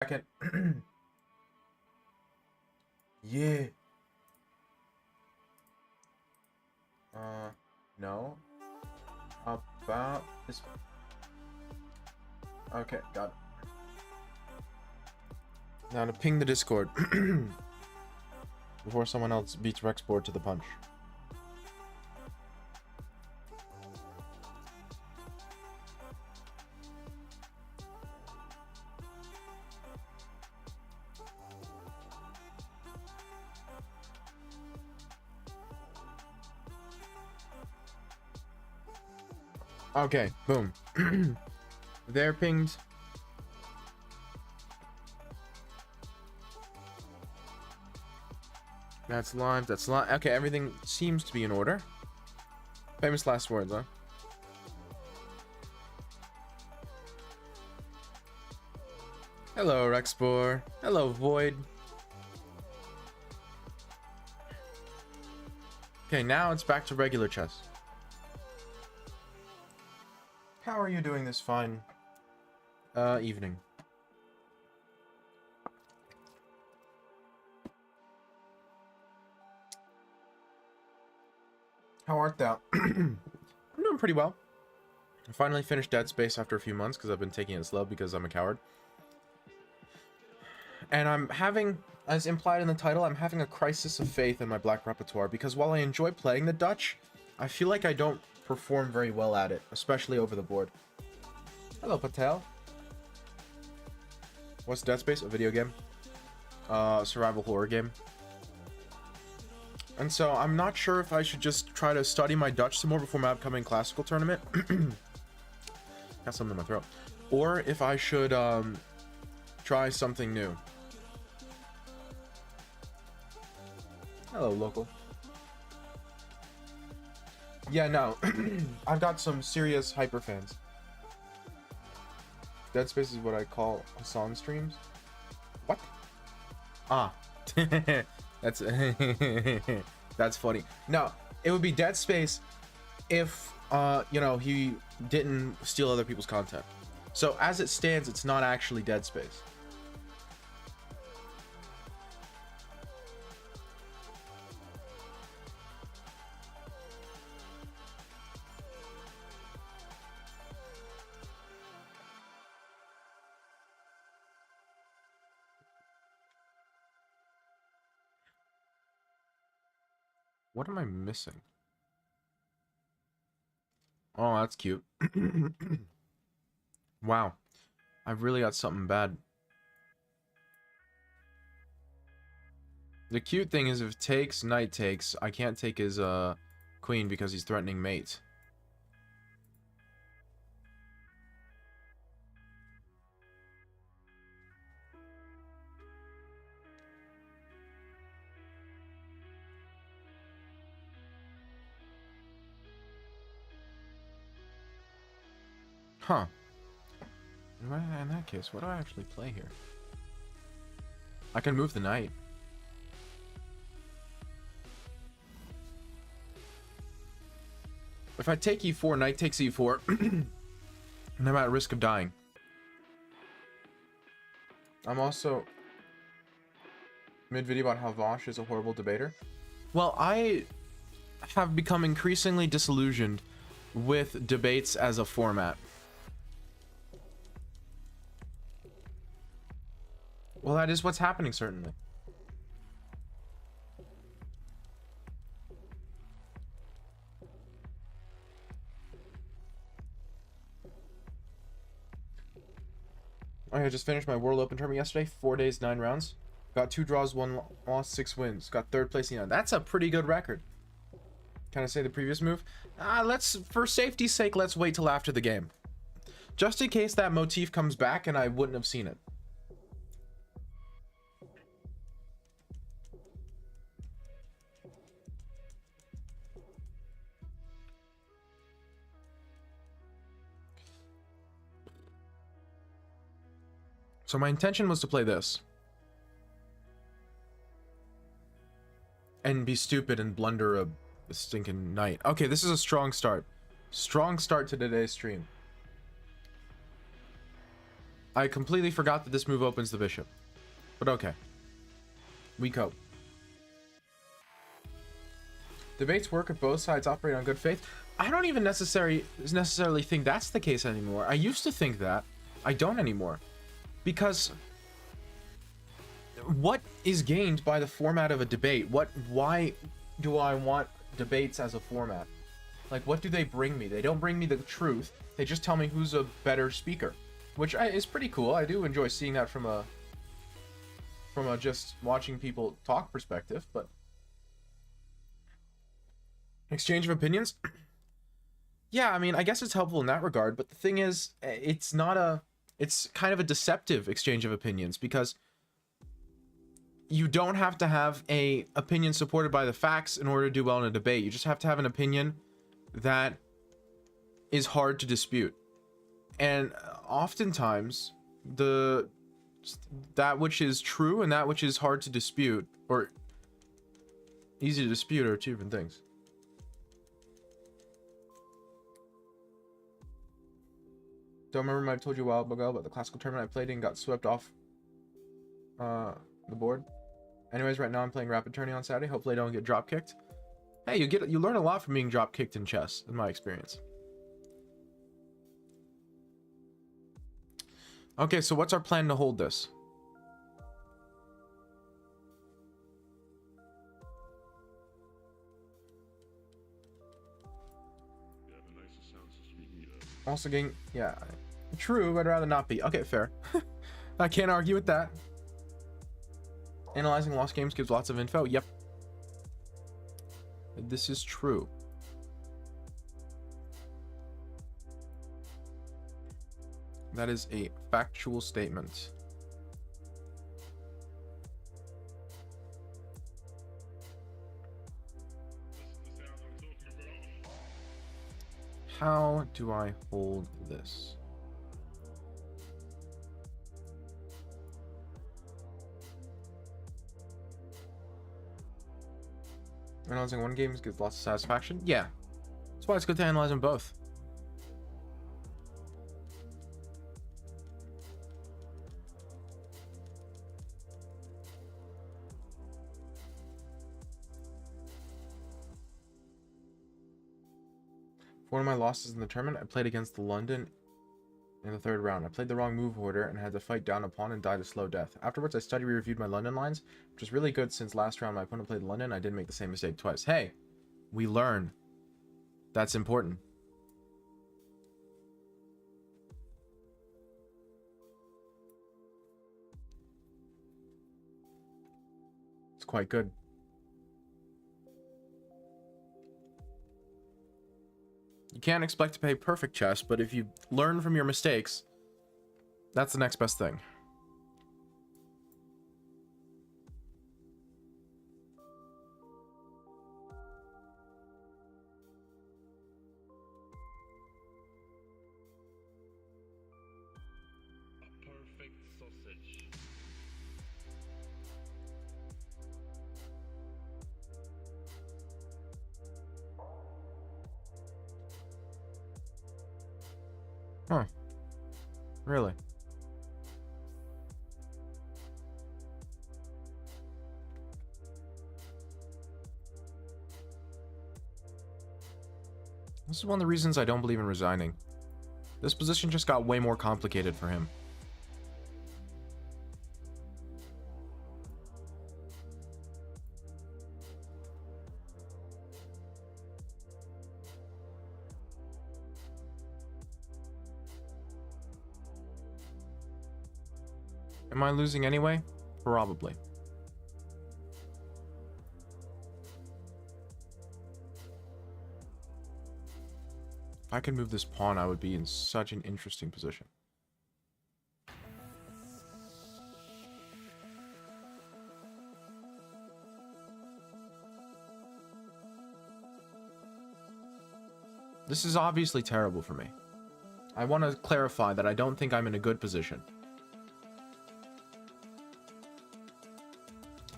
Second. Yeah. No. About this. Okay, got it. Now to ping the Discord before someone else beats Rexboard to the punch. Okay, boom. They're pinged. That's live. That's live. Okay, everything seems to be in order. Famous last words, huh? Hello, Rexbor. Hello, Void. Okay, now it's back to regular chess. How are you doing this fine evening? How art thou? I'm doing pretty well. I finally finished Dead Space after a few months because I've been taking it slow because I'm a coward. And I'm having, as implied in the title, I'm having a crisis of faith in my black repertoire because while I enjoy playing the Dutch, I feel like I don't perform very well at it, especially over the board. Hello, Patel. What's Dead Space? A video game? Survival horror game. And so I'm not sure if I should just try to study my Dutch some more before my upcoming classical tournament. Got something in my throat. Or if I should try something new. Hello, local. Yeah, no. I've got some serious hyper fans. Dead Space is what I call Hassan streams. What? Ah. That's that's funny. No, it would be Dead Space if you know, he didn't steal other people's content. So as it stands, it's not actually Dead Space. What am I missing? Oh, that's cute. Wow. I've really got something bad. The cute thing is if takes, knight takes, I can't take his queen because he's threatening mate. Huh. In that case, what do I actually play here? I can move the knight. If I take e4, knight takes e4, and I'm at risk of dying. I'm also mid-video about how Vosh is a horrible debater. Well, I have become increasingly disillusioned with debates as a format. Well, that is what's happening, certainly. I just finished my World Open tournament yesterday. 4 days, 9 rounds. Got 2 draws, 1 loss, 6 wins. Got 3rd place. That's a pretty good record. Can I say the previous move? Let's, for safety's sake, let's wait till after the game. Just in case that motif comes back and I wouldn't have seen it. So my intention was to play this. And be stupid and blunder a stinking knight. Okay, this is a strong start. Strong start to today's stream. I completely forgot that this move opens the bishop. But okay. We cope. Debates work if both sides operate on good faith. I don't even necessarily think that's the case anymore. I used to think that. I don't anymore. Because what is gained by the format of a debate? Why do I want debates as a format? Like, what do they bring me? They don't bring me the truth. They just tell me who's a better speaker, which is pretty cool. I do enjoy seeing that from a just watching people talk perspective. But exchange of opinions, yeah, I mean, I guess it's helpful in that regard. But the thing is, it's kind of a deceptive exchange of opinions, because you don't have to have a opinion supported by the facts in order to do well in a debate. You just have to have an opinion that is hard to dispute. And oftentimes that which is true and that which is hard to dispute or easy to dispute are two different things. Don't remember, I told you a while ago, but the classical tournament I played in got swept off the board. Anyways, right now I'm playing rapid tourney on Saturday. Hopefully I don't get drop kicked. Hey, you learn a lot from being drop kicked in chess, in my experience. Okay, so what's our plan to hold this? Also getting, yeah, true, but I'd rather not be. Okay, fair. I can't argue with that. Analyzing lost games gives lots of info. Yep. This is true. That is a factual statement. How do I hold this? Analyzing one game gives lots of satisfaction. Yeah, that's why it's good to analyze them both. For one of my losses in the tournament, I played against the London in the third round. I played the wrong move order and had to fight down a pawn and died a slow death. Afterwards, I study reviewed my London lines, which was really good since last round my opponent played London. I didn't make the same mistake twice. Hey, we learn. That's important. It's quite good. You can't expect to play perfect chess, but if you learn from your mistakes, that's the next best thing. A perfect sausage. Huh. Really? This is one of the reasons I don't believe in resigning. This position just got way more complicated for him. Am I losing anyway? Probably. If I could move this pawn, I would be in such an interesting position. This is obviously terrible for me. I want to clarify that I don't think I'm in a good position.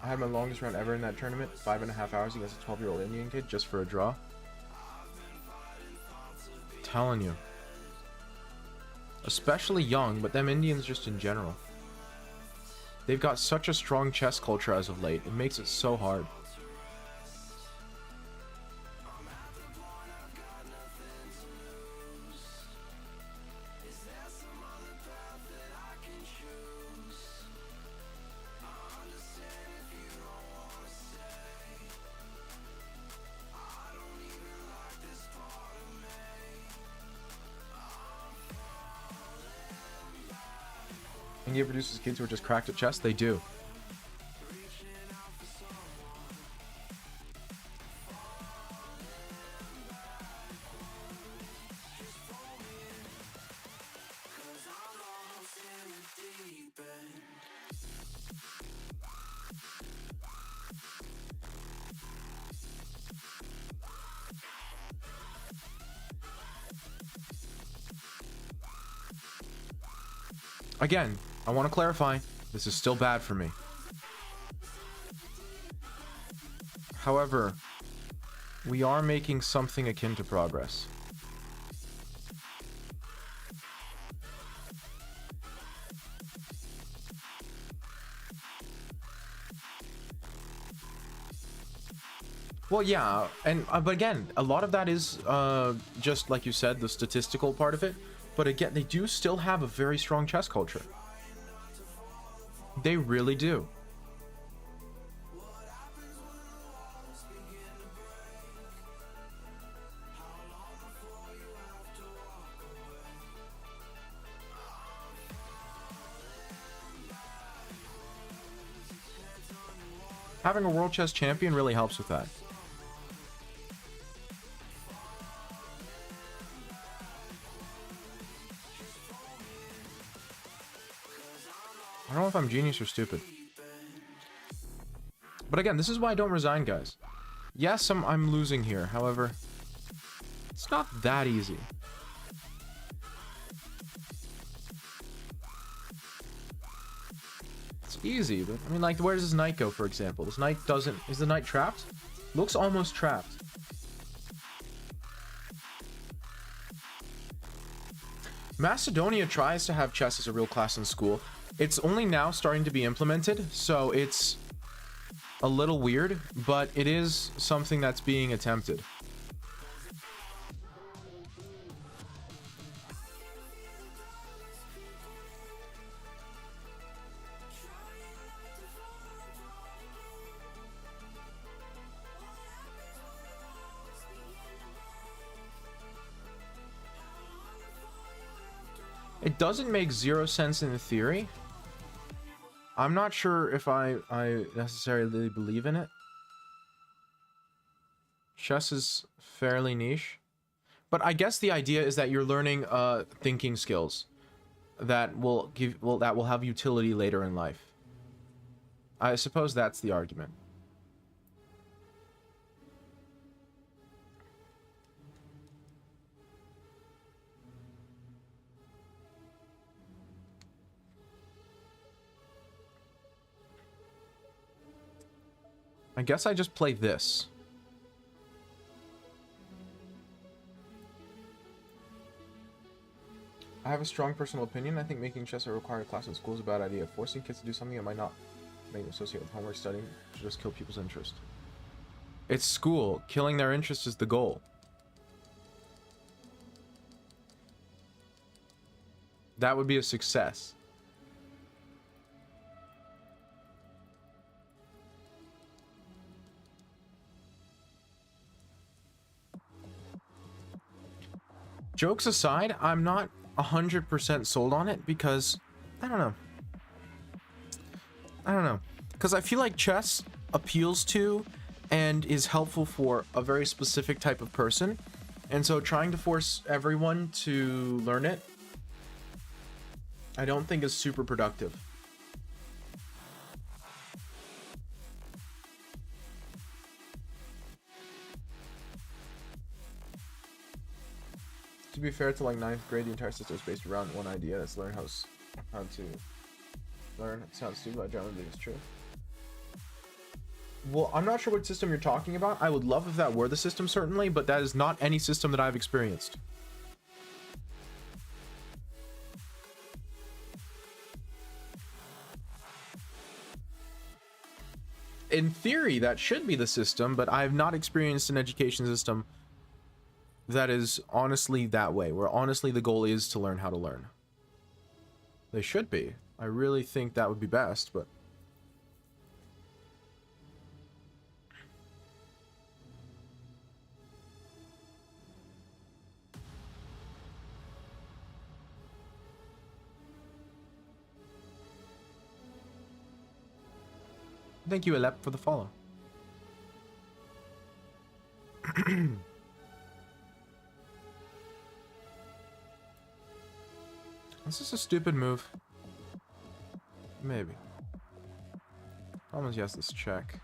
I had my longest run ever in that tournament, 5.5 hours against a 12-year-old Indian kid just for a draw. Telling you. especially young, but them Indians just in general. They've got such a strong chess culture as of late. It makes it so hard. India produces kids who are just cracked at chess? They do. Again, I want to clarify, this is still bad for me. However, we are making something akin to progress. Well, yeah, and but again, a lot of that is just like you said, the statistical part of it. But again, they do still have a very strong chess culture. They really do. Having a world chess champion really helps with that. I don't know if I'm genius or stupid. But again, this is why I don't resign, guys. Yes, I'm losing here. However, it's not that easy. It's easy, but I mean, like, where does this knight go, for example? This knight doesn't... Is the knight trapped? Looks almost trapped. Macedonia tries to have chess as a real class in school. It's only now starting to be implemented, so it's a little weird, but it is something that's being attempted. It doesn't make zero sense in the theory. I'm not sure if I necessarily believe in it. Chess is fairly niche. But I guess the idea is that you're learning thinking skills that will have utility later in life. I suppose that's the argument. I guess I just play this. I have a strong personal opinion. I think making chess a required class in school is a bad idea. Forcing kids to do something that might not make them associate with homework studying should just kill people's interest. It's school. Killing their interest is the goal. That would be a success. Jokes aside, I'm not 100% sold on it because I don't know. Because I feel like chess appeals to and is helpful for a very specific type of person. And so trying to force everyone to learn it, I don't think is super productive. To be fair to like 9th grade, the entire system is based around one idea. That's learn how to learn. It sounds stupid, but I generally believe it's true. Well, I'm not sure what system you're talking about. I would love if that were the system, certainly, but that is not any system that I've experienced. in theory, that should be the system, but I have not experienced an education system that is honestly that way, where honestly the goal is to learn how to learn. They should be. I really think that would be best, but... Thank you, Alep, for the follow. This is a stupid move. Maybe. Almost yes, this check.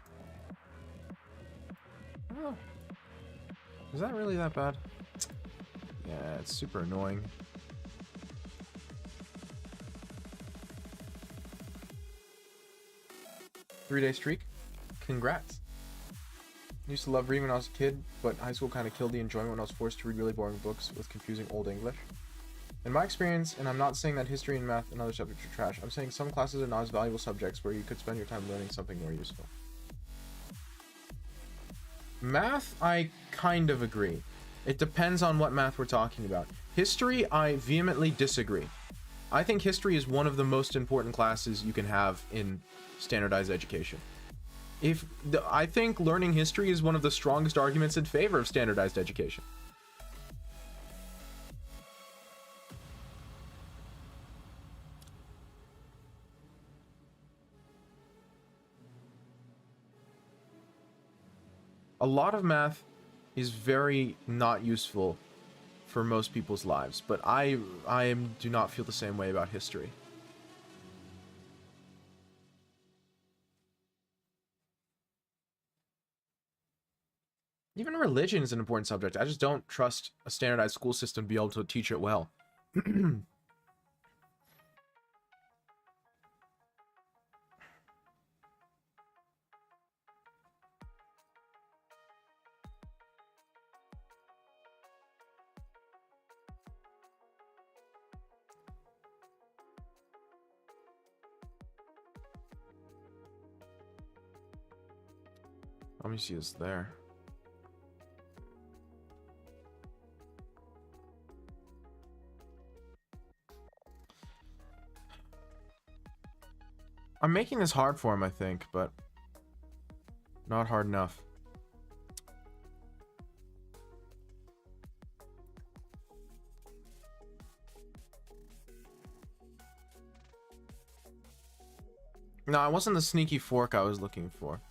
Oh. Is that really that bad? Yeah, it's super annoying. Three-day streak. Congrats. Used to love reading when I was a kid, but high school kind of killed the enjoyment when I was forced to read really boring books with confusing old English. In my experience, and I'm not saying that history and math and other subjects are trash, I'm saying some classes are not as valuable subjects where you could spend your time learning something more useful. Math, I kind of agree. It depends on what math we're talking about. History, I vehemently disagree. I think history is one of the most important classes you can have in standardized education. I think learning history is one of the strongest arguments in favor of standardized education. A lot of math is very not useful for most people's lives, but I do not feel the same way about history. Even religion is an important subject. I just don't trust a standardized school system to be able to teach it well. Let me see this there. I'm making this hard for him, I think, but not hard enough. No, it wasn't the sneaky fork I was looking for.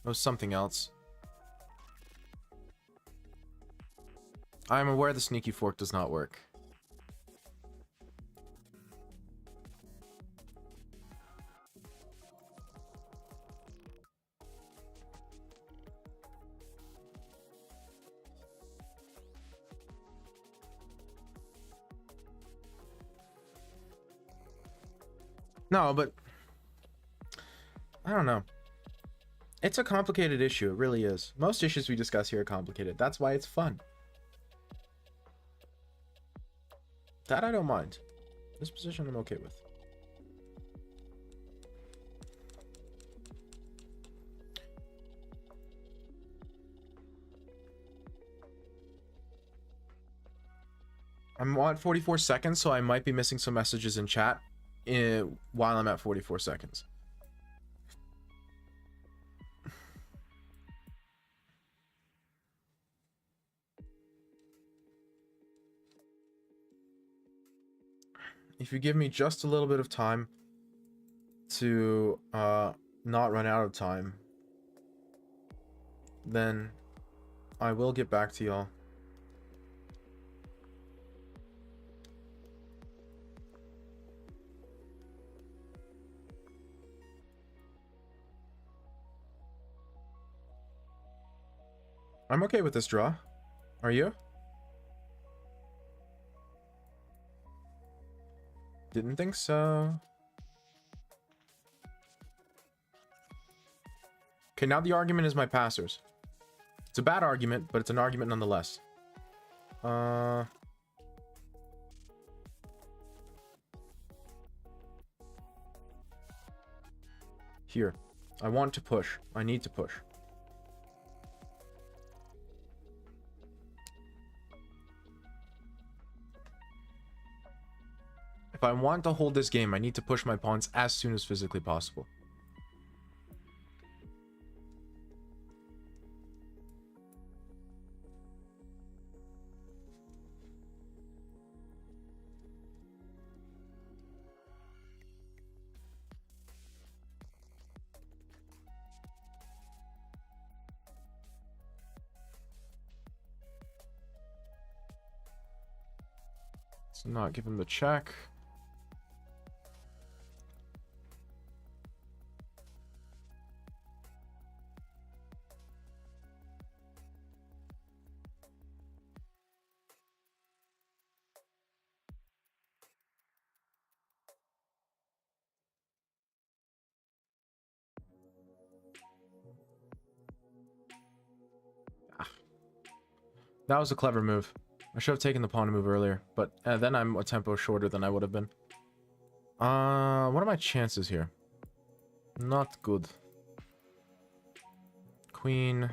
It was something else. I am aware the sneaky fork does not work. No, but I don't know. It's a complicated issue. It really is. Most issues we discuss here are complicated. That's why it's fun. That I don't mind. This position I'm okay with. I'm at 44 seconds, so I might be missing some messages in chat while I'm at 44 seconds. If you give me just a little bit of time to not run out of time, then I will get back to y'all. I'm okay with this draw. Are you? Didn't think so. Okay, now the argument is my passers. It's a bad argument, but it's an argument nonetheless. Here. I want to push. I need to push. If I want to hold this game, I need to push my pawns as soon as physically possible. Let's not give him the check. That was a clever move. I should have taken the pawn move earlier, but then I'm a tempo shorter than I would have been. What are my chances here? Not good. Queen.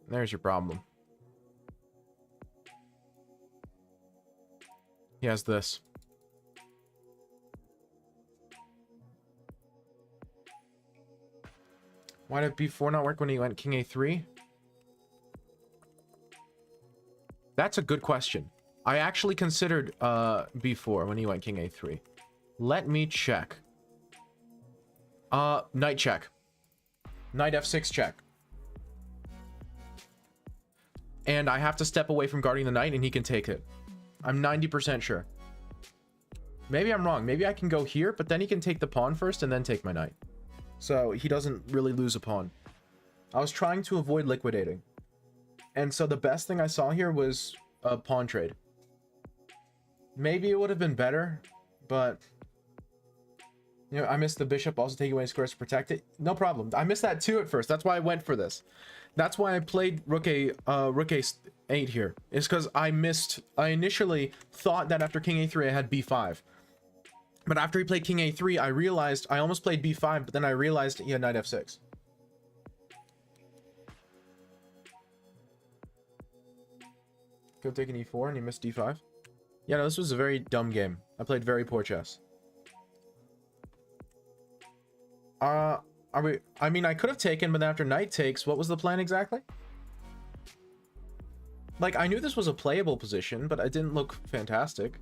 There's your problem. He has this. Why did b4 not work when he went king a3? That's a good question. I actually considered b4 when he went king a3. Let me check. Knight check. Knight f6 check. And I have to step away from guarding the knight and he can take it. I'm 90% sure. Maybe I'm wrong. Maybe I can go here, but then he can take the pawn first and then take my knight. So he doesn't really lose a pawn. I was trying to avoid liquidating. And so the best thing I saw here was a pawn trade. Maybe it would have been better, but you know, I missed the bishop also taking away squares to protect it. No problem. I missed that too at first. That's why I went for this. That's why I played rook a8 here. Is because I initially thought that after king a3 I had b5. But after he played king a3, I realized I almost played b5, but then I realized he had knight f6. Go taking e4 and he missed d5. Yeah, no, this was a very dumb game. I played very poor chess. I mean, I could have taken, but after knight takes, what was the plan exactly? Like, I knew this was a playable position, but it didn't look fantastic.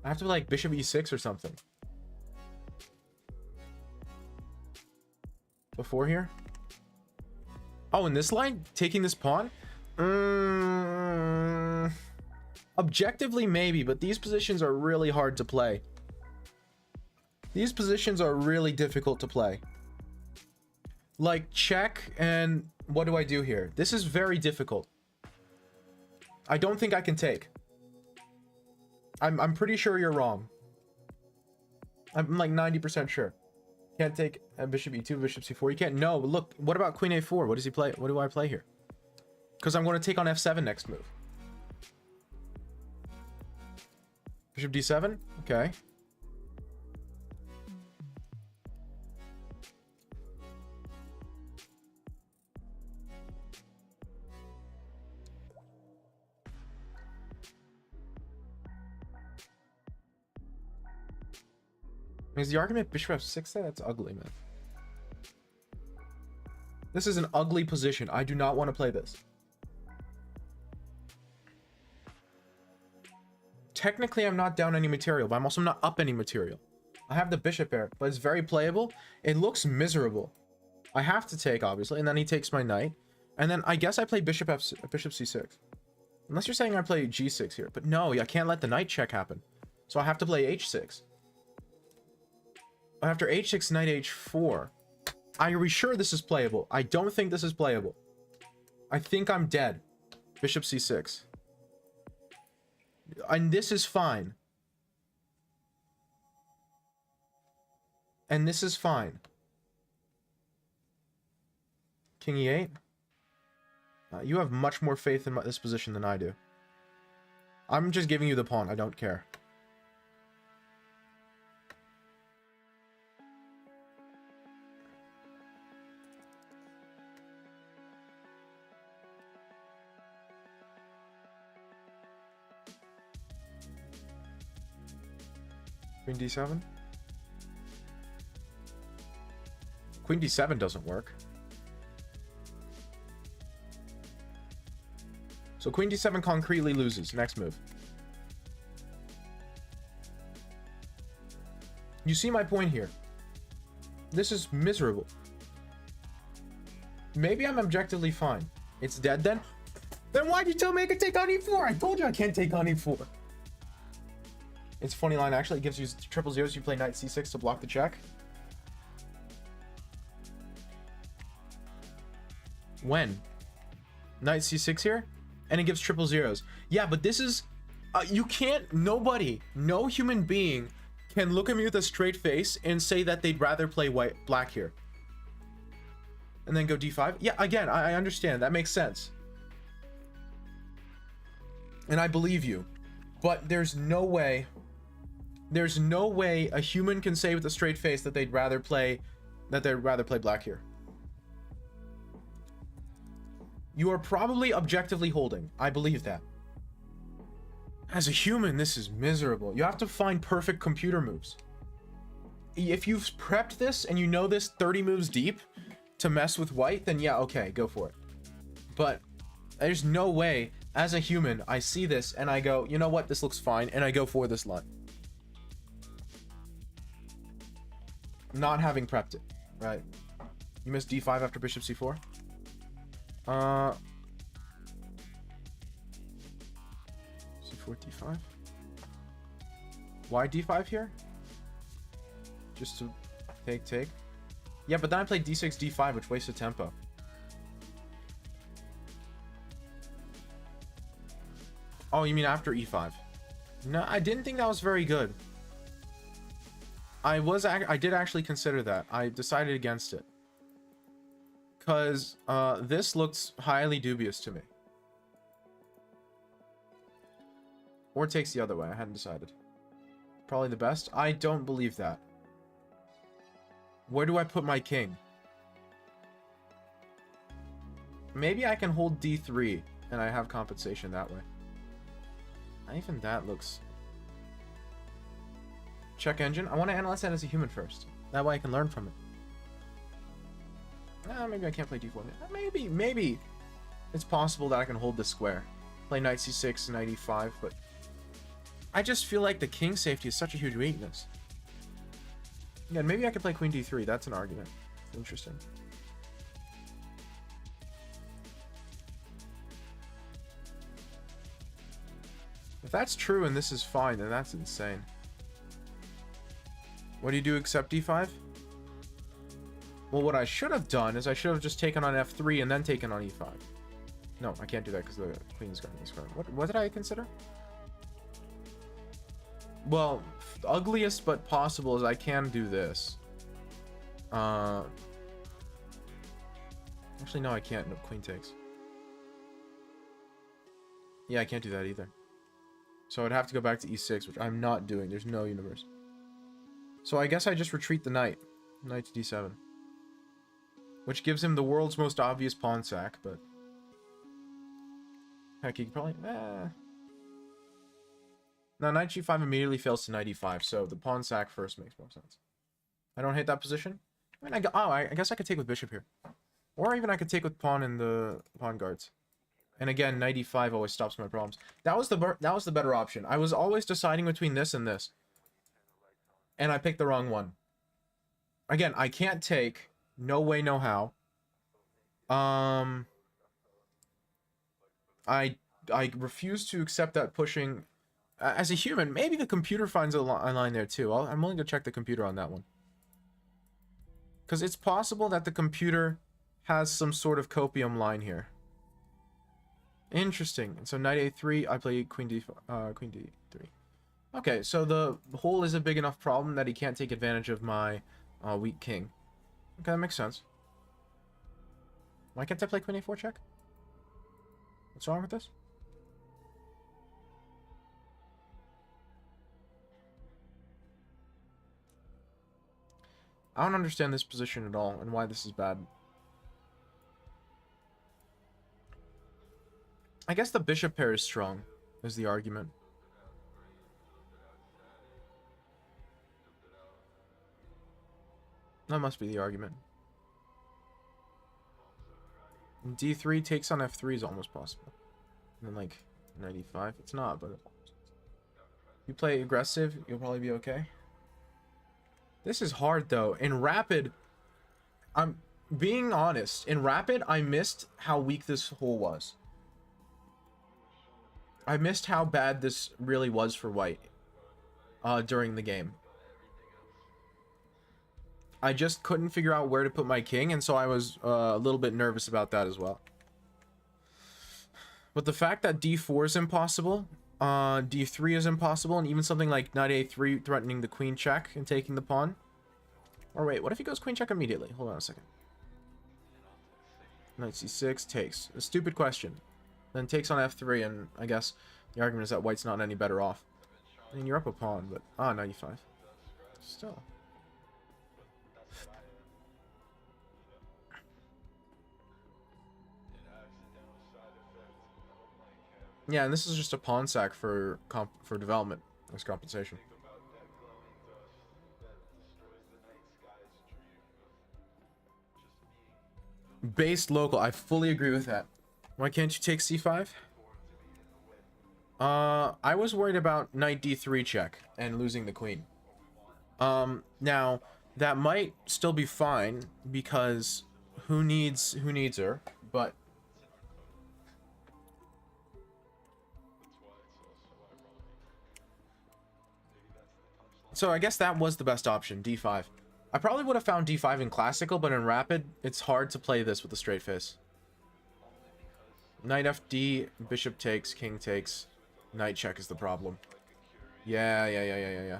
I have to be like bishop e6 or something. Before here? Oh, in this line? Taking this pawn? Objectively, maybe, but these positions are really hard to play. These positions are really difficult to play. Like, check, and what do I do here? This is very difficult. I don't think I can take. I'm pretty sure you're wrong. I'm like 90% sure. Can't take a bishop e2, bishop c4. You can't. No, look. What about queen a4? What does he play? What do I play here? Because I'm going to take on f7 next move. Bishop d7? Okay. Is the argument bishop f6 there? That's ugly, man. This is an ugly position. I do not want to play this. Technically, I'm not down any material, but I'm also not up any material. I have the bishop here, but it's very playable. It looks miserable. I have to take, obviously, and then he takes my knight. And then I guess I play bishop c6. Unless you're saying I play g6 here. But no, I can't let the knight check happen. So I have to play h6. After h6, knight h4. Are we sure this is playable? I don't think this is playable. I think I'm dead. Bishop c6. And this is fine. And this is fine. King e8. You have much more faith in this position than I do. I'm just giving you the pawn. I don't care. Queen d7. Queen d7 doesn't work. So queen d7 concretely loses. Next move. You see my point here. This is miserable. Maybe I'm objectively fine. It's dead then? Then why'd you tell me I could take on e4? I told you I can't take on e4. It's a funny line, actually. It gives you triple zeros. You play knight c6 to block the check. When? Knight c6 here? And it gives triple zeros. Yeah, but this is... you can't... Nobody, no human being can look at me with a straight face and say that they'd rather play black here. And then go d5. Yeah, again, I understand. That makes sense. And I believe you. But there's no way... There's no way a human can say with a straight face that they'd rather play black here. You are probably objectively holding. I believe that. As a human, this is miserable. You have to find perfect computer moves. If you've prepped this and you know this 30 moves deep to mess with white, then yeah, okay, go for it. But there's no way, as a human, I see this and I go, you know what, this looks fine, and I go for this line. Not having prepped it, right? You missed d5 after bishop c4. c4 d5. Why d5 here? Just to take. Yeah, but then I played d6 d5, which wasted tempo. Oh, you mean after e5? No, I didn't think that was very good. I did actually consider that. I decided against it. Because this looks highly dubious to me. Or it takes the other way. I hadn't decided. Probably the best. I don't believe that. Where do I put my king? Maybe I can hold d3 and I have compensation that way. Even that looks... Check engine. I want to analyze that as a human first. That way I can learn from it. Maybe I can't play d4. Maybe it's possible that I can hold this square. Play knight c6, knight e5, but I just feel like the king safety is such a huge weakness. Yeah, maybe I could play queen d3. That's an argument. Interesting. If that's true and this is fine, then that's insane. What do you do except d5? Well, what I should have done is I should have just taken on f3 and then taken on e5. No, I can't do that because the queen's guarding this card. What did I consider? Well, ugliest but possible is I can do this. Actually, no, I can't. No, queen takes. Yeah, I can't do that either. So I'd have to go back to e6, which I'm not doing. There's no universe. So I guess I just retreat the knight. Knight to d7. Which gives him the world's most obvious pawn sack, but... Heck, he could probably... Now, knight g5 immediately fails to knight e5, so the pawn sack first makes more sense. I don't hate that position. I mean, I guess I could take with bishop here. Or even I could take with pawn in the pawn guards. And again, knight e5 always stops my problems. That was the better option. I was always deciding between this and this. And I picked the wrong one. Again, I can't take. No way, no how. I refuse to accept that pushing. As a human, maybe the computer finds a line there too. I'm willing to check the computer on that one. Because it's possible that the computer has some sort of copium line here. Interesting. So knight a3, I play queen d3. Okay, so the hole is a big enough problem that he can't take advantage of my weak king. Okay, that makes sense. Why can't I play queen a4 check? What's wrong with this? I don't understand this position at all and why this is bad. I guess the bishop pair is strong, is the argument. That must be the argument. D3 takes on F3 is almost possible. And then like 95, it's not, but you play aggressive, you'll probably be okay. This is hard though. In Rapid, I'm being honest. In Rapid, I missed how weak this hole was. I missed how bad this really was for white during the game. I just couldn't figure out where to put my king, and so I was a little bit nervous about that as well. But the fact that d4 is impossible, d3 is impossible, and even something like knight a3 threatening the queen check and taking the pawn. Or wait, what if he goes queen check immediately? Hold on a second. Knight c6 takes. A stupid question. Then takes on f3, and I guess the argument is that white's not any better off. I mean, you're up a pawn, but... Ah, 95. Still. Yeah, and this is just a pawn sack for development as compensation. Based local, I fully agree with that. Why can't you take c5? I was worried about knight d3 check and losing the queen. Now that might still be fine because who needs her, but so I guess that was the best option, d5. I probably would have found d5 in classical, but in rapid, it's hard to play this with a straight face. Knight fd, bishop takes, king takes, knight check is the problem. Yeah.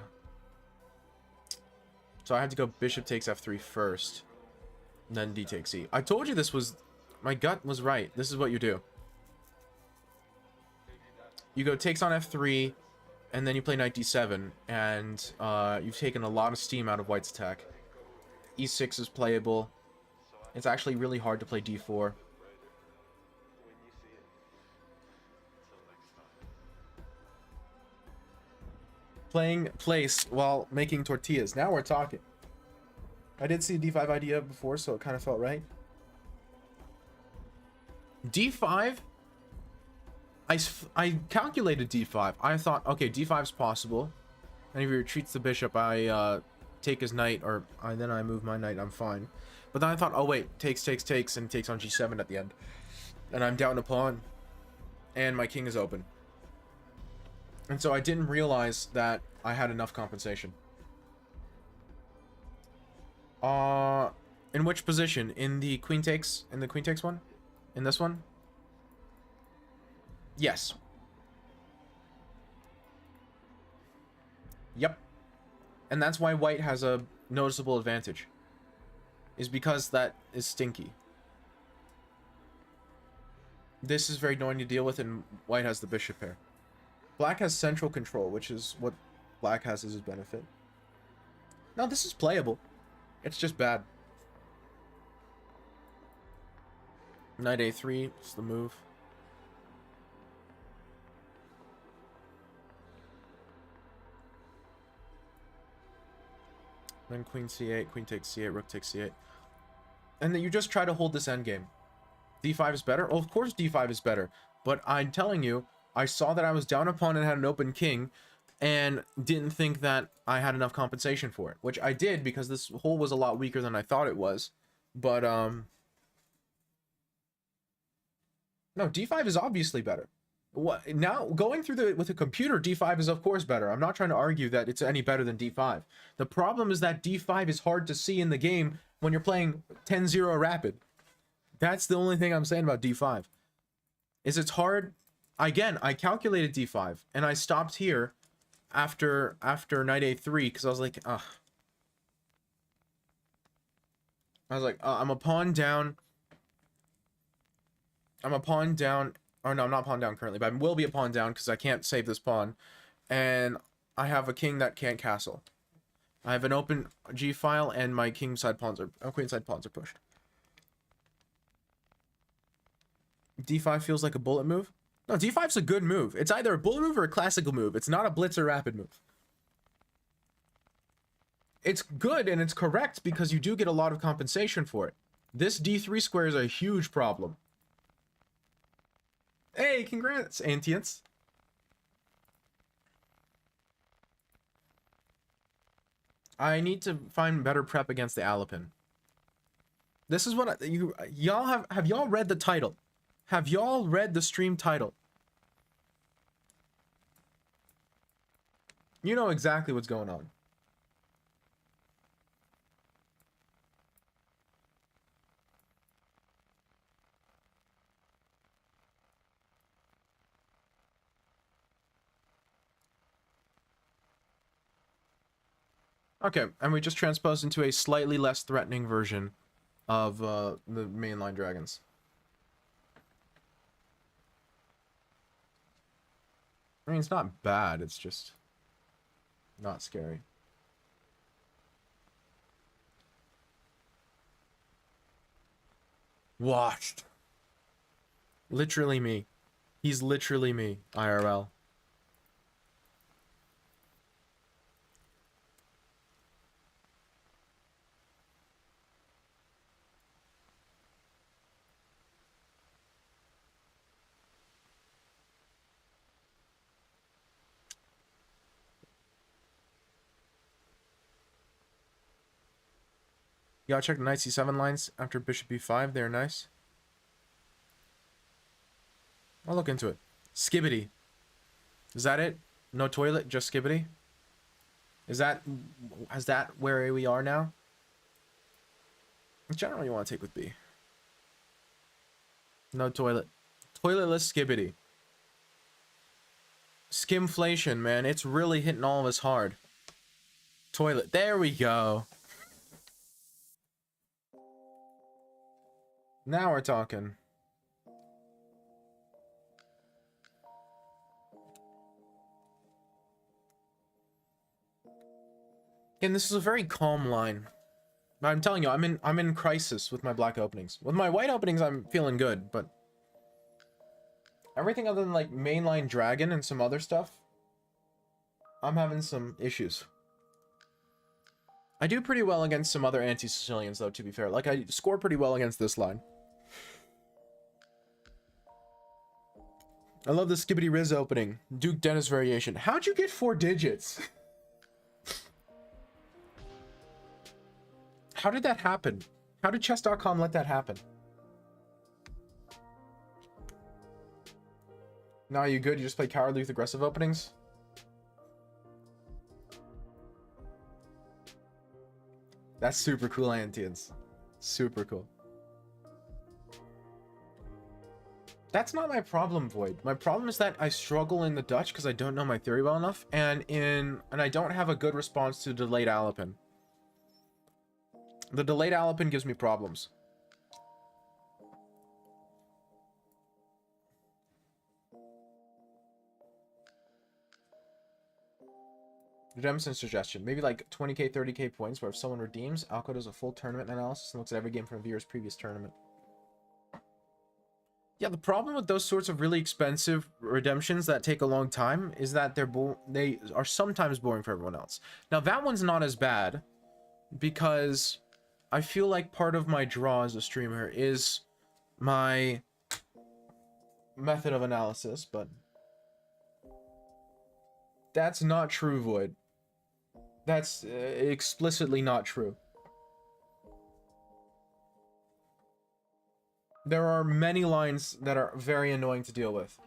So I had to go bishop takes f3 first, and then d takes e. I told you this was... My gut was right. This is what you do. You go takes on f3, and then you play knight d7, and you've taken a lot of steam out of white's attack. e6 is playable. It's actually really hard to play d4. Playing place while making tortillas. Now we're talking. I did see a d5 idea before, so it kind of felt right. d5... I calculated d5. I thought, okay, d5 is possible. And if he retreats the bishop, I take his knight, or then I move my knight, I'm fine. But then I thought, oh wait, takes, and takes on g7 at the end. And I'm down a pawn. And my king is open. And so I didn't realize that I had enough compensation. In which position? In the queen takes? In the queen takes one? In this one? Yes. Yep. And that's why white has a noticeable advantage. Is because that is stinky. This is very annoying to deal with, and white has the bishop pair. Black has central control, which is what black has as his benefit. No, this is playable. It's just bad. Knight a3 is the move. Then queen c8, queen takes c8, rook takes c8. And then you just try to hold this endgame. d5 is better? Oh, of course d5 is better. But I'm telling you, I saw that I was down a pawn and had an open king, and didn't think that I had enough compensation for it. Which I did, because this hole was a lot weaker than I thought it was. But, no, d5 is obviously better. What now, going through with a computer, d5 is of course better. I'm not trying to argue that it's any better than d5. The problem is that d5 is hard to see in the game when you're playing 10-0 rapid. That's the only thing I'm saying about d5. Is it's hard. Again, I calculated d5 and I stopped here after knight a3 because I was like, ugh. I'm a pawn down. Oh no, I'm not pawn down currently, but I will be a pawn down because I can't save this pawn. And I have a king that can't castle. I have an open G file, and my king side pawns are, queen side pawns are pushed. D5 feels like a bullet move. No, D5's a good move. It's either a bullet move or a classical move. It's not a blitz or rapid move. it's good and it's correct because you do get a lot of compensation for it. This D3 square is a huge problem. Hey, congrats, Antients. I need to find better prep against the Alapin. This is what y'all have y'all read the title? Have y'all read the stream title? You know exactly what's going on. Okay, and we just transposed into a slightly less threatening version of the mainline dragons. I mean, it's not bad, it's just not scary. Watched. Literally me. He's literally me, IRL. You gotta check the knight c7 lines after bishop b5. They're nice. I'll look into it. Skibbity. Is that it? No toilet, just skibbity? Is that where we are now? Generally, you want to take with B. No toilet. Toiletless skibbity. Skimflation, man. It's really hitting all of us hard. Toilet. There we go. Now we're talking. And this is a very calm line. I'm telling you, I'm in crisis with my black openings. With my white openings, I'm feeling good, but everything other than like mainline dragon and some other stuff, I'm having some issues. I do pretty well against some other anti-Sicilians, though, to be fair. Like, I score pretty well against this line. I love the Skibbity Riz opening. Duke Dennis variation. How'd you get 4 digits? How did that happen? How did chess.com let that happen? Now you good? You just play cowardly with aggressive openings? That's super cool, Antians. Super cool. That's not my problem, Void. My problem is that I struggle in the Dutch because I don't know my theory well enough, and I don't have a good response to delayed Alapin. The delayed Alapin gives me problems. Redemption suggestion. Maybe like 20k, 30k points where if someone redeems, Alco does a full tournament analysis and looks at every game from a viewer's previous tournament. Yeah, the problem with those sorts of really expensive redemptions that take a long time is that they are sometimes boring for everyone else. Now, that one's not as bad because I feel like part of my draw as a streamer is my method of analysis, but that's not true, Void. That's explicitly not true. There are many lines that are very annoying to deal with.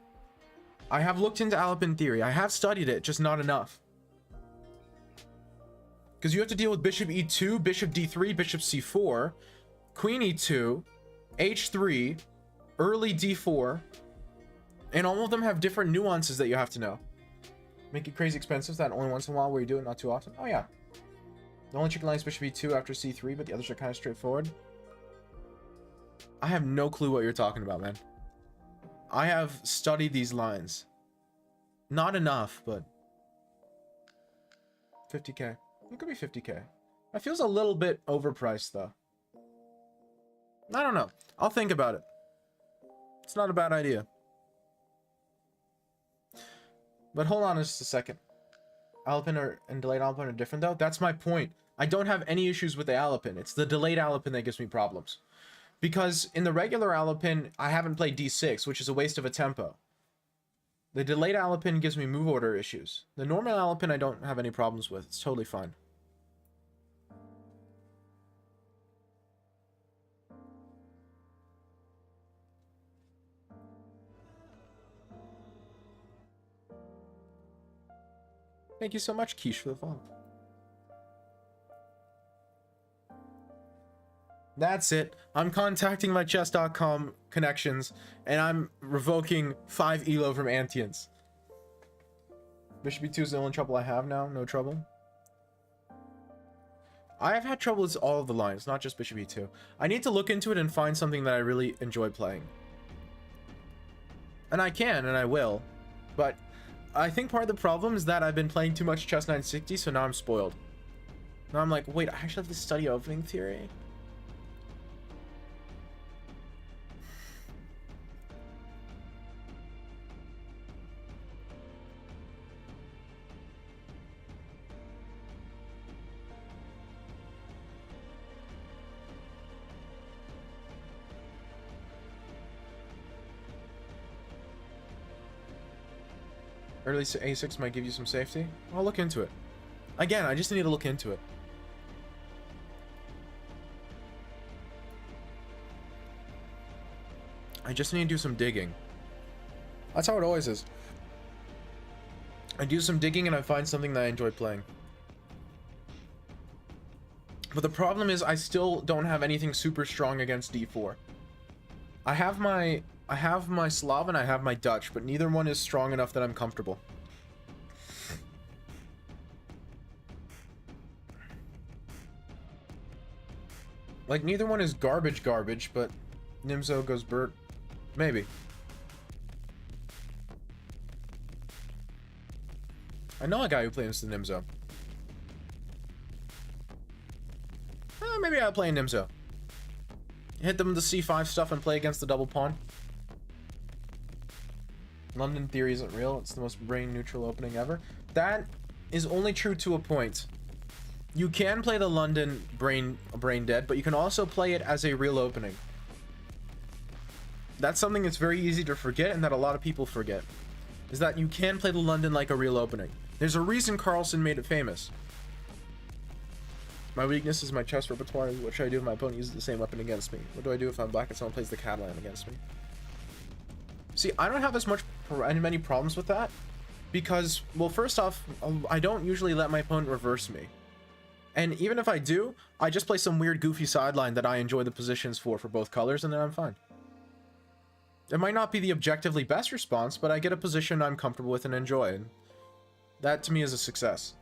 I have looked into Alapin theory. I have studied it, just not enough. Because you have to deal with bishop e2, bishop d3, bishop c4, queen e2, h3, early d4, and all of them have different nuances that you have to know. Make it crazy expensive that only once in a while where you do it, not too often. Oh yeah. The only chicken line is bishop e2 after c3, but the others are kind of straightforward. I have no clue what you're talking about, man. I have studied these lines. Not enough, but 50k. It could be 50k. That feels a little bit overpriced, though. I don't know. I'll think about it. It's not a bad idea. But hold on just a second. Alapin and delayed Alapin are different, though. That's my point. I don't have any issues with the Alapin. It's the delayed Alapin that gives me problems. Because in the regular Alapin, I haven't played D6, which is a waste of a tempo. The delayed Alapin gives me move order issues. The normal Alapin I don't have any problems with. It's totally fine. Thank you so much, Quiche, for the follow. That's it. I'm contacting my chess.com connections, and I'm revoking 5 elo from Antians. Bishop e2 is the only trouble I have now. No trouble. I have had trouble with all of the lines, not just Bishop e2. I need to look into it and find something that I really enjoy playing. And I can, and I will. But I think part of the problem is that I've been playing too much Chess 960, so now I'm spoiled. Now I'm like, wait, I actually have to study opening theory? Early a6 might give you some safety. I'll look into it. Again, I just need to look into it. I just need to do some digging. That's how it always is. I do some digging and I find something that I enjoy playing. But the problem is I still don't have anything super strong against d4. I have my Slav and I have my Dutch, but neither one is strong enough that I'm comfortable. Like, neither one is garbage, but Nimzo goes Bert. Maybe. I know a guy who plays the Nimzo. Maybe I'll play a Nimzo. Hit them with the c5 stuff and play against the double pawn. London theory isn't real. It's the most brain neutral opening ever. That is only true to a point. You can play the London brain dead, but you can also play it as a real opening. That's something that's very easy to forget and that a lot of people forget. Is that you can play the London like a real opening. There's a reason Carlsen made it famous. My weakness is my chess repertoire. What should I do if my opponent uses the same weapon against me? What do I do if I'm black and someone plays the Catalan against me? See, I don't have as many problems with that. Because, well, first off, I don't usually let my opponent reverse me. And even if I do, I just play some weird goofy sideline that I enjoy the positions for both colors, and then I'm fine. It might not be the objectively best response, but I get a position I'm comfortable with and enjoy. And that, to me, is a success.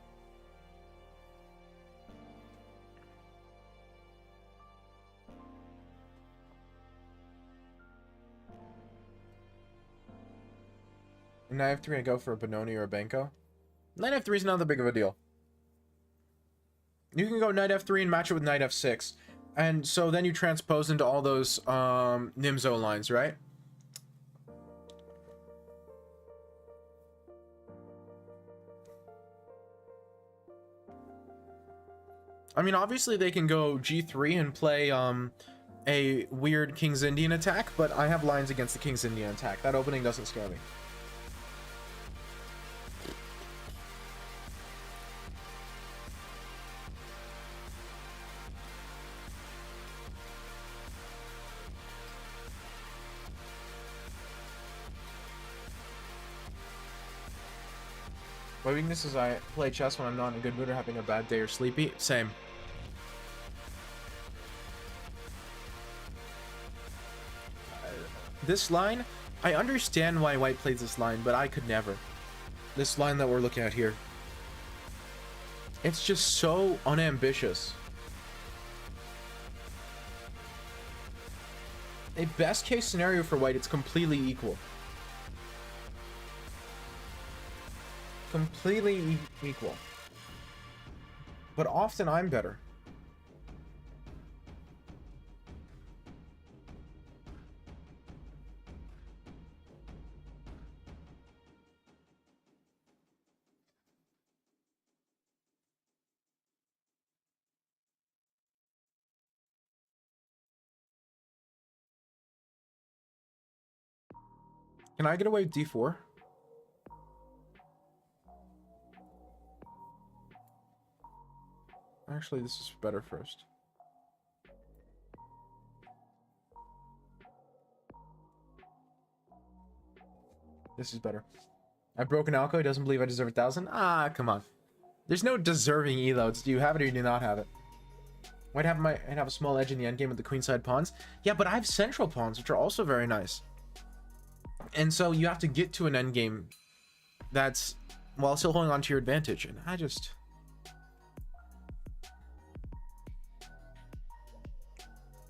In knight f3, I go for a Benoni or a Benko. Knight f3 is not that big of a deal. You can go knight f3 and match it with knight f6. And so then you transpose into all those Nimzo lines, right? I mean, obviously they can go g3 and play a weird King's Indian attack, but I have lines against the King's Indian attack. That opening doesn't scare me. My weakness is I play chess when I'm not in a good mood or having a bad day or sleepy. Same. This line, I understand why white plays this line, but I could never. This line that we're looking at here. It's just so unambitious. A best case scenario for white, it's completely equal. Completely equal. But often I'm better. Can I get away with d4? Actually, this is better first. This is better. I've broken Alco. He doesn't believe I deserve 1,000. Ah, come on. There's no deserving elo. It's do you have it or you do not have it. I'd have a small edge in the endgame with the queenside pawns. Yeah, but I have central pawns, which are also very nice. And so you have to get to an endgame that's while still holding on to your advantage. And I just...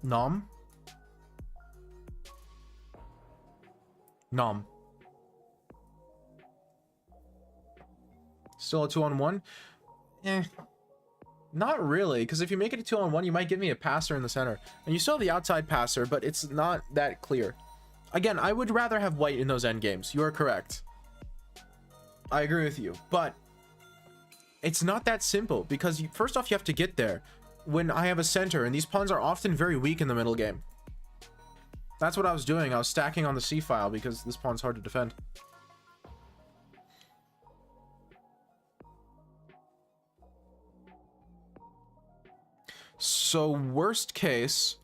Nom? Nom. Still a 2-on-1? Eh. Not really, because if you make it a 2-on-1, you might give me a passer in the center. And you still have the outside passer, but it's not that clear. Again, I would rather have white in those endgames. You are correct. I agree with you. But it's not that simple, because first off, you have to get there when I have a center, and these pawns are often very weak in the middle game. That's what I was doing. I was stacking on the C file because this pawn's hard to defend. So worst case,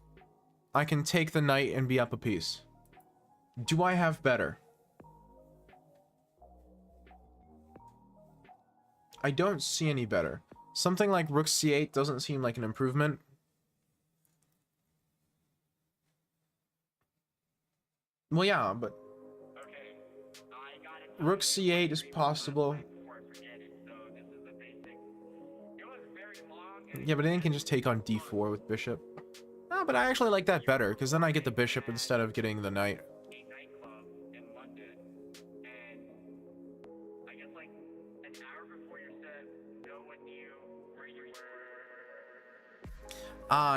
I can take the knight and be up a piece. Do I have better? I don't see any better. Something like rook c8 doesn't seem like an improvement. Well, yeah, but rook c8 is possible. Yeah, but then you can just take on d4 with bishop. Ah, but I actually like that better, because then I get the bishop instead of getting the knight.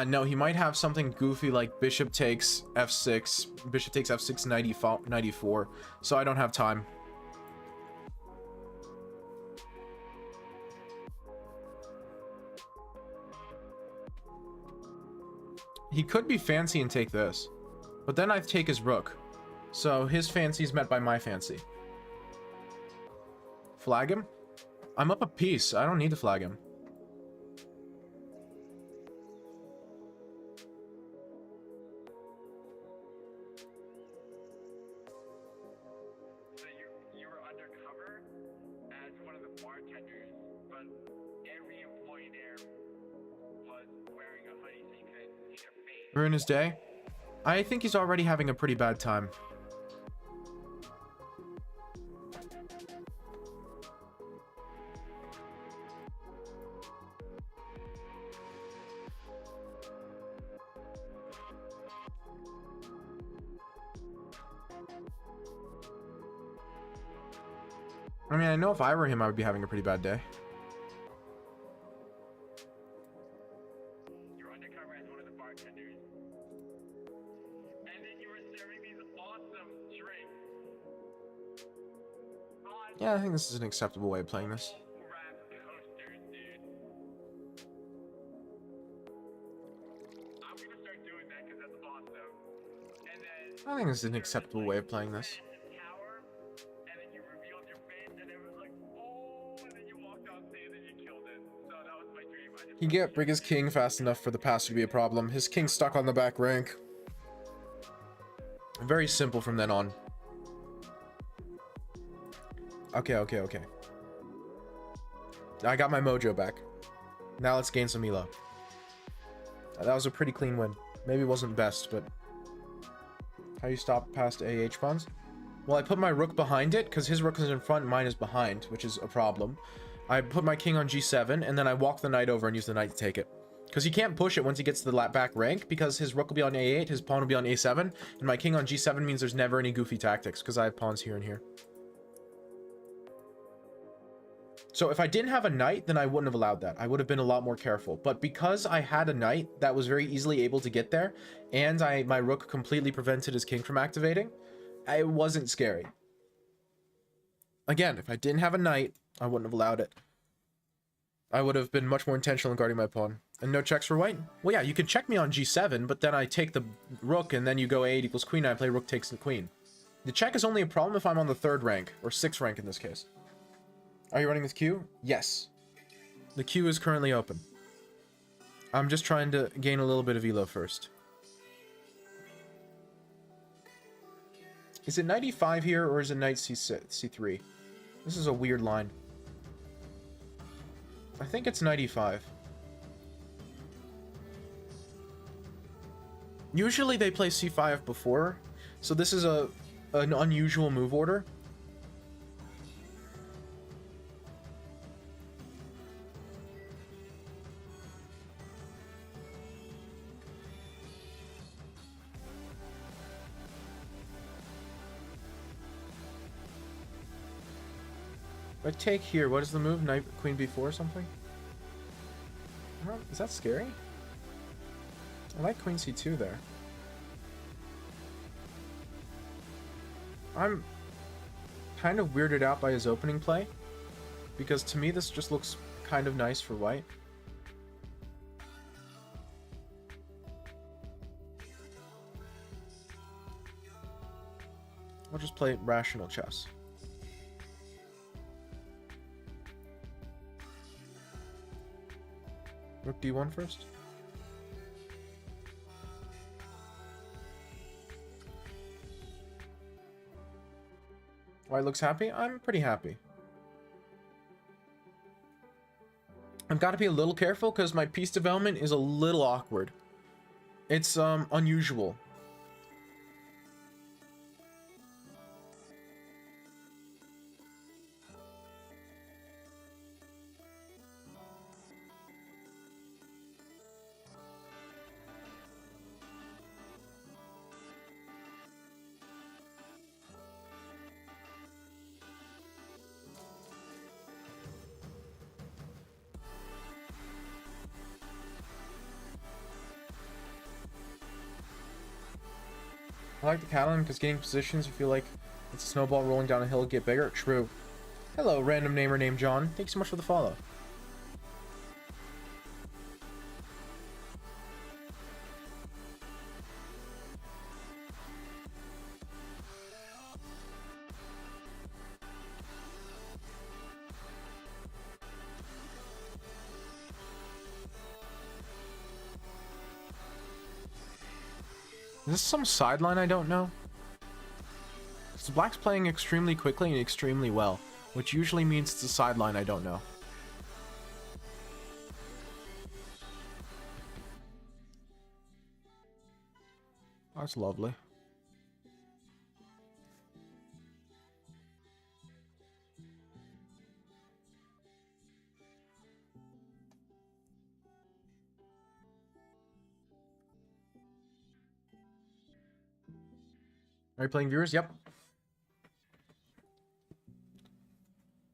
No, he might have something goofy like bishop takes f6, bishop takes f6, 94, so I don't have time. He could be fancy and take this, but then I take his rook, so his fancy is met by my fancy. Flag him? I'm up a piece. I don't need to flag him. Ruin his day? I think he's already having a pretty bad time. I mean, I know if I were him, I would be having a pretty bad day. Yeah, I think this is an acceptable way of playing this. I think this is an acceptable way of playing this. He can't bring his king fast enough for the passer to be a problem. His king's stuck on the back rank. Very simple from then on. Okay. I got my mojo back. Now let's gain some elo. That was a pretty clean win. Maybe it wasn't best, but... How you stop past AH pawns? Well, I put my rook behind it, because his rook is in front and mine is behind, which is a problem. I put my king on g7, and then I walk the knight over and use the knight to take it. Because he can't push it once he gets to the back rank, because his rook will be on a8, his pawn will be on a7, and my king on g7 means there's never any goofy tactics, because I have pawns here and here. So if I didn't have a knight, then I wouldn't have allowed that. I would have been a lot more careful. But because I had a knight that was very easily able to get there, and my rook completely prevented his king from activating, it wasn't scary. Again, if I didn't have a knight, I wouldn't have allowed it. I would have been much more intentional in guarding my pawn. And no checks for white? Well, yeah, you can check me on g7, but then I take the rook, and then you go a8 equals queen, and I play rook takes the queen. The check is only a problem if I'm on the 3rd rank, or 6th rank in this case. Are you running this queue? Yes. The queue is currently open. I'm just trying to gain a little bit of elo first. Is it knight e5 here, or is it knight c3? This is a weird line. I think it's knight e5. Usually they play c5 before, so this is an unusual move order. If I take here, what is the move? Knight, queen b4 or something? Is that scary? I like queen c2 there. I'm kind of weirded out by his opening play, because to me this just looks kind of nice for white. I'll just play rational chess. Rook d1 first. White looks happy? I'm pretty happy. I've got to be a little careful because my piece development is a little awkward. It's unusual. I like the Catalan because getting positions, you feel like it's a snowball rolling down a hill, get bigger. True. Hello, random namer named John. Thanks so much for the follow. Is this some sideline I don't know? So Black's playing extremely quickly and extremely well, which usually means it's a sideline I don't know. That's lovely. Are you playing viewers? Yep.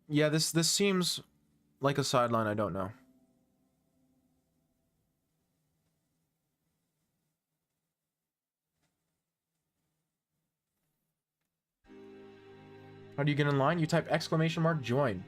Yeah, this seems like a sideline I don't know. How do you get in line? You type !join.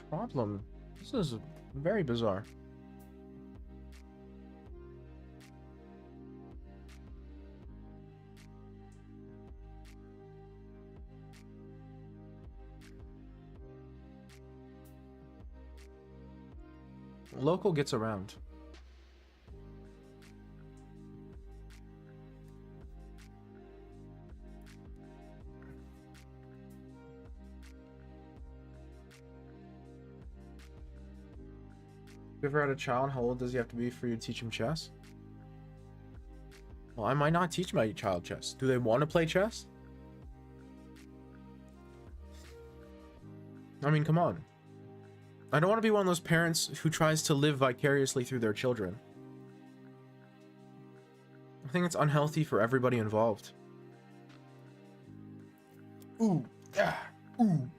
Problem. This is very bizarre. Local gets around. You ever had a child? How old does he have to be for you to teach him chess? Well, I might not teach my child chess. Do they want to play chess? I mean, come on. I don't want to be one of those parents who tries to live vicariously through their children. I think it's unhealthy for everybody involved. Ooh, ah, ooh.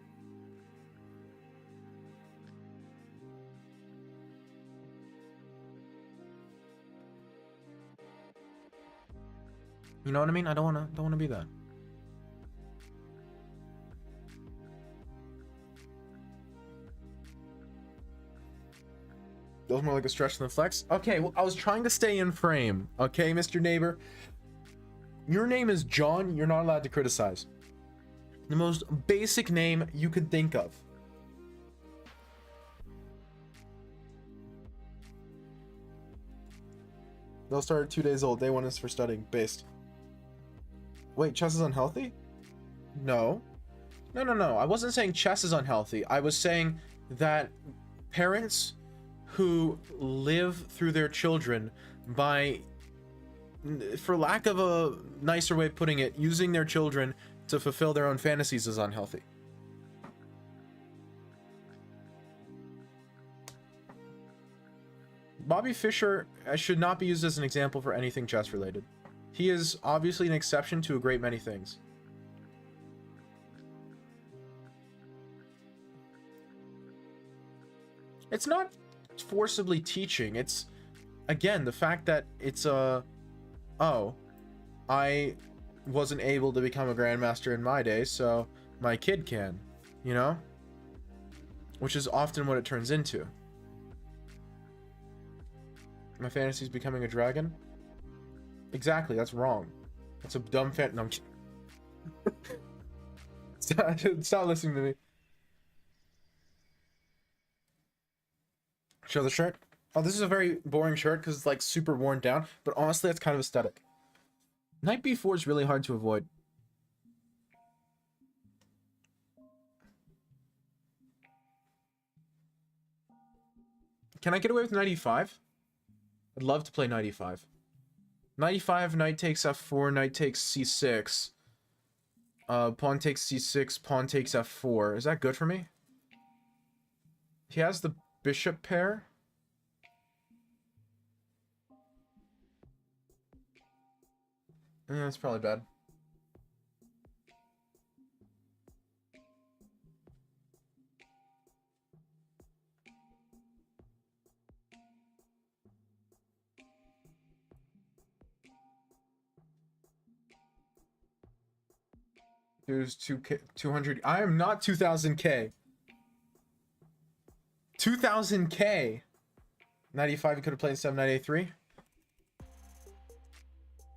You know what I mean? I don't wanna be that. Feels more like a stretch than a flex. Okay, well, I was trying to stay in frame. Okay, Mr. Neighbor. Your name is John. You're not allowed to criticize. The most basic name you could think of. They'll start at 2 days old. Day 1 is for studying. Based. Wait, chess is unhealthy? No. No. I wasn't saying chess is unhealthy. I was saying that parents who live through their children by, for lack of a nicer way of putting it, using their children to fulfill their own fantasies is unhealthy. Bobby Fischer should not be used as an example for anything chess related. He is obviously an exception to a great many things. It's not forcibly teaching. It's, again, the fact that it's a, oh, I wasn't able to become a grandmaster in my day, so my kid can, you know? Which is often what it turns into. My fantasy is becoming a dragon? Exactly, that's wrong. That's a dumb no, I'm kidding. Stop listening to me. Show the shirt. Oh, this is a very boring shirt because it's like super worn down, but honestly, it's kind of aesthetic. Knight b4 is really hard to avoid. Can I get away with knight e5? I'd love to play knight e5. Knight e5, knight takes f4, knight takes c6. Pawn takes c6, pawn takes f4. Is that good for me? He has the bishop pair. Yeah, that's probably bad. Here's 2K, 200. I am not 2000K. 2000K. 95, you could have played 798-3.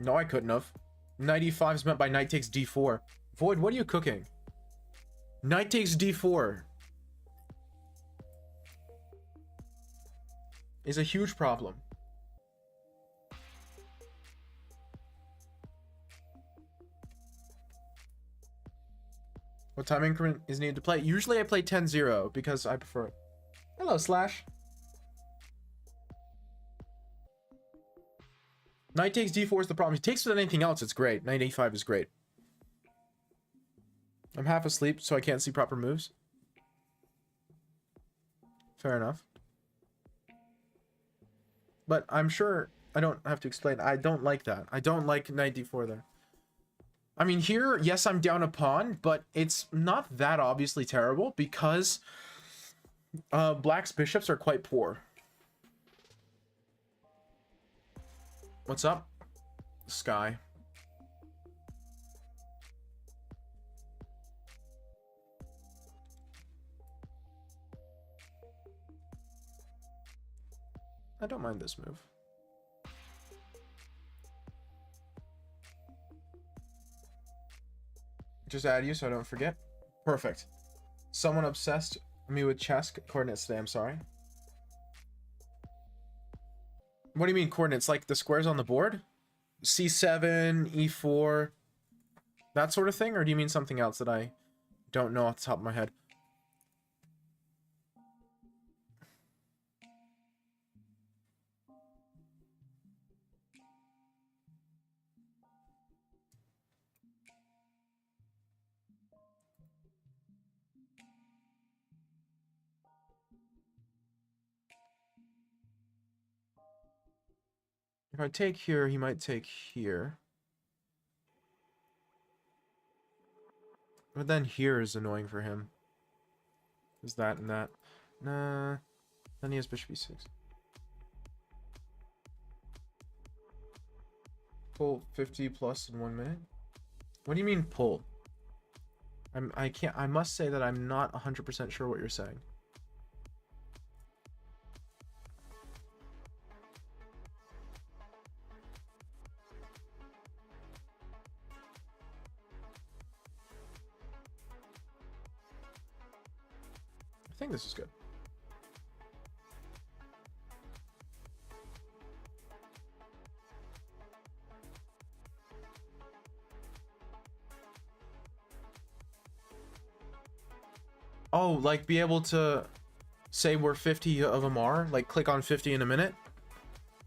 No, I couldn't have. Knight e5 is meant by knight takes d4. Void, what are you cooking? Knight takes d4 is a huge problem. What time increment is needed to play? Usually I play 10-0 because I prefer it. Hello, Slash. Knight takes d4 is the problem. He takes with anything else, it's great. Knight a5 is great. I'm half asleep, so I can't see proper moves. Fair enough. But I'm sure I don't have to explain. I don't like that. I don't like knight d4 there. I mean, here, yes, I'm down a pawn, but it's not that obviously terrible because black's bishops are quite poor. What's up? Sky. I don't mind this move. Just add you so I don't forget. Perfect. Someone obsessed me with chess coordinates today, I'm sorry. What do you mean coordinates? Like the squares on the board? C7, E4, that sort of thing? Or do you mean something else that I don't know off the top of my head? If I take here, he might take here. But then here is annoying for him. Is that and that. Nah. Then he has bishop e6. Pull 50 plus in 1 minute? What do you mean pull? I must say that I'm not 100% sure what you're saying. I think this is good. Oh, like be able to say where 50 of them are? Like click on 50 in a minute?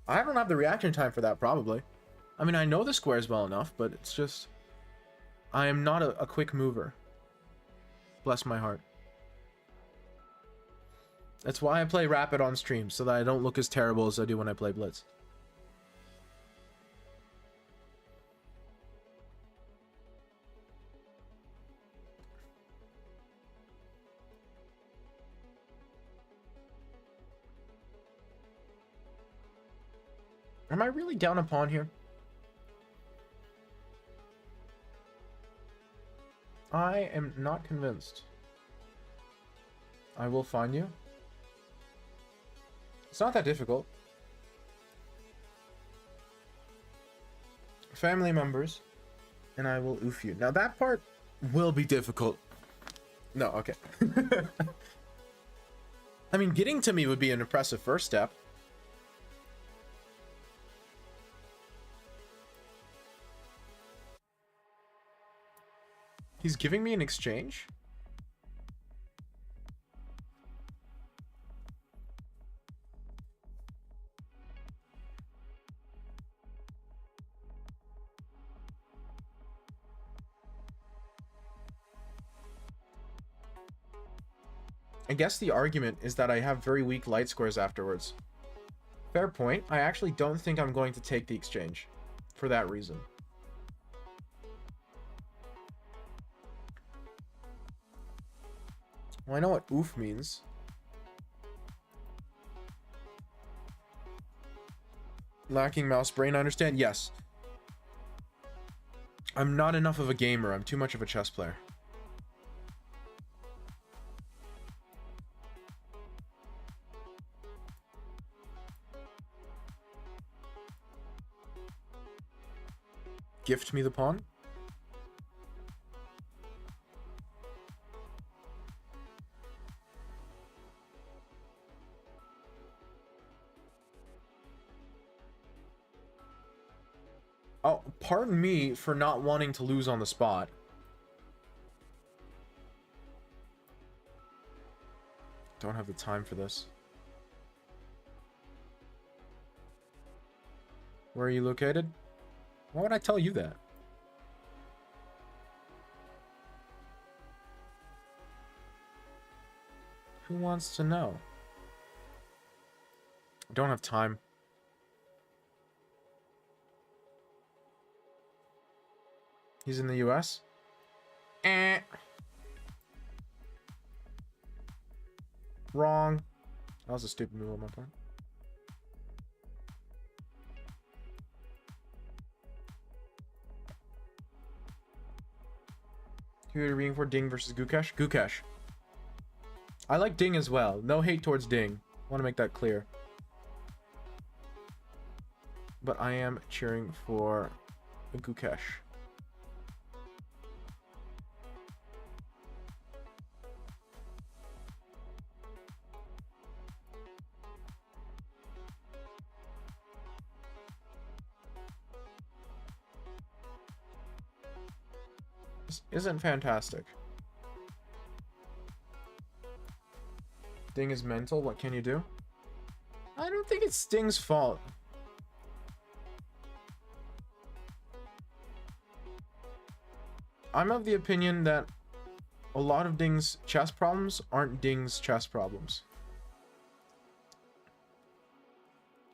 I don't have the reaction time for that, probably. I mean, I know the squares well enough, but it's just... I am not a quick mover. Bless my heart. That's why I play Rapid on stream, so that I don't look as terrible as I do when I play Blitz. Am I really down a pawn here? I am not convinced. I will find you. It's not that difficult. Family members, and I will oof you. Now that part will be difficult. No, okay. I mean, getting to me would be an impressive first step. He's giving me an exchange? I guess the argument is that I have very weak light squares afterwards. Fair point. I actually don't think I'm going to take the exchange for that reason. Well, I know what oof means. Lacking mouse brain, I understand? Yes. I'm not enough of a gamer. I'm too much of a chess player. Gift me the pawn? Oh, pardon me for not wanting to lose on the spot. Don't have the time for this. Where are you located? Why would I tell you that? Who wants to know? I don't have time. He's in the US? Wrong. That was a stupid move on my part. Who are you reading for? Ding versus Gukesh? Gukesh. I like Ding as well. No hate towards Ding. I want to make that clear. But I am cheering for Gukesh. This isn't fantastic. Ding is mental. What can you do? I don't think it's Sting's fault. I'm of the opinion that a lot of Ding's chess problems aren't Ding's chess problems.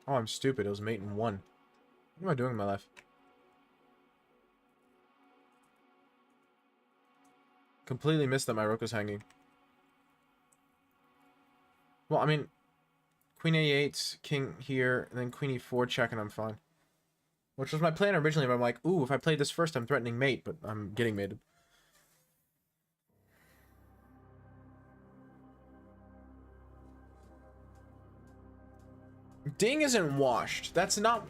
Oh, I'm stupid. It was mate in 1. What am I doing in my life? Completely missed that my rook was hanging. Well, I mean, Queen A8, King here, and then Queen E4 check, and I'm fine. Which was my plan originally, but I'm like, ooh, if I play this first, I'm threatening mate, but I'm getting mated. Ding isn't washed. That's not...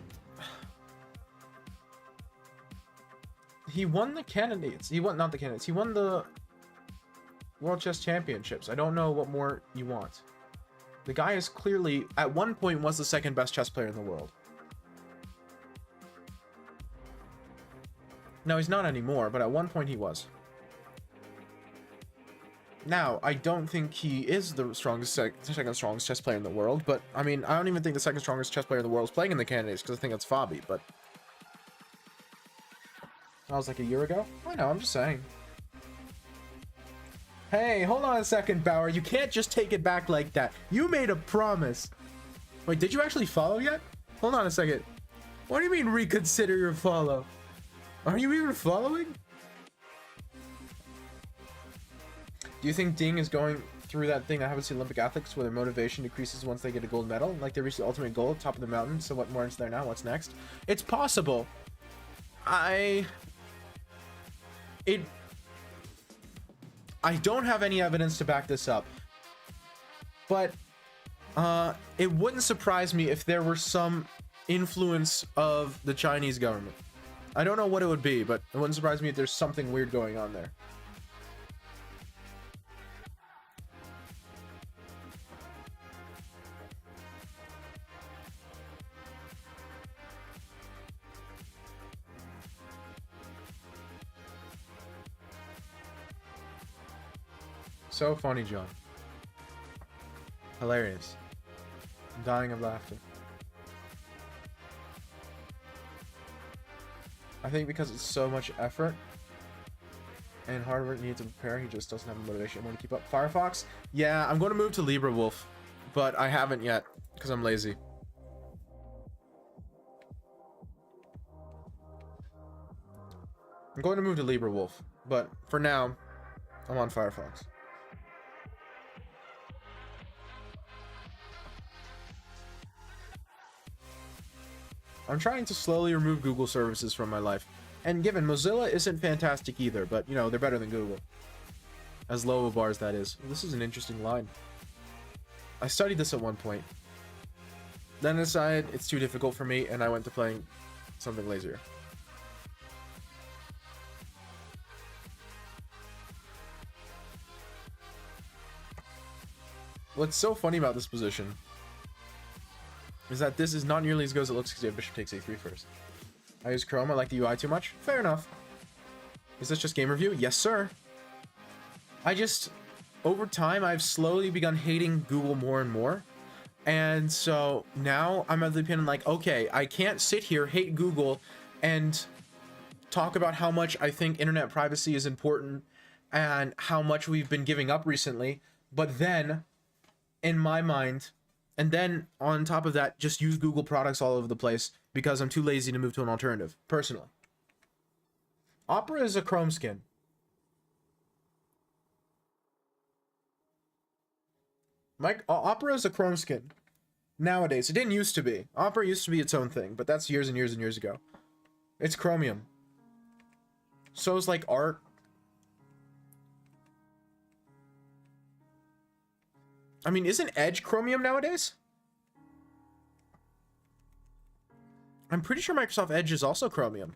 He won the candidates. He won, not the candidates. He won the World Chess Championships. I don't know what more you want. The guy is clearly, at one point, was the second best chess player in the world. No, he's not anymore, but at one point he was. Now, I don't think he is the strongest, second strongest chess player in the world, but, I mean, I don't even think the second strongest chess player in the world is playing in the candidates, because I think that's Fabi, but... That was like a year ago? I know, I'm just saying. Hey, hold on a second, Bauer. You can't just take it back like that. You made a promise. Wait, did you actually follow yet? Hold on a second. What do you mean reconsider your follow? Are you even following? Do you think Ding is going through that thing I haven't seen Olympic athletes where their motivation decreases once they get a gold medal? Like they reach the ultimate goal, top of the mountain, so what more is there now? What's next? It's possible. I don't have any evidence to back this up, but it wouldn't surprise me if there were some influence of the Chinese government. I don't know what it would be, but it wouldn't surprise me if there's something weird going on there. So funny, John. Hilarious. I'm dying of laughter. I think because it's so much effort and hard work needed to prepare, he just doesn't have the motivation to keep up. Firefox? Yeah, I'm going to move to Libra Wolf, but I haven't yet because I'm lazy. I'm going to move to Libra Wolf, but for now, I'm on Firefox. I'm trying to slowly remove Google services from my life. And given Mozilla isn't fantastic either, but, you know, they're better than Google. As low of a bar as that is. This is an interesting line. I studied this at one point. Then decided it's too difficult for me, and I went to playing something lazier. What's so funny about this position is that this is not nearly as good as it looks because you have bishop takes a3 first. I use Chrome. I like the UI too much. Fair enough. Is this just game review? Yes, sir. Over time, I've slowly begun hating Google more and more. And so now I'm at the opinion like, okay, I can't sit here, hate Google, and talk about how much I think internet privacy is important and how much we've been giving up recently. But then, in my mind, and then on top of that, just use Google products all over the place because I'm too lazy to move to an alternative, personally. Opera is a Chrome skin. Opera is a Chrome skin. Nowadays, it didn't used to be. Opera used to be its own thing, but that's years and years and years ago. It's Chromium. So is like art. I mean, isn't Edge Chromium nowadays? I'm pretty sure Microsoft Edge is also Chromium.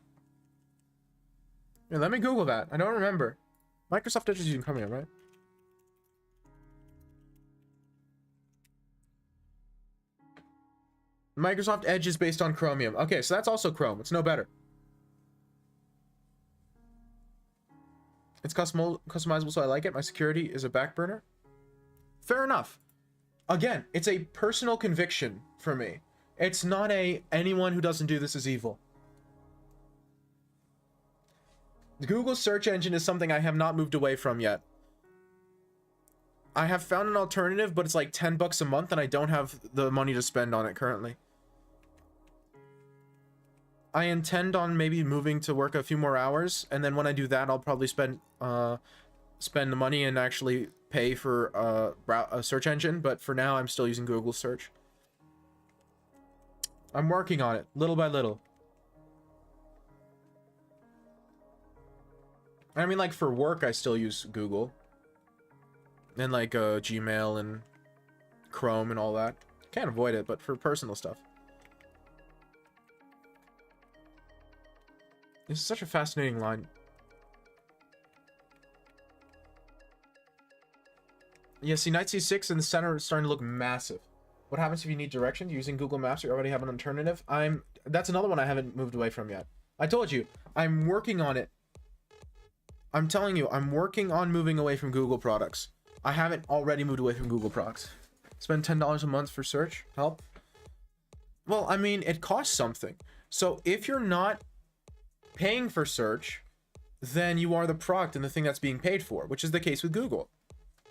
Yeah, let me Google that. I don't remember. Microsoft Edge is using Chromium, right? Microsoft Edge is based on Chromium. Okay, so that's also Chrome. It's no better. It's customizable, so I like it. My security is a back burner. Fair enough. Again, it's a personal conviction for me. It's not anyone who doesn't do this is evil. The Google search engine is something I have not moved away from yet. I have found an alternative, but it's like $10 a month, and I don't have the money to spend on it currently. I intend on maybe moving to work a few more hours, and then when I do that, I'll probably spend the money and actually pay for a search engine. But for now, I'm still using Google search. I'm working on it, little by little. I mean, like, for work, I still use Google. And, like, Gmail and Chrome and all that. Can't avoid it, but for personal stuff. This is such a fascinating line. Yeah, see, knight c6 in the center is starting to look massive. What happens if you need directions? Using Google Maps, you already have an alternative. That's another one I haven't moved away from yet. I told you, I'm working on it. I'm telling you, I'm working on moving away from Google products. I haven't already moved away from Google products. Spend $10 a month for search help. Well, I mean, it costs something. So if you're not paying for search, then you are the product and the thing that's being paid for, which is the case with Google.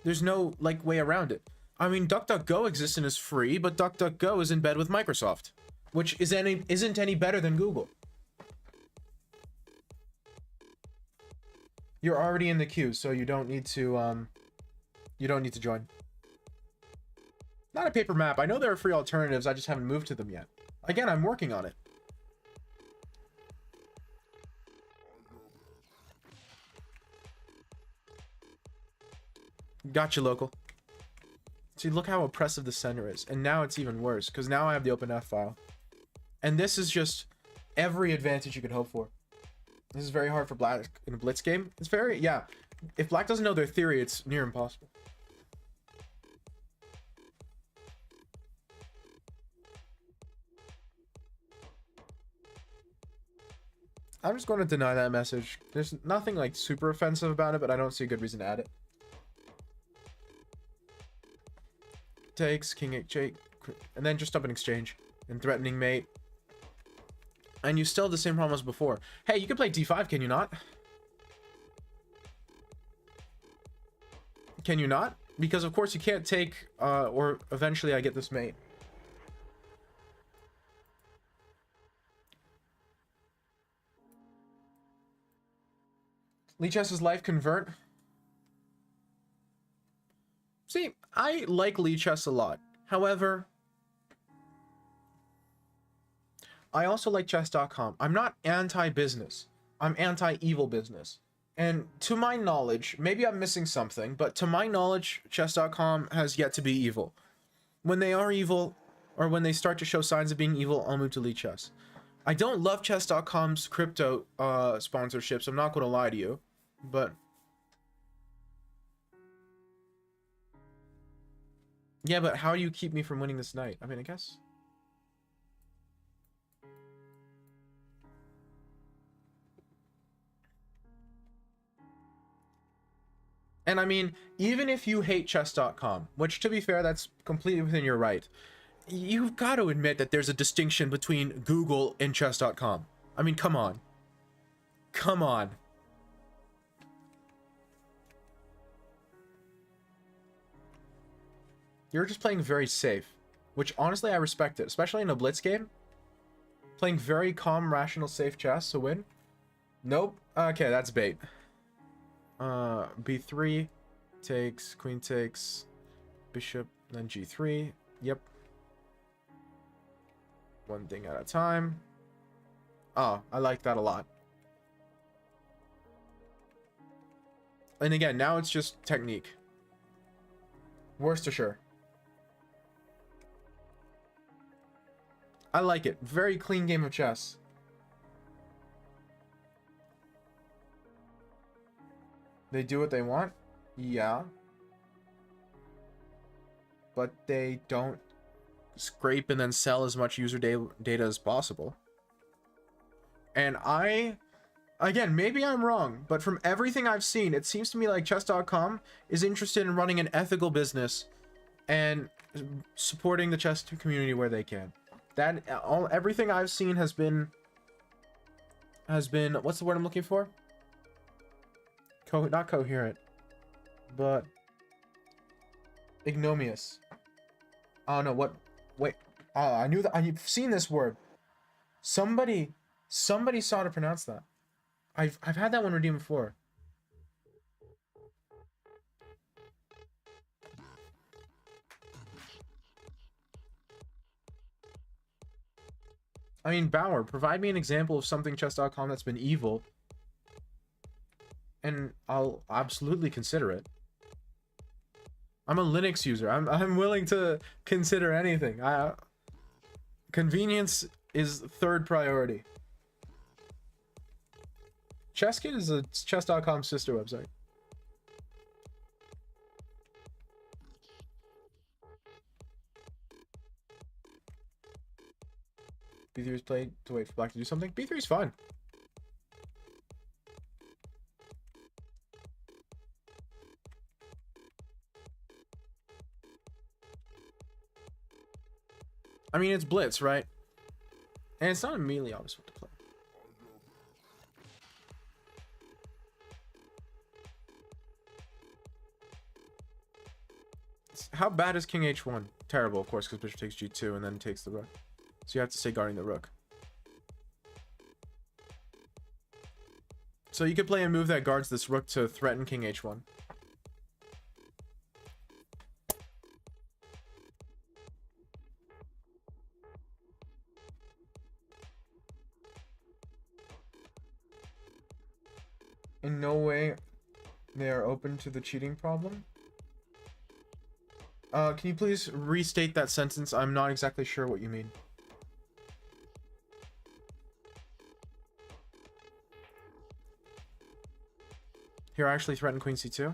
There's no, like, way around it. I mean, DuckDuckGo exists and is free, but DuckDuckGo is in bed with Microsoft, which isn't any better than Google. You're already in the queue, so you don't need to join. Not a paper map. I know there are free alternatives, I just haven't moved to them yet. Again, I'm working on it. Gotcha, local. See, look how oppressive the center is. And now it's even worse, because now I have the OpenF file. And this is just every advantage you could hope for. This is very hard for black in a blitz game. It's very, yeah. If black doesn't know their theory, it's near impossible. I'm just going to deny that message. There's nothing like super offensive about it, but I don't see a good reason to add it. Takes king h8, and then just up an exchange and threatening mate, and you still have the same problem as before. Hey, you can play d5, can you not? Can you not? Because of course you can't take or eventually I get this mate. Lichess's life convert. See, I like Lichess a lot. However, I also like chess.com. I'm not anti-business. I'm anti-evil business. And to my knowledge, maybe I'm missing something, but to my knowledge, chess.com has yet to be evil. When they are evil, or when they start to show signs of being evil, I'll move to Lichess. I don't love chess.com's crypto sponsorships, I'm not going to lie to you, but... yeah, but how do you keep me from winning this night? I mean, I guess... and I mean, even if you hate chess.com, which to be fair, that's completely within your right, you've got to admit that there's a distinction between Google and chess.com. I mean, come on. Come on. You're just playing very safe, which honestly I respect it, especially in a blitz game. Playing very calm, rational, safe chess to win. Nope. Okay, that's bait. B3 takes, queen takes, bishop, then G3. Yep. One thing at a time. Oh, I like that a lot. And again, now it's just technique. Worcestershire. I like it. Very clean game of chess. They do what they want? Yeah. But they don't scrape and then sell as much user data as possible. And again, maybe I'm wrong, but from everything I've seen, it seems to me like chess.com is interested in running an ethical business and supporting the chess community where they can. Everything I've seen has been what's the word I'm looking for? Not coherent, but ignominious. Oh no, what? Wait. Oh, I knew that. I've seen this word. Somebody saw how to pronounce that. I've had that one redeemed before. I mean, Bauer, provide me an example of something chess.com that's been evil. And I'll absolutely consider it. I'm a Linux user. I'm willing to consider anything. Convenience is third priority. ChessKit is a chess.com sister website. B3 is played to wait for black to do something. B3 is fine. I mean, it's blitz, right? And it's not immediately obvious what to play. How bad is king h1? Terrible, of course, because bishop takes g2 and then takes the rook. So you have to stay guarding the rook. So you could play a move that guards this rook to threaten king h1. In no way they are open to the cheating problem. Can you please restate that sentence? I'm not exactly sure what you mean. Here, I actually threaten queen c2.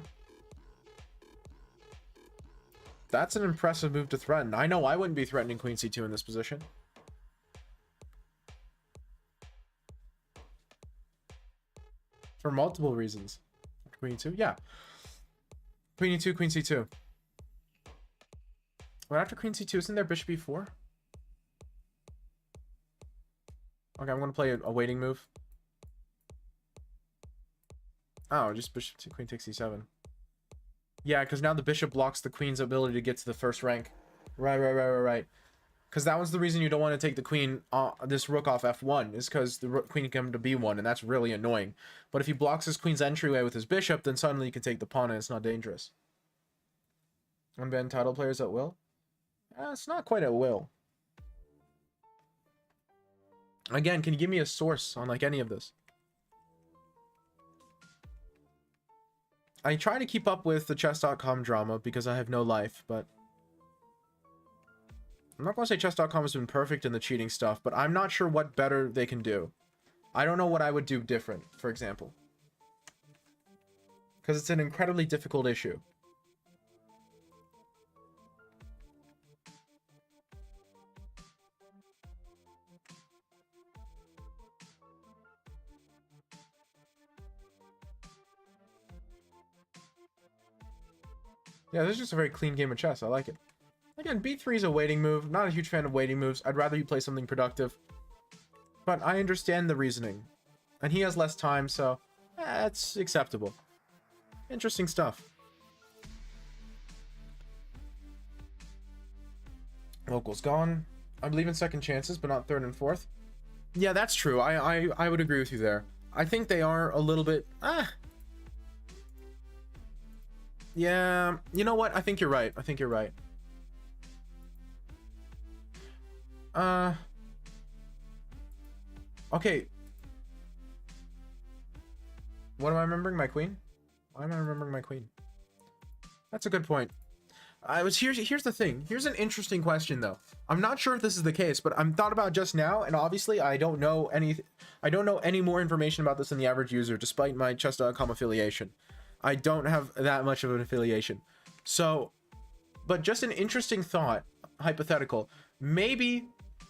That's an impressive move to threaten. I know I wouldn't be threatening queen c2 in this position. For multiple reasons. Queen e2? Yeah. Queen e2, queen c2. But after queen c2, isn't there bishop e4? Okay, I'm going to play a waiting move. Oh, just bishop to queen takes e7. Yeah, because now the bishop blocks the queen's ability to get to the first rank. Right. Because that was the reason you don't want to take the queen, this rook off f1, is because the queen can come to b1, and that's really annoying. But if he blocks his queen's entryway with his bishop, then suddenly you can take the pawn, and it's not dangerous. Unban title players at will? It's not quite at will. Again, can you give me a source on, like, any of this? I try to keep up with the chess.com drama because I have no life, but I'm not going to say chess.com has been perfect in the cheating stuff, but I'm not sure what better they can do. I don't know what I would do different, for example. Because it's an incredibly difficult issue. Yeah, this is just a very clean game of chess. I like it. Again, b3 is a waiting move. Not a huge fan of waiting moves. I'd rather you play something productive. But I understand the reasoning. And he has less time, so it's acceptable. Interesting stuff. Local's gone. I believe in second chances, but not third and fourth. Yeah, that's true. I would agree with you there. I think they are a little bit... Yeah, you know what? I think you're right. I think you're right. Okay. What am I remembering? My queen? Why am I remembering my queen? That's a good point. Here's the thing. Here's an interesting question though. I'm not sure if this is the case, but I'm thought about just now, and obviously I don't know any more information about this than the average user, despite my chess.com affiliation. I don't have that much of an affiliation. So, but just an interesting thought, hypothetical. Maybe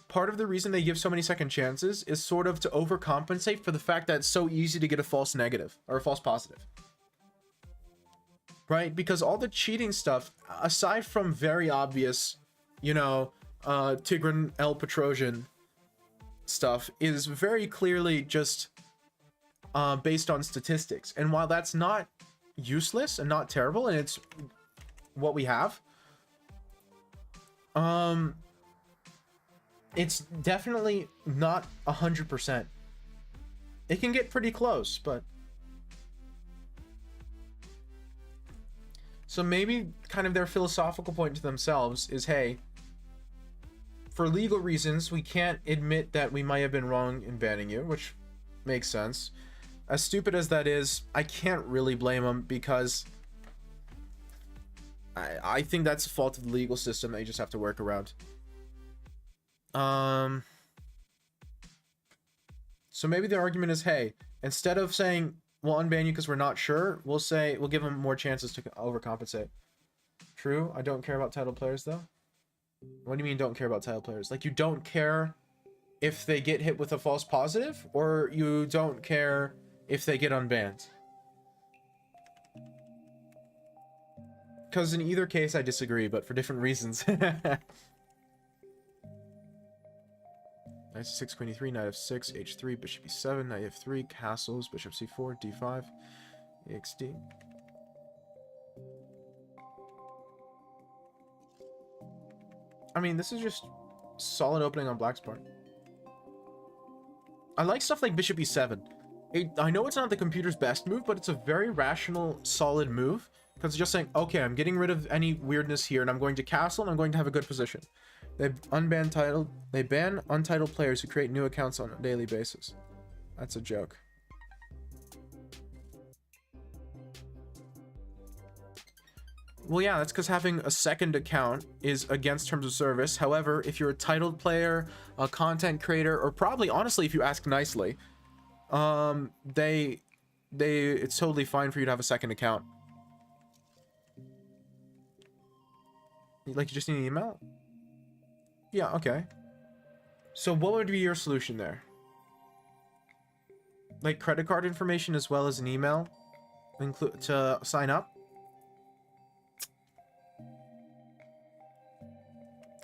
part of the reason they give so many second chances is sort of to overcompensate for the fact that it's so easy to get a false negative or a false positive. Right? Because all the cheating stuff, aside from very obvious, you know, Tigran L. Petrosian stuff, is very clearly just based on statistics. And while that's not useless and not terrible, and it's what we have, it's definitely not 100%. It can get pretty close, but so maybe kind of their philosophical point to themselves is, hey, for legal reasons we can't admit that we might have been wrong in banning you, which makes sense. As stupid as that is, I can't really blame them because I think that's a fault of the legal system that you just have to work around. So maybe the argument is, hey, instead of saying we'll unban you because we're not sure, we'll say we'll give them more chances to overcompensate. True. I don't care about title players though. What do you mean don't care about title players? Like you don't care if they get hit with a false positive, or you don't care if they get unbanned? Because in either case I disagree, but for different reasons. Knight c6, queen e3, knight f6, h3, bishop e7, knight f3, castles, bishop c4, d5, exd. I mean, this is just solid opening on black's part. I like stuff like bishop e7. I know it's not the computer's best move, but it's a very rational, solid move. Because it's just saying, okay, I'm getting rid of any weirdness here, and I'm going to castle, and I'm going to have a good position. They ban untitled players who create new accounts on a daily basis. That's a joke. Well, yeah, that's because having a second account is against terms of service. However, if you're a titled player, a content creator, or probably, honestly, if you ask nicely, it's totally fine for you to have a second account. Like, you just need an email? Yeah, okay. So what would be your solution there? Like credit card information as well as an email to sign up?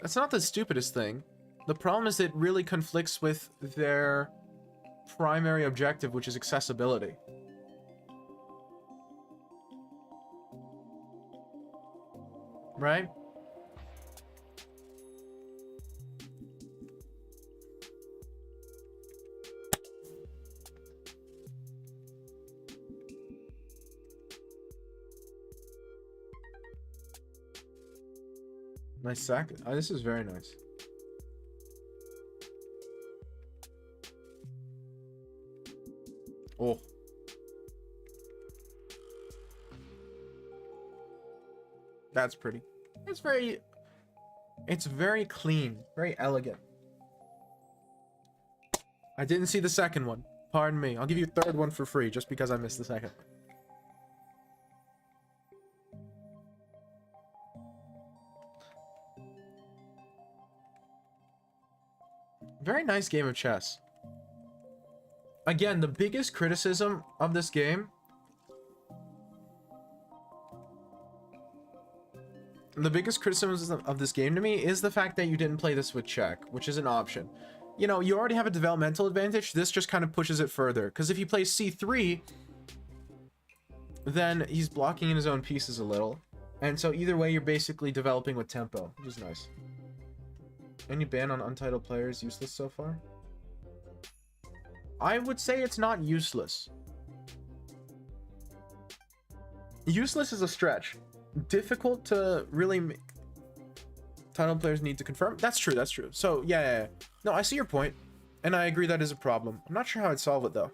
That's not the stupidest thing. The problem is it really conflicts with their primary objective, which is accessibility. Right? Nice sack. Oh, this is very nice. Oh. That's pretty. It's very clean, very elegant. I didn't see the second one. Pardon me. I'll give you a third one for free just because I missed the second. Very nice game of chess. Again, the biggest criticism of this game... The biggest criticism of this game to me is the fact that you didn't play this with check, which is an option. You know, you already have a developmental advantage. This just kind of pushes it further. Because if he plays c3, then he's blocking in his own pieces a little. And so either way, you're basically developing with tempo, which is nice. Any ban on untitled players useless so far? I would say it's not useless. Useless is a stretch. Difficult to really... Titled players need to confirm. That's true, that's true. So, yeah. No, I see your point. And I agree that is a problem. I'm not sure how I'd solve it, though.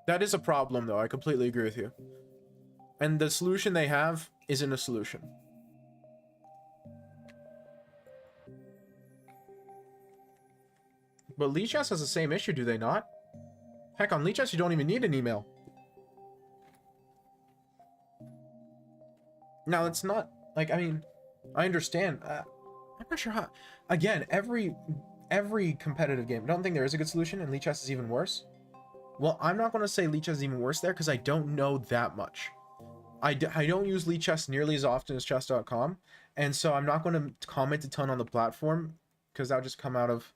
That is a problem, though. I completely agree with you. And the solution they have isn't a solution. But Lichess has the same issue, do they not? Heck, on Lichess, you don't even need an email. Now, it's not... Like, I mean... I understand. I'm not sure how... Again, every competitive game... I don't think there is a good solution, and Lichess is even worse. Well, I'm not going to say Lichess is even worse there, because I don't know that much. I don't use Lichess nearly as often as chess.com, and so I'm not going to comment a ton on the platform, because that would just come out of...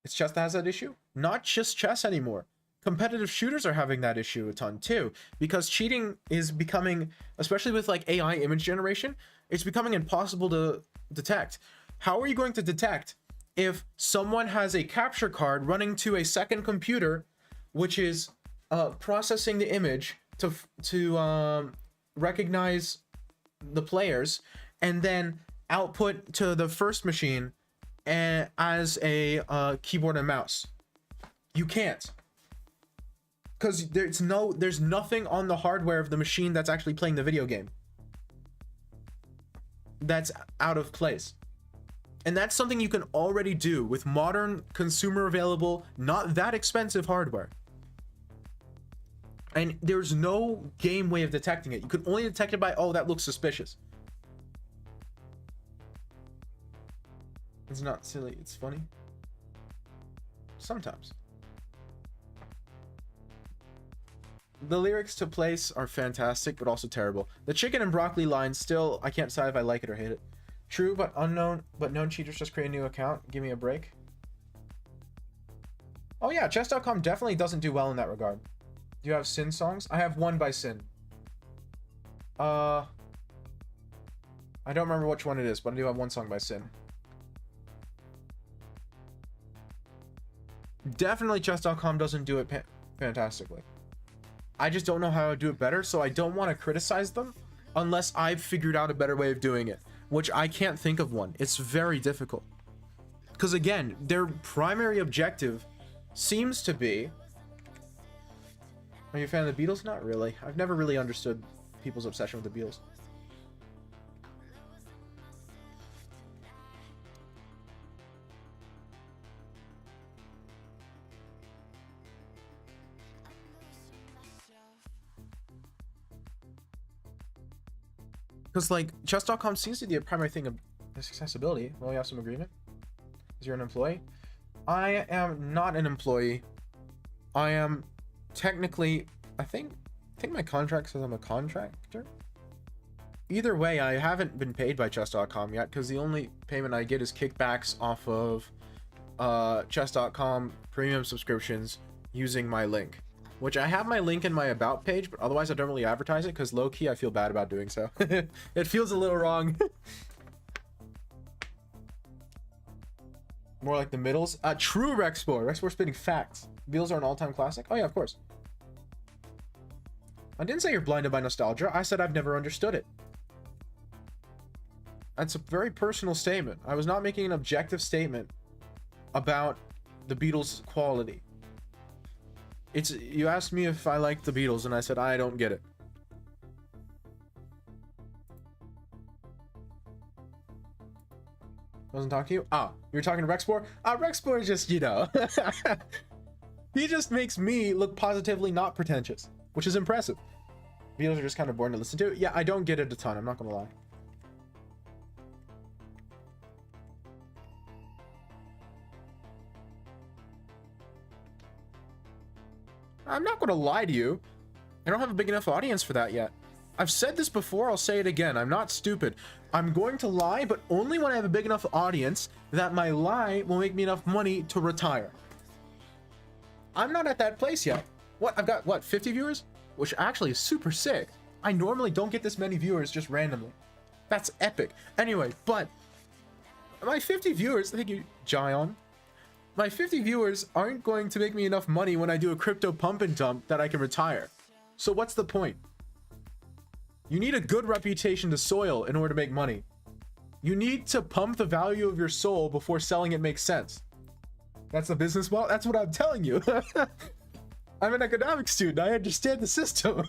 It's chess that has that issue? Not just chess anymore. Competitive shooters are having that issue a ton too, because cheating is becoming, especially with like AI image generation, it's becoming impossible to detect. How are you going to detect if someone has a capture card running to a second computer, which is processing the image to recognize the players, and then output to the first machine as a keyboard and mouse? You can't. Because there's nothing on the hardware of the machine that's actually playing the video game that's out of place. And that's something you can already do with modern, consumer available, not that expensive hardware. And there's no game way of detecting it. You can only detect it by, oh, that looks suspicious. It's not silly, it's funny. Sometimes. The lyrics to Place are fantastic, but also terrible. The chicken and broccoli line, still, I can't decide if I like it or hate it. True, but unknown, but known cheaters just create a new account. Give me a break. Oh yeah, chess.com definitely doesn't do well in that regard. Do you have Sin songs? I have one by Sin. I don't remember which one it is, but I do have one song by Sin. Definitely chess.com doesn't do it fantastically. I just don't know how to do it better, so I don't want to criticize them unless I've figured out a better way of doing it, which I can't think of one. It's very difficult. Because again, their primary objective seems to be... Are you a fan of the Beatles? Not really. I've never really understood people's obsession with the Beatles. Because, like, chess.com seems to be the primary thing of accessibility. Well, we have some agreement. Is you're an employee? I am not an employee. I am technically, I think my contract says I'm a contractor. Either way, I haven't been paid by chess.com yet, because the only payment I get is kickbacks off of chess.com premium subscriptions using my link. Which I have my link in my about page, but otherwise I don't really advertise it because low-key I feel bad about doing so. It feels a little wrong. More like the middles. True Rexpor. Rexpor spitting facts. Beatles are an all-time classic. Oh yeah, of course. I didn't say you're blinded by nostalgia. I said I've never understood it. That's a very personal statement. I was not making an objective statement about the Beatles' quality. You asked me if I like the Beatles, and I said I don't get it. Wasn't talking to you? Ah, you were talking to Rexpor? Rexpor is just, you know. He just makes me look positively not pretentious, which is impressive. Beatles are just kind of boring to listen to. Yeah, I don't get it a ton, I'm not gonna lie. I'm not going to lie to you. I don't have a big enough audience for that yet. I've said this before, I'll say it again. I'm not stupid. I'm going to lie, but only when I have a big enough audience that my lie will make me enough money to retire. I'm not at that place yet. What? I've got, what, 50 viewers? Which actually is super sick. I normally don't get this many viewers just randomly. That's epic. Anyway, but my 50 viewers, thank you, Jion. My 50 viewers aren't going to make me enough money when I do a crypto pump and dump that I can retire. So what's the point? You need a good reputation to soil in order to make money. You need to pump the value of your soul before selling it makes sense. That's the business model. That's what I'm telling you. I'm an economics student. I understand the system.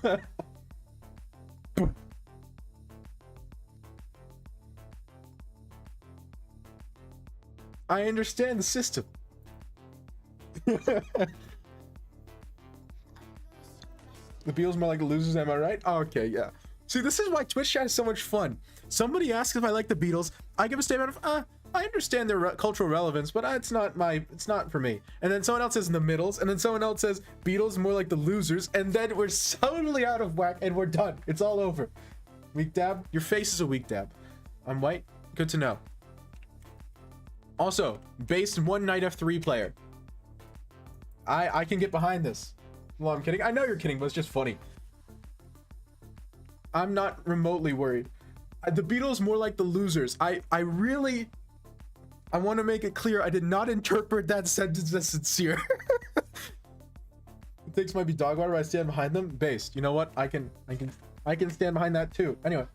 I understand the system. The Beatles more like losers, am I right? Oh, okay, yeah. See, this is why Twitch chat is so much fun. Somebody asks if I like the Beatles, I give a statement of, I understand their cultural relevance, but it's not for me. And then someone else says in the middles, and then someone else says Beatles more like the losers, and then we're totally out of whack, and we're done. It's all over. Weak dab? Your face is a weak dab. I'm white? Good to know. Also, based one Knight F3 player. I can get behind this. Well, I'm kidding. I know you're kidding, but it's just funny. I'm not remotely worried. The Beatles more like the losers. I want to make it clear I did not interpret that sentence as sincere. Things might be dog water, but I stand behind them. Based. You know what? I can stand behind that too. Anyway.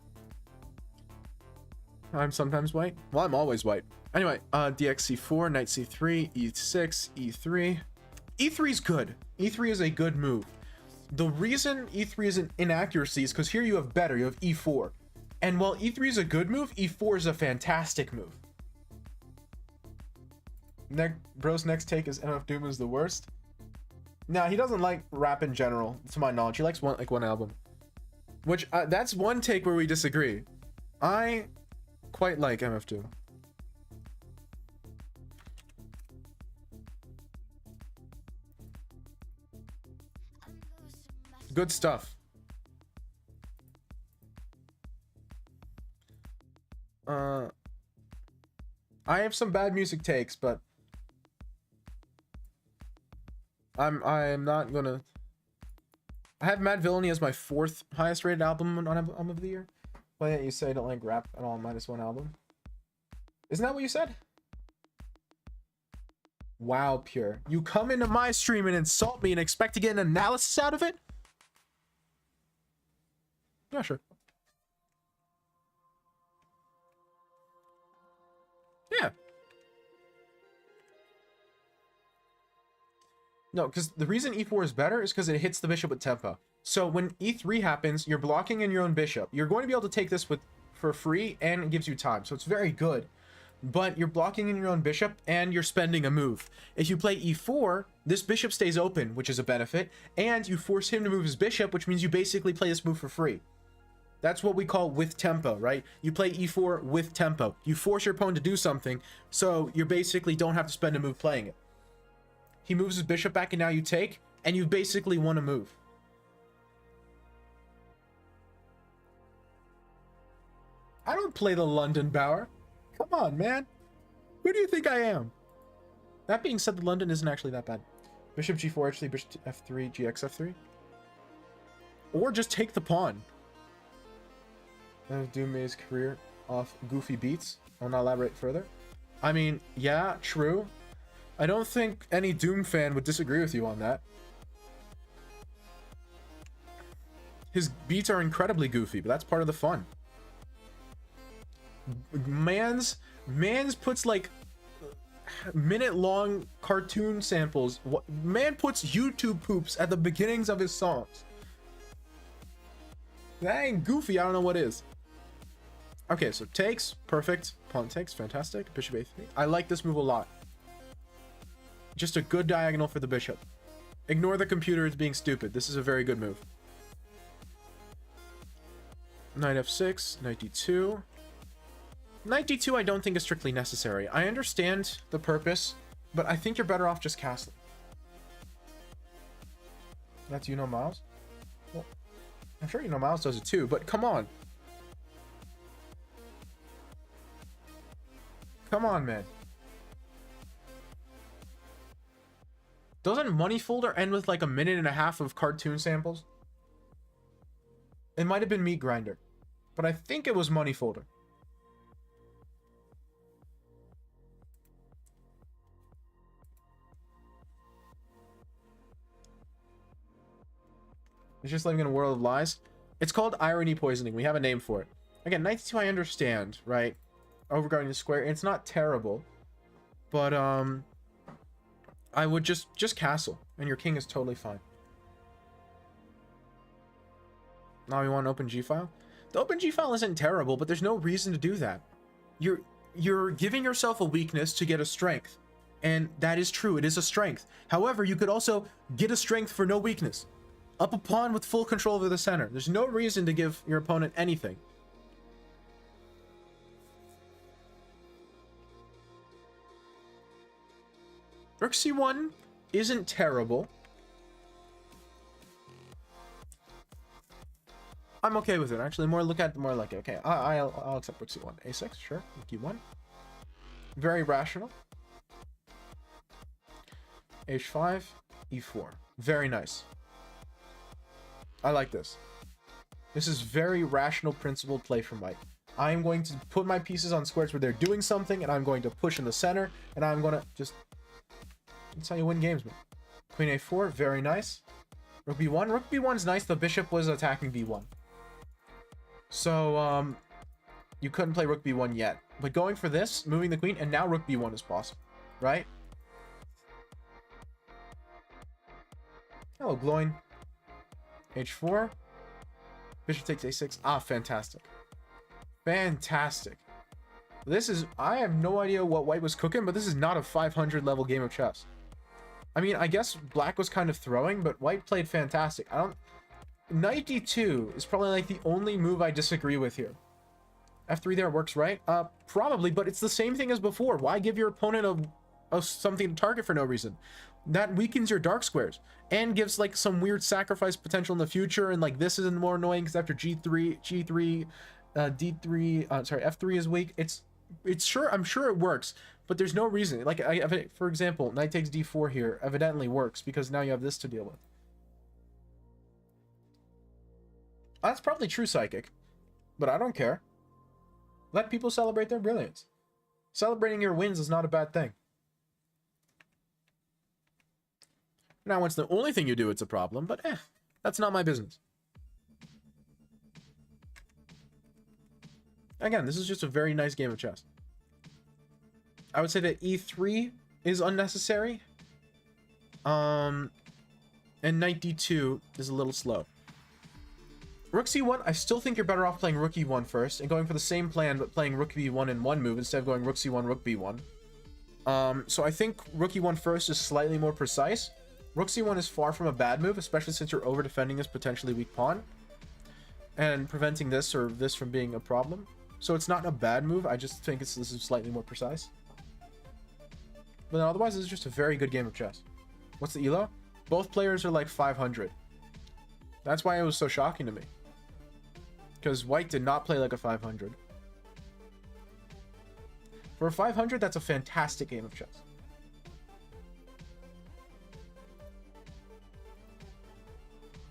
I'm sometimes white. Well, I'm always white. Anyway, DXC4, Knight C3, E6, E3. E3 is good. E3 is a good move. The reason e3 is an inaccuracy is because here you have better. You have e4. And while e3 is a good move, e4 is a fantastic move. Bro's next take is MF Doom is the worst. Nah, he doesn't like rap in general, to my knowledge. He likes one album. Which, that's one take where we disagree. I quite like MF Doom. Good stuff. I have some bad music takes, but I'm not gonna. I have Mad Villainy as my 4th highest rated album on album of the year. Why didn't you say I don't like rap at all? -1 album. Isn't that what you said? Wow, Pure. You come into my stream and insult me and expect to get an analysis out of it? Yeah, sure. Yeah. No, because the reason e4 is better is because it hits the bishop with tempo. So when e3 happens, you're blocking in your own bishop. You're going to be able to take this for free, and it gives you time. So it's very good. But you're blocking in your own bishop, and you're spending a move. If you play e4, this bishop stays open, which is a benefit, and you force him to move his bishop, which means you basically play this move for free. That's what we call with tempo, right? You play e4 with tempo. You force your opponent to do something, so you basically don't have to spend a move playing it. He moves his bishop back, and now you take, and you basically won a move. I don't play the London Bower. Come on, man. Who do you think I am? That being said, the London isn't actually that bad. Bishop g4, actually, bishop f3, gx f3. Or just take the pawn. Doom made his career off goofy beats. I'll not elaborate further. I mean, yeah, true. I don't think any Doom fan would disagree with you on that. His beats are incredibly goofy, but that's part of the fun. Mans puts like minute-long cartoon samples. Man puts YouTube poops at the beginnings of his songs. That ain't goofy. I don't know what is. Okay, so takes, perfect. Pawn takes, fantastic. Bishop a3. I like this move a lot. Just a good diagonal for the bishop. Ignore the computer as being stupid. This is a very good move. Knight f6, knight d2. Knight d2 I don't think is strictly necessary. I understand the purpose, but I think you're better off just castling. That's you know Miles? Well, I'm sure you know Miles does it too, but come on. Come on, man. Doesn't Money Folder end with like a minute and a half of cartoon samples? It might have been Meat Grinder, but I think it was Money Folder. It's just living in a world of lies. It's called irony poisoning. We have a name for it. Again, 92 I understand, right? Overguarding the square. It's not terrible, but I would just castle, and your king is totally fine. Now we want an open G file. The open G file isn't terrible, but there's no reason to do that. You're giving yourself a weakness to get a strength, and that is true. It is a strength. However, you could also get a strength for no weakness. Up a pawn with full control over the center. There's no reason to give your opponent anything. Rook c1 isn't terrible. I'm okay with it. Actually, more like it. Okay, I'll accept rook c1. a6, sure. Rook e1. Very rational. h5, e4. Very nice. I like this. This is very rational, principled play from Mike. I am going to put my pieces on squares where they're doing something, and I'm going to push in the center, and I'm going to just... That's how you win games, man. Queen a4, very nice. Rook b1. Rook b1 is nice. The bishop was attacking b1. So, you couldn't play rook b1 yet. But going for this, moving the queen, and now rook b1 is possible, right? Hello, Gloin. H4. Bishop takes A6. Ah, fantastic. Fantastic. This is... I have no idea what white was cooking, but this is not a 500 level game of chess. I mean, I guess black was kind of throwing, but white played fantastic. I don't... Knight D2 is probably like the only move I disagree with here. F3 there works, right? Probably, but it's the same thing as before. Why give your opponent a something to target for no reason? That weakens your dark squares and gives like some weird sacrifice potential in the future. And like this is more annoying because after G3, D3, sorry, F3 is weak. It's sure, I'm sure it works, but there's no reason. Like for example, knight takes D4 here evidently works because now you have this to deal with. That's probably true, Psychic, but I don't care. Let people celebrate their brilliance. Celebrating your wins is not a bad thing. Now, once the only thing you do, it's a problem, but that's not my business. Again, this is just a very nice game of chess. I would say that E3 is unnecessary. And knight D2 is a little slow. Rook C1, I still think you're better off playing Rook E1 first and going for the same plan, but playing Rook B1 in one move instead of going Rook C1, Rook B1. So I think Rook E1 first is slightly more precise. Rook C1 is far from a bad move, especially since you're over-defending this potentially weak pawn and preventing this or this from being a problem. So it's not a bad move, I just think this is slightly more precise. But otherwise, this is just a very good game of chess. What's the elo? Both players are like 500. That's why it was so shocking to me. Because white did not play like a 500. For a 500, that's a fantastic game of chess.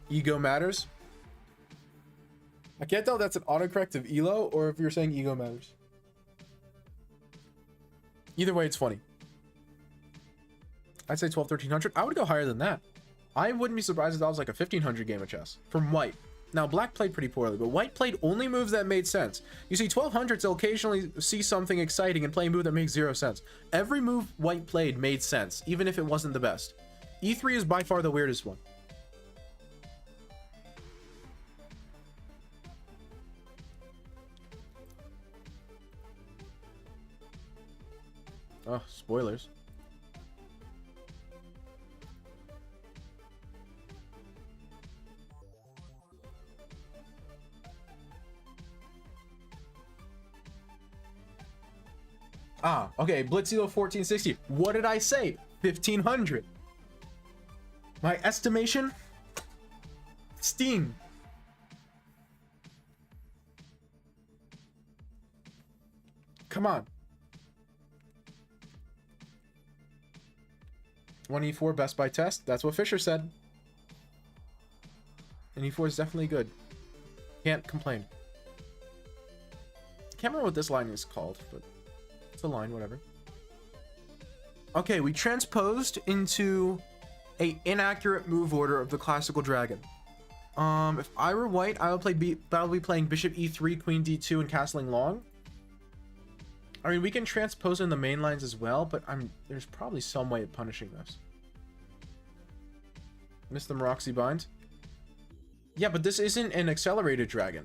Ego matters. I can't tell if that's an autocorrect of elo or if you're saying ego matters. Either way, it's funny. I'd say 12, 1300. I would go higher than that. I wouldn't be surprised if that was like a 1500 game of chess from white. Now, black played pretty poorly, but white played only moves that made sense. You see, 1200s will occasionally see something exciting and play a move that makes zero sense. Every move white played made sense, even if it wasn't the best. E3 is by far the weirdest one. Oh, spoilers. Ah, okay, Blitzilo 1460. What did I say? 1500. My estimation? Steam. Come on. 1e4 best by test. That's what Fisher said. And e4 is definitely good. Can't complain. Can't remember what this line is called, but it's a line, whatever. Okay, we transposed into a inaccurate move order of the classical dragon. If I were white, I would probably playing bishop e3, queen d2, and castling long. I mean, we can transpose in the main lines as well, but there's probably some way of punishing this. Miss the Moraxi bind. Yeah, but this isn't an accelerated dragon.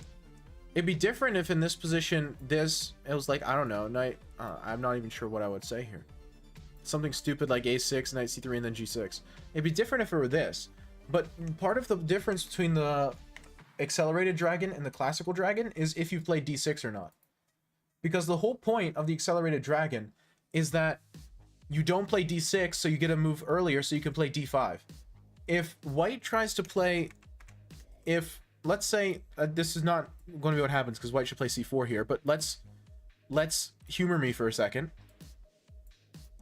It'd be different if in this position, it was like, I don't know, knight, I'm not even sure what I would say here. Something stupid like a6, knight c3, and then g6. It'd be different if it were this. But part of the difference between the accelerated dragon and the classical dragon is if you play d6 or not. Because the whole point of the accelerated dragon is that you don't play d6, so you get a move earlier, so you can play d5. If white tries to play... let's say this is not going to be what happens because white should play c4 here, but let's humor me for a second.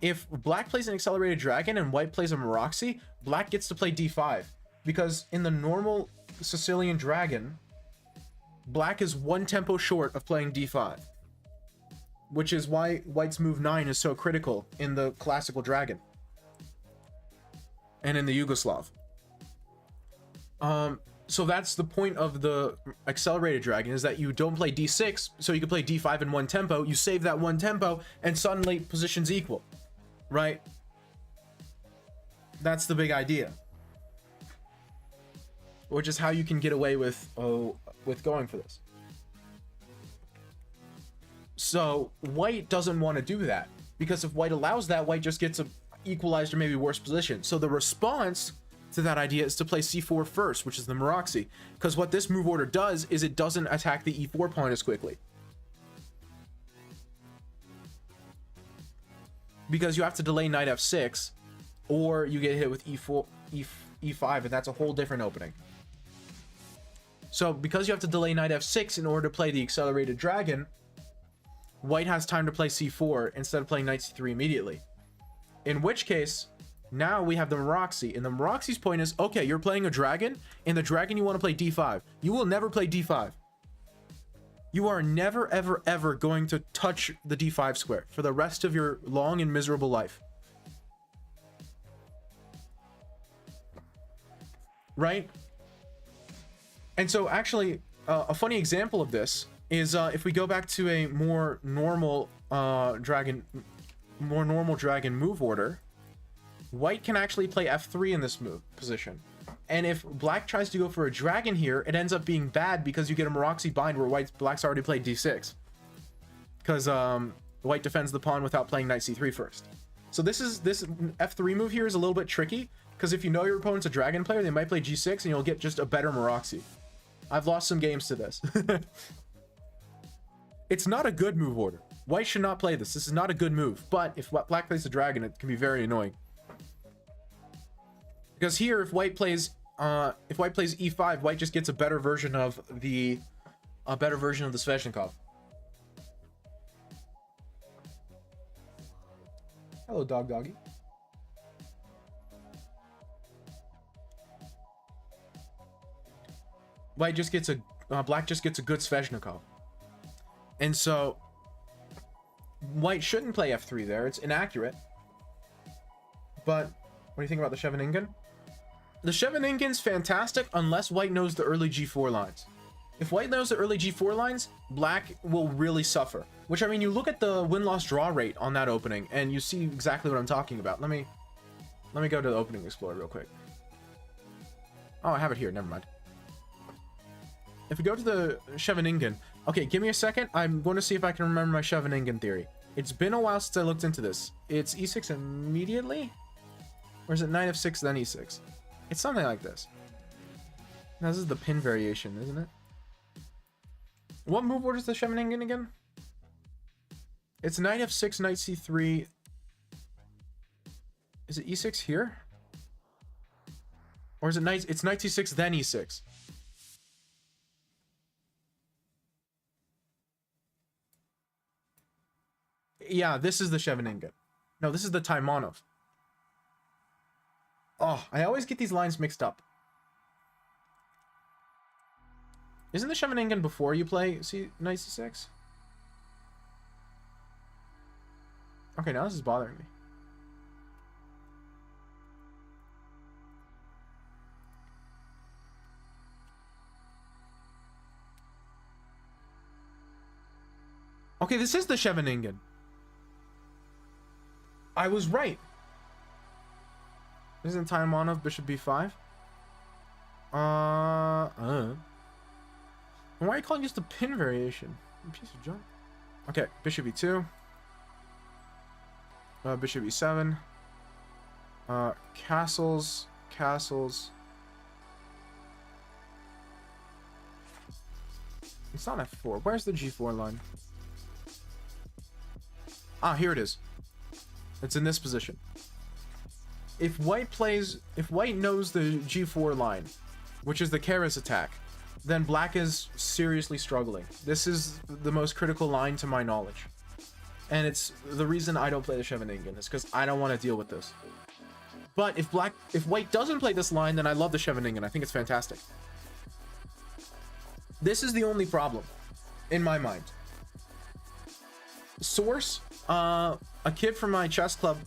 If black plays an accelerated dragon and white plays a Moraxi, black gets to play d5 because in the normal Sicilian dragon, black is one tempo short of playing d5, which is why white's move 9 is so critical in the classical dragon and in the Yugoslav. So that's the point of the accelerated dragon, is that you don't play d6, so you can play d5 in one tempo. You save that one tempo, and suddenly position's equal, right? That's the big idea. which is how you can get away with going for this. So white doesn't want to do that, because if white allows that, white just gets a equalized or maybe worse position. So the response to that idea is to play c4 first, which is the Meroxy, because what this move order does is it doesn't attack the e4 pawn as quickly, because you have to delay knight f6, or you get hit with e4 e5, and that's a whole different opening. So because you have to delay knight f6 in order to play the accelerated dragon, white has time to play c4 instead of playing knight c3 immediately. In which case, now we have the Meroxy, and the Meroxy's point is, okay, you're playing a dragon, and the dragon you want to play d5. You will never play d5. You are never, ever, ever going to touch the d5 square for the rest of your long and miserable life. Right? And so actually, a funny example of this is if we go back to a more normal dragon move order, white can actually play f3 in this move position. And if black tries to go for a dragon here, it ends up being bad because you get a Meroxy bind where black's already played d6. Because white defends the pawn without playing knight c3 first. So this f3 move here is a little bit tricky, because if you know your opponent's a dragon player, they might play g6 and you'll get just a better Meroxy. I've lost some games to this. It's not a good move order. White should not play this. This is not a good move. But if black plays a dragon, it can be very annoying. Because here, if white plays e5, white just gets a better version of the Sveshnikov. Hello, doggy. Black just gets a good Sveshnikov. And so white shouldn't play f3 there. It's inaccurate. But what do you think about the Scheveningen? The Scheveningen's fantastic unless white knows the early g4 lines. If white knows the early g4 lines, black will really suffer. Which, I mean, you look at the win-loss draw rate on that opening and you see exactly what I'm talking about. Let me go to the opening explorer real quick. Oh, I have it here. Never mind. If we go to the Scheveningen, okay, give me a second. I'm going to see if I can remember my Scheveningen theory. It's been a while since I looked into this. It's e6 immediately? Or is it knight f6 then e6? It's something like this. Now, this is the pin variation, isn't it? What move order is the Scheveningen again? It's knight f6, knight c3. Is it e6 here? Or is it knight? It's knight c6 then e6. Yeah, this is the Scheveningen. No, this is the Taimanov. Oh, I always get these lines mixed up. Isn't the Scheveningen before you play knight c6? Okay, now this is bothering me. Okay, this is the Scheveningen. I was right. Isn't Taimanov bishop b5? Why are you calling this the pin variation? You piece of junk. Okay, bishop e2. Bishop e7. Castles. It's not f4. Where's the g4 line? Ah, here it is. It's in this position. If white knows the g4 line, which is the Keres attack, then black is seriously struggling. This is the most critical line to my knowledge. And it's the reason I don't play the Scheveningen is because I don't want to deal with this. But if white doesn't play this line, then I love the Scheveningen. I think it's fantastic. This is the only problem in my mind. Source, a kid from my chess club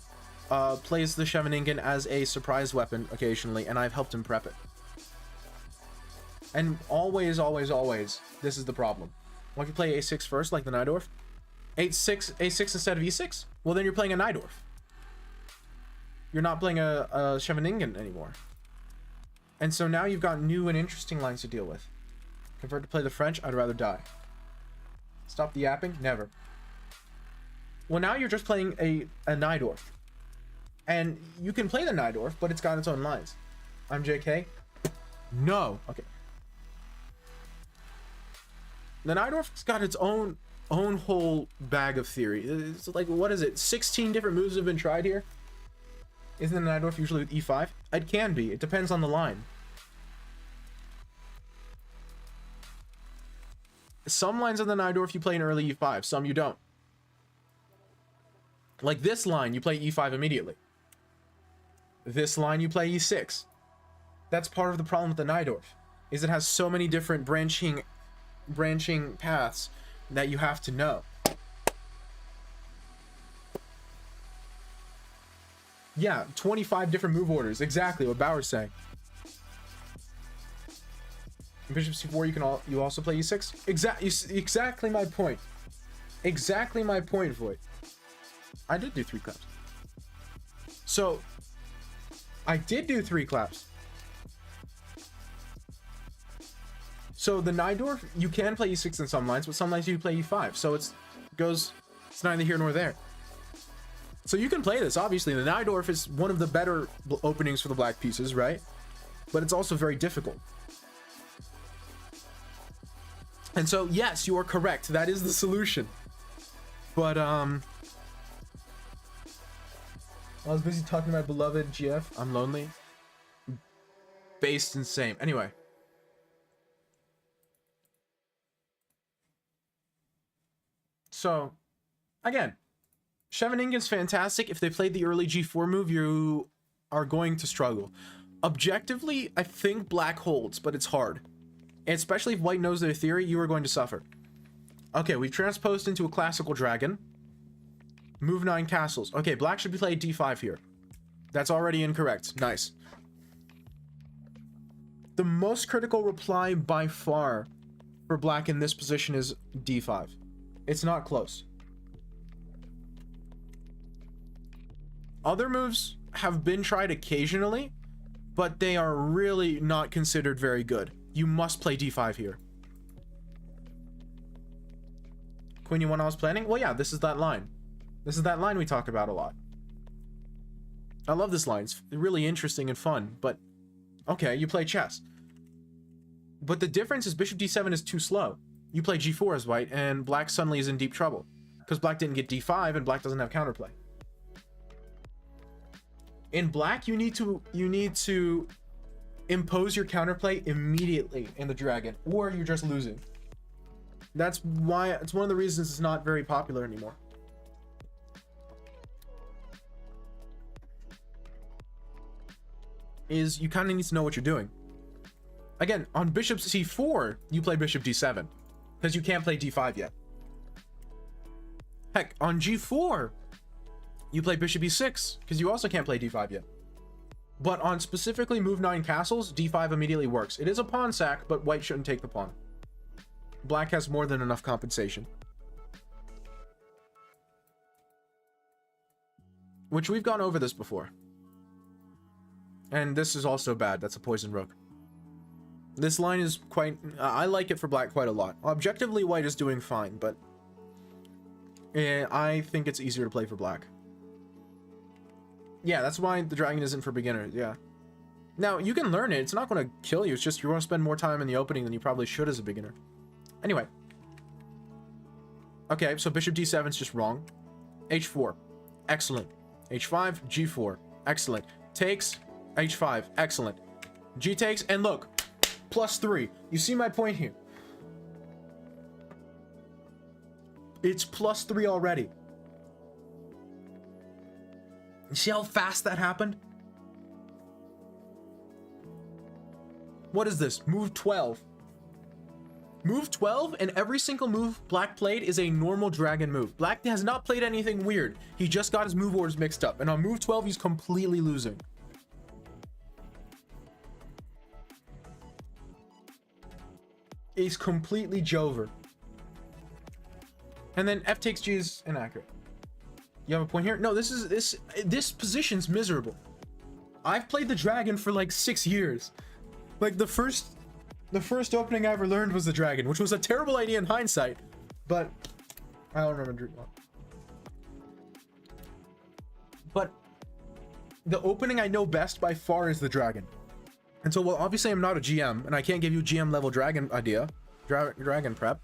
plays the Scheveningen as a surprise weapon occasionally, and I've helped him prep it. And always, this is the problem. What if you play a6 first, like the Najdorf? A6 instead of e6? Well, then you're playing a Najdorf. You're not playing a Scheveningen anymore. And so now you've got new and interesting lines to deal with. Convert to play the French, I'd rather die. Stop the yapping? Never. Well, now you're just playing a Najdorf. And you can play the Najdorf, but it's got its own lines. I'm JK? No. Okay. The Najdorf's got its own whole bag of theory. It's like, what is it? 16 different moves have been tried here? Isn't the Najdorf usually with E5? It can be. It depends on the line. Some lines of the Najdorf you play in early E5, some you don't. Like this line, you play E5 immediately. This line, you play E6. That's part of the problem with the Najdorf, is it has so many different branching paths that you have to know. Yeah, 25 different move orders. Exactly what Bauer's saying. Bishop C4, you also play E6. Exactly my point. Exactly my point, Void. I did do 3 claps. So I did do 3 claps. So the Najdorf, you can play E6 in some lines, but some lines you play E5. So it's neither here nor there. So you can play this, obviously. The Najdorf is one of the better openings for the black pieces, right? But it's also very difficult. And so, yes, you are correct. That is the solution. But, I was busy talking to my beloved GF. I'm lonely. Based and same. Anyway. So, again, Scheveningen's fantastic. If they played the early G4 move, you are going to struggle. Objectively, I think black holds, but it's hard. And especially if white knows their theory, you are going to suffer. Okay, we've transposed into a classical dragon. Move 9 castles. Okay, black should be played D5 here. That's already incorrect. Nice. The most critical reply by far for black in this position is D5. It's not close. Other moves have been tried occasionally, but they are really not considered very good. You must play D5 here. Queen E1 I was planning? Well, yeah, this is that line. This is that line we talk about a lot. I love this line. It's really interesting and fun, but okay, you play chess. But the difference is bishop D7 is too slow. You play G4 as white, and black suddenly is in deep trouble. Because black didn't get D5, and black doesn't have counterplay. In black, you need to impose your counterplay immediately in the dragon, or you're just losing. That's why it's one of the reasons it's not very popular anymore. Is you kind of need to know what you're doing. Again, on bishop c4, you play bishop d7 because you can't play d5 yet. Heck, on g4, you play bishop e6 because you also can't play d5 yet. But on specifically move 9 castles, d5 immediately works. It is a pawn sack, but white shouldn't take the pawn. Black has more than enough compensation. Which we've gone over this before. And this is also bad. That's a poison rook. This line is quite... I like it for black quite a lot. Objectively, white is doing fine, but... I think it's easier to play for black. Yeah, that's why the dragon isn't for beginners, yeah. Now, you can learn it. It's not going to kill you. It's just you're going to spend more time in the opening than you probably should as a beginner. Anyway. Okay, so bishop d7 is just wrong. h4. Excellent. h5, g4. Excellent. Takes, h5. Excellent. G takes, and look. +3. You see my point here. It's +3 already. You see how fast that happened? What is this? Move 12. Move 12, and every single move black played is a normal dragon move. Black has not played anything weird. He just got his move orders mixed up. And on move 12, he's completely losing. He's completely Jover. And then F takes G is inaccurate. You have a point here? No, this position's miserable. I've played the dragon for like 6 years. Like the first opening I ever learned was the dragon, which was a terrible idea in hindsight, but I don't remember. But the opening I know best by far is the dragon. And so, well, obviously I'm not a GM, and I can't give you GM level dragon dragon prep.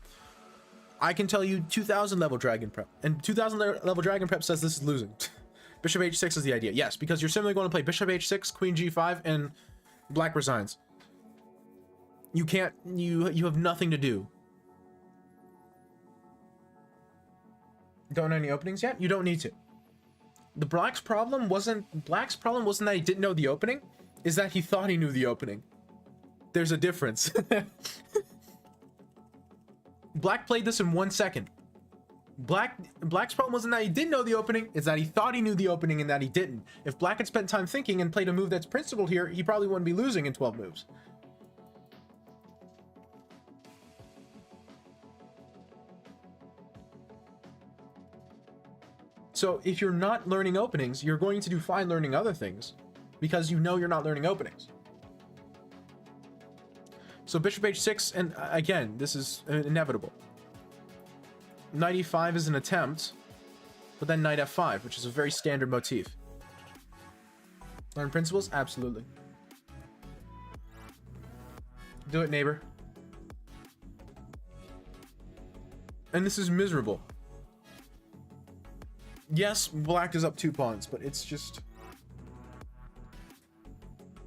I can tell you 2000 level dragon prep, and 2000 level dragon prep says this is losing. Bishop h6 is the idea, yes, because you're simply going to play bishop h6, queen g5, and black resigns. You can't, you have nothing to do. Don't know any openings yet? You don't need to. The black's problem wasn't that he didn't know the opening, is that he thought he knew the opening. There's a difference. Black played this in 1 second. Black's problem wasn't that he didn't know the opening, it's that he thought he knew the opening and that he didn't. If Black had spent time thinking and played a move that's principled here, he probably wouldn't be losing in 12 moves. So if you're not learning openings, you're going to do fine learning other things because you know you're not learning openings. So bishop h6, and again, this is inevitable. Knight e5 is an attempt, but then knight f5, which is a very standard motif. Learn principles? Absolutely. Do it, neighbor. And this is miserable. Yes, black is up 2 pawns, but it's just...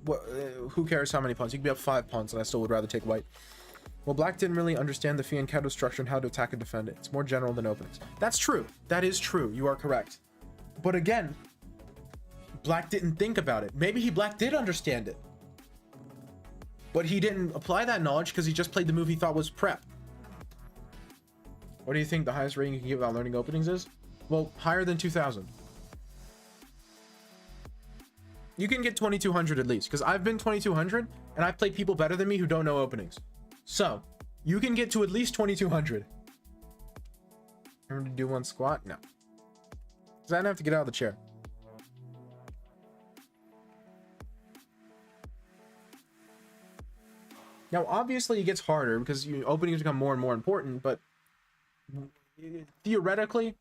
What, who cares how many pawns? You can be up 5 pawns, and I still would rather take white. Well, black didn't really understand the fianchetto structure and how to attack and defend it. It's more general than openings. That's true. That is true. You are correct. But again, black didn't think about it. Maybe black did understand it. But he didn't apply that knowledge because he just played the move he thought was prep. What do you think the highest rating you can give without learning openings is? Well, higher than 2000. You can get 2200 at least, because I've been 2200 and I've played people better than me who don't know openings. So you can get to at least 2200. Remember to do one squat? No, because I don't have to get out of the chair. Now obviously it gets harder because openings become more and more important, but theoretically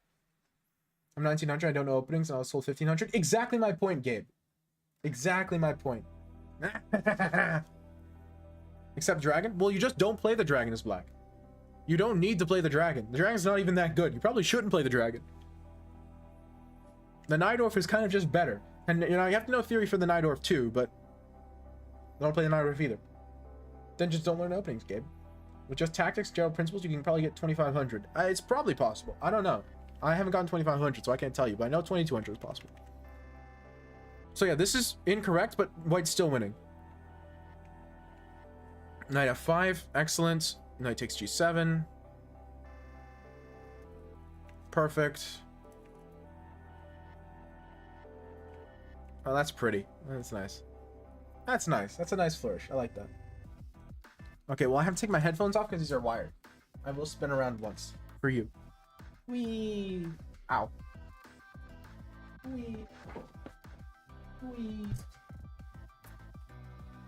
I'm 1900, I don't know openings, and I was sold 1500. Exactly my point, Gabe. Exactly my point. Except dragon? Well, you just don't play the dragon as black. You don't need to play the dragon. The dragon's not even that good. You probably shouldn't play the dragon. The Najdorf is kind of just better. And, you know, you have to know theory for the Najdorf too, but don't play the Najdorf either. Then just don't learn openings, Gabe. With just tactics, general principles, you can probably get 2500. It's probably possible. I don't know. I haven't gotten 2500, so I can't tell you, but I know 2200 is possible. So yeah, this is incorrect, but white's still winning. Knight f5, excellent. Knight takes g7. Perfect. Oh, that's pretty. That's nice. That's nice. That's a nice flourish. I like that. Okay, well, I have to take my headphones off because these are wired. I will spin around once for you. Whee! Ow. Whee! Whee!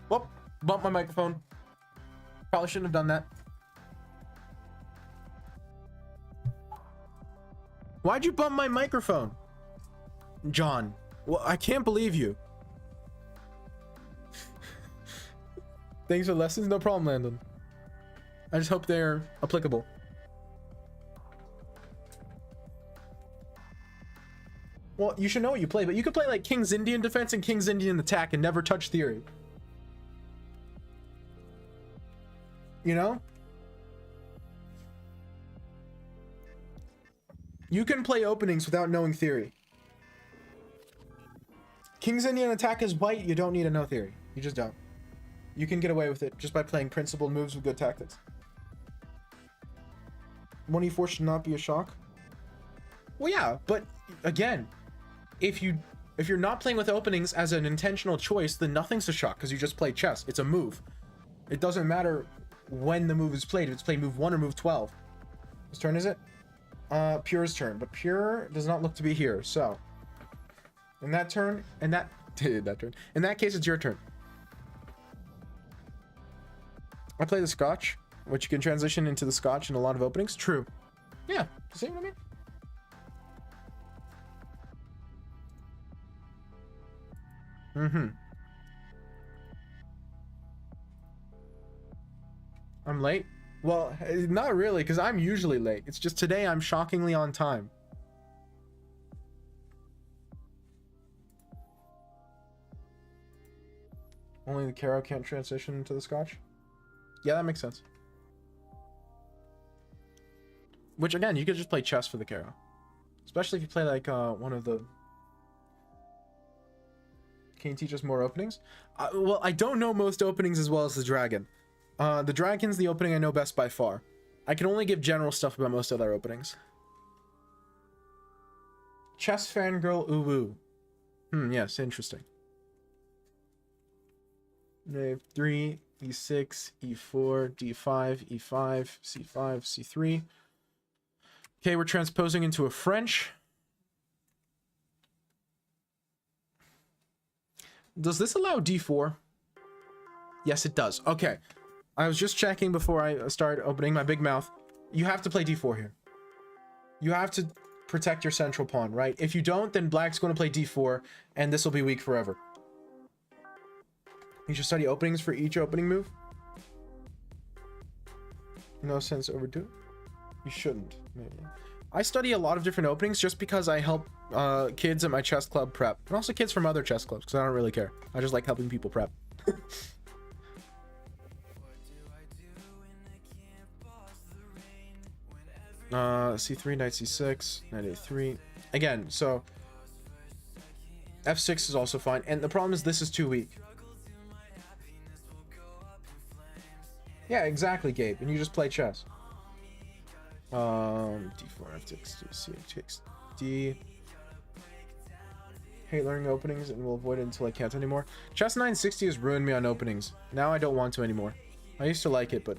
Whoop! Bumped my microphone. Probably shouldn't have done that. Why'd you bump my microphone? John. Well, I can't believe you. Thanks for lessons. No problem, Landon. I just hope they're applicable. Well, you should know what you play, but you could play like King's Indian defense and King's Indian attack and never touch theory. You know? You can play openings without knowing theory. King's Indian attack is white, you don't need to know theory. You just don't. You can get away with it just by playing principled moves with good tactics. 1e4 should not be a shock. Well, yeah, but again, if you're not playing with openings as an intentional choice, then nothing's a shock because you just play chess. It's a move. It doesn't matter when the move is played. If it's played move 1 or move 12. Whose turn is it? Pure's turn, but Pure does not look to be here. So, in that turn, in that case, it's your turn. I play the Scotch, which you can transition into the Scotch in a lot of openings. True. Yeah, see what I mean? Mm-hmm. I'm late? Well, not really, because I'm usually late. It's just today I'm shockingly on time. Only the Caro can't transition into the Scotch? Yeah, that makes sense. Which, again, you could just play chess for the Caro. Especially if you play, like, one of the... Can you teach us more openings? Well, I don't know most openings as well as the Dragon. The Dragon's the opening I know best by far. I can only give general stuff about most other openings. Chess fangirl uwu. Yes, interesting. Knave 3, e6, e4, d5, e5, c5, c3. Okay, we're transposing into a French. Does this allow d4? Yes, it does. Okay. I was just checking before I started opening my big mouth. You have to play d4 here. You have to protect your central pawn, right? If you don't, then black's going to play d4, and this will be weak forever. You should study openings for each opening move. No sense overdo it. You shouldn't, maybe. I study a lot of different openings just because I help kids at my chess club prep. And also kids from other chess clubs, because I don't really care. I just like helping people prep. c3, knight c6, knight a3. Again, so f6 is also fine. And the problem is this is too weak. Yeah, exactly, Gabe. And you just play chess. D4, f6, c8 takes d. Hate learning openings and will avoid it until I can't anymore. Chess 960 has ruined me on openings. Now I don't want to anymore. I used to like it, but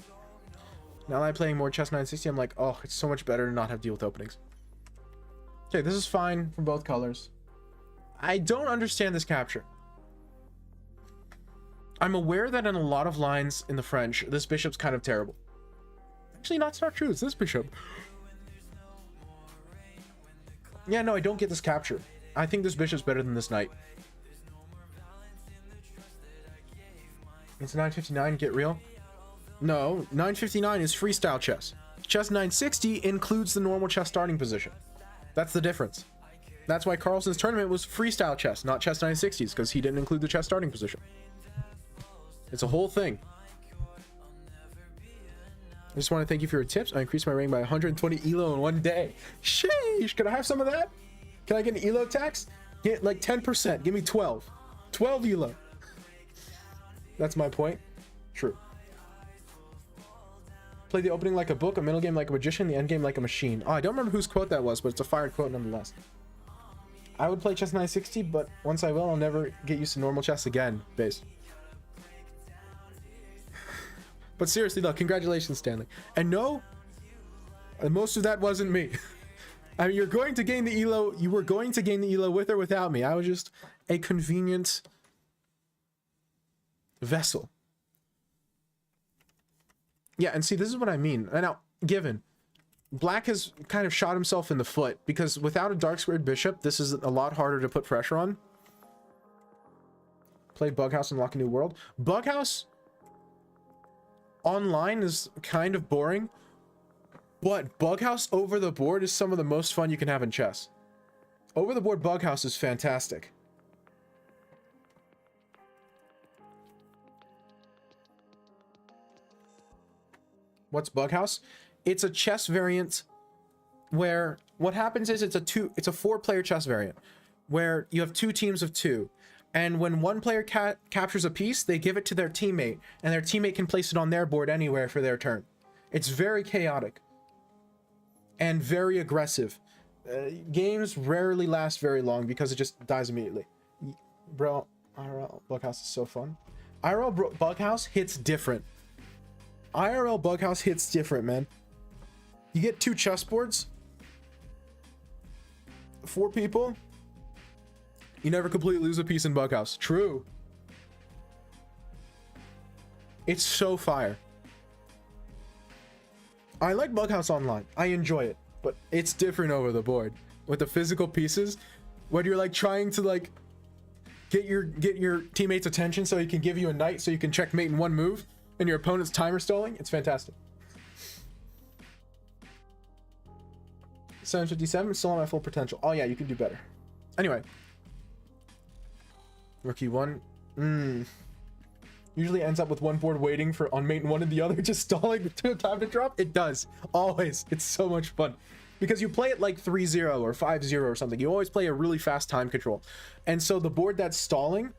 now that I'm playing more Chess 960, I'm like, oh, it's so much better to not have to deal with openings. Okay, this is fine for both colors. I don't understand this capture. I'm aware that in a lot of lines in the French, this bishop's kind of terrible. Actually, that's not true. It's this bishop. Yeah, no, I don't get this capture. I think this bishop's better than this knight. It's 959, get real? No, 959 is freestyle chess. Chess 960 includes the normal chess starting position. That's the difference. That's why Carlsen's tournament was freestyle chess, not chess 960s, because he didn't include the chess starting position. It's a whole thing. I just want to thank you for your tips. I increased my rating by 120 elo in one day. Sheesh, can I have some of that? Can I get an elo tax? Get like 10%. Give me 12. 12 elo. That's my point. True. Play the opening like a book, a middle game like a magician, the end game like a machine. Oh, I don't remember whose quote that was, but it's a fire quote nonetheless. I would play chess 960, but once I will, I'll never get used to normal chess again. Base. But seriously though, congratulations, Stanley. And no, most of that wasn't me. I mean, you're going to gain the elo. You were going to gain the elo with or without me. I was just a convenient vessel. Yeah, and see, this is what I mean. And now, given black has kind of shot himself in the foot because without a dark squared bishop, this is a lot harder to put pressure on. Play Bughouse and Unlock a New World. Bughouse online is kind of boring, but Bughouse over the board is some of the most fun you can have in chess. Over the board Bughouse is fantastic. What's Bughouse? It's a chess variant where what happens is it's a 4-player chess variant where you have 2 teams of 2. And when one player captures a piece, they give it to their teammate, and their teammate can place it on their board anywhere for their turn. It's very chaotic and very aggressive. Games rarely last very long because it just dies immediately. Bro, IRL Bughouse is so fun. IRL Bughouse hits different. IRL Bughouse hits different, man. You get 2 chessboards, 4 people. You never completely lose a piece in Bughouse. True. It's so fire. I like Bughouse Online. I enjoy it, but it's different over the board with the physical pieces. When you're like trying to like get your teammates' attention so he can give you a knight so you can checkmate in one move, and your opponent's timer stalling. It's fantastic. 757, still on my full potential. Oh yeah, you can do better. Anyway, rookie 1. Usually ends up with one board waiting for on mate and one and the other just stalling the time to drop. It does always. It's so much fun because you play it like 3-0 or 5-0 or something. You always play a really fast time control, and so the board that's stalling,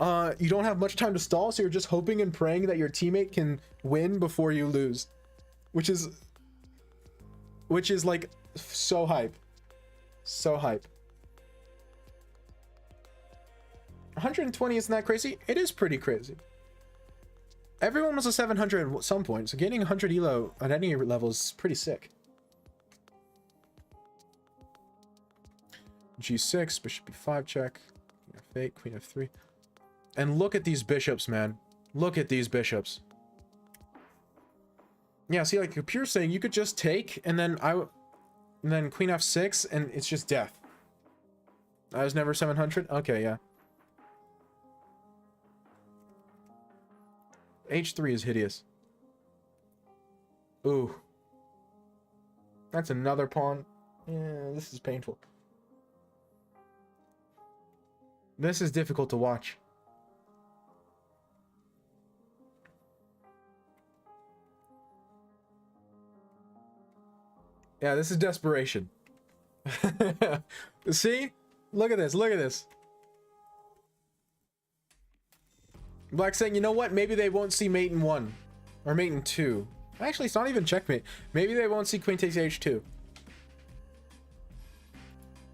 you don't have much time to stall, so you're just hoping and praying that your teammate can win before you lose, which is like so hype. 120 isn't that crazy? It is pretty crazy. Everyone was a 700 at some point, so getting 100 elo at any level is pretty sick. G6, bishop b5 check, queen f8, queen f3. And look at these bishops, man. Look at these bishops. Yeah, see, like Pure saying you could just take and then queen f6 and it's just death. I was never 700. Okay, yeah. H3 is hideous. Ooh. That's another pawn. Yeah, this is painful. This is difficult to watch. Yeah, this is desperation. See? Look at this. Look at this. Black saying, you know what? Maybe they won't see mate in 1. Or mate in 2. Actually, it's not even checkmate. Maybe they won't see queen takes h2.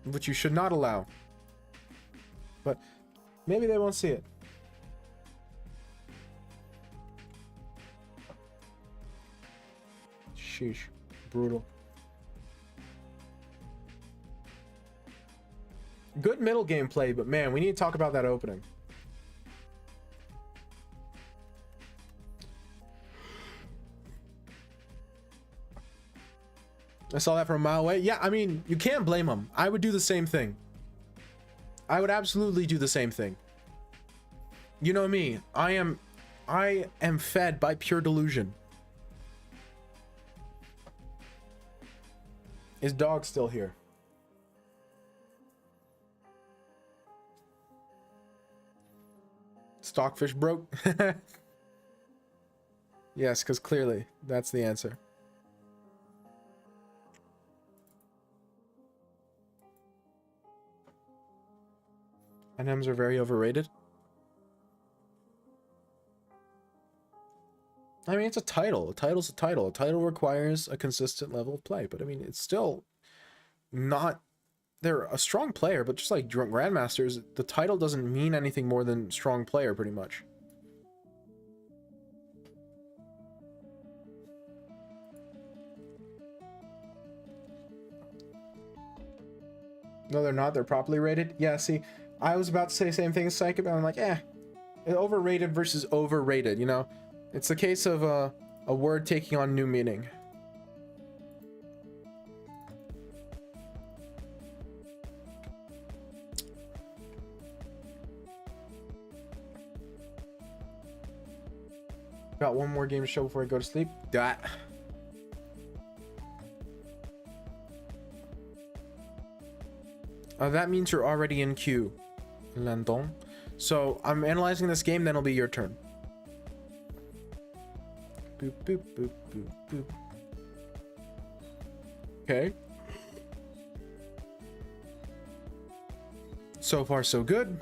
Which you should not allow. But maybe they won't see it. Sheesh. Brutal. Good middle game play, but man, we need to talk about that opening. I saw that from a mile away. Yeah, I mean, you can't blame him. I would do the same thing. I would absolutely do the same thing. You know me. I am fed by pure delusion. Is dog still here? Stockfish broke? Yes, because clearly that's the answer. NMs are very overrated. I mean, it's a title. A title's a title. A title requires a consistent level of play. But I mean, it's still not... They're a strong player, but just like Grandmasters, the title doesn't mean anything more than strong player, pretty much. No, they're not. They're properly rated. Yeah, see, I was about to say the same thing as Psychic, but I'm like, overrated versus overrated, you know? It's a case of a word taking on new meaning. Got one more game to show before I go to sleep. That. That means you're already in queue, Landon. So I'm analyzing this game, then it'll be your turn. Boop, boop, boop, boop, boop. Okay. So far, so good.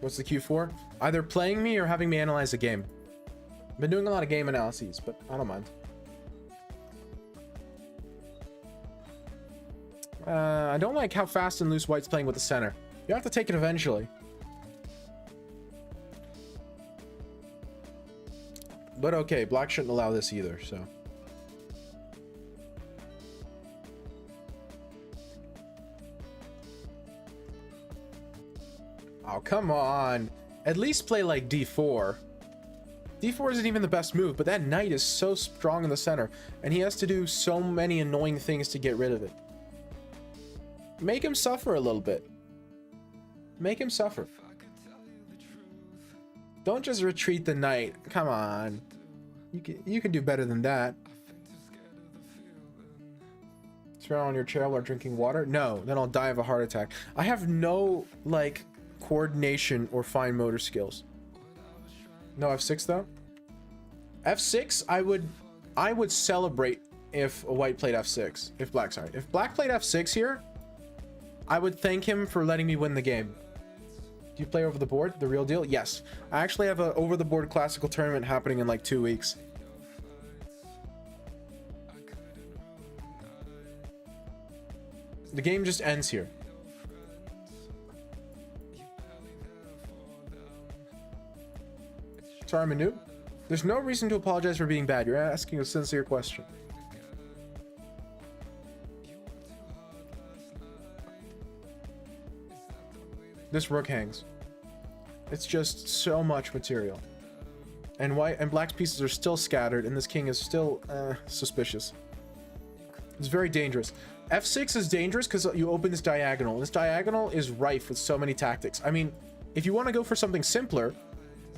What's the queue for? Either playing me or having me analyze a game. I've been doing a lot of game analyses, but I don't mind. I don't like how fast and loose white's playing with the center. You have to take it eventually. But okay, black shouldn't allow this either, so. Oh, come on. At least play like d4. d4 isn't even the best move, but that knight is so strong in the center, and he has to do so many annoying things to get rid of it. Make him suffer a little bit. Make him suffer. Don't just retreat the knight. Come on. You can do better than that. Swear on your chair while drinking water? No, then I'll die of a heart attack. I have no, like, coordination or fine motor skills. No f6 though? f6, I would celebrate if a white played f6. If black, sorry. If black played f6 here, I would thank him for letting me win the game. Do you play over the board? The real deal? Yes. I actually have a over the board classical tournament happening in like 2 weeks. The game just ends here. Sorry, I'm a noob. There's no reason to apologize for being bad. You're asking a sincere question. This rook hangs. It's just so much material. And white and black's pieces are still scattered, and this king is still suspicious. It's very dangerous. f6 is dangerous because you open this diagonal. This diagonal is rife with so many tactics. I mean, if you want to go for something simpler,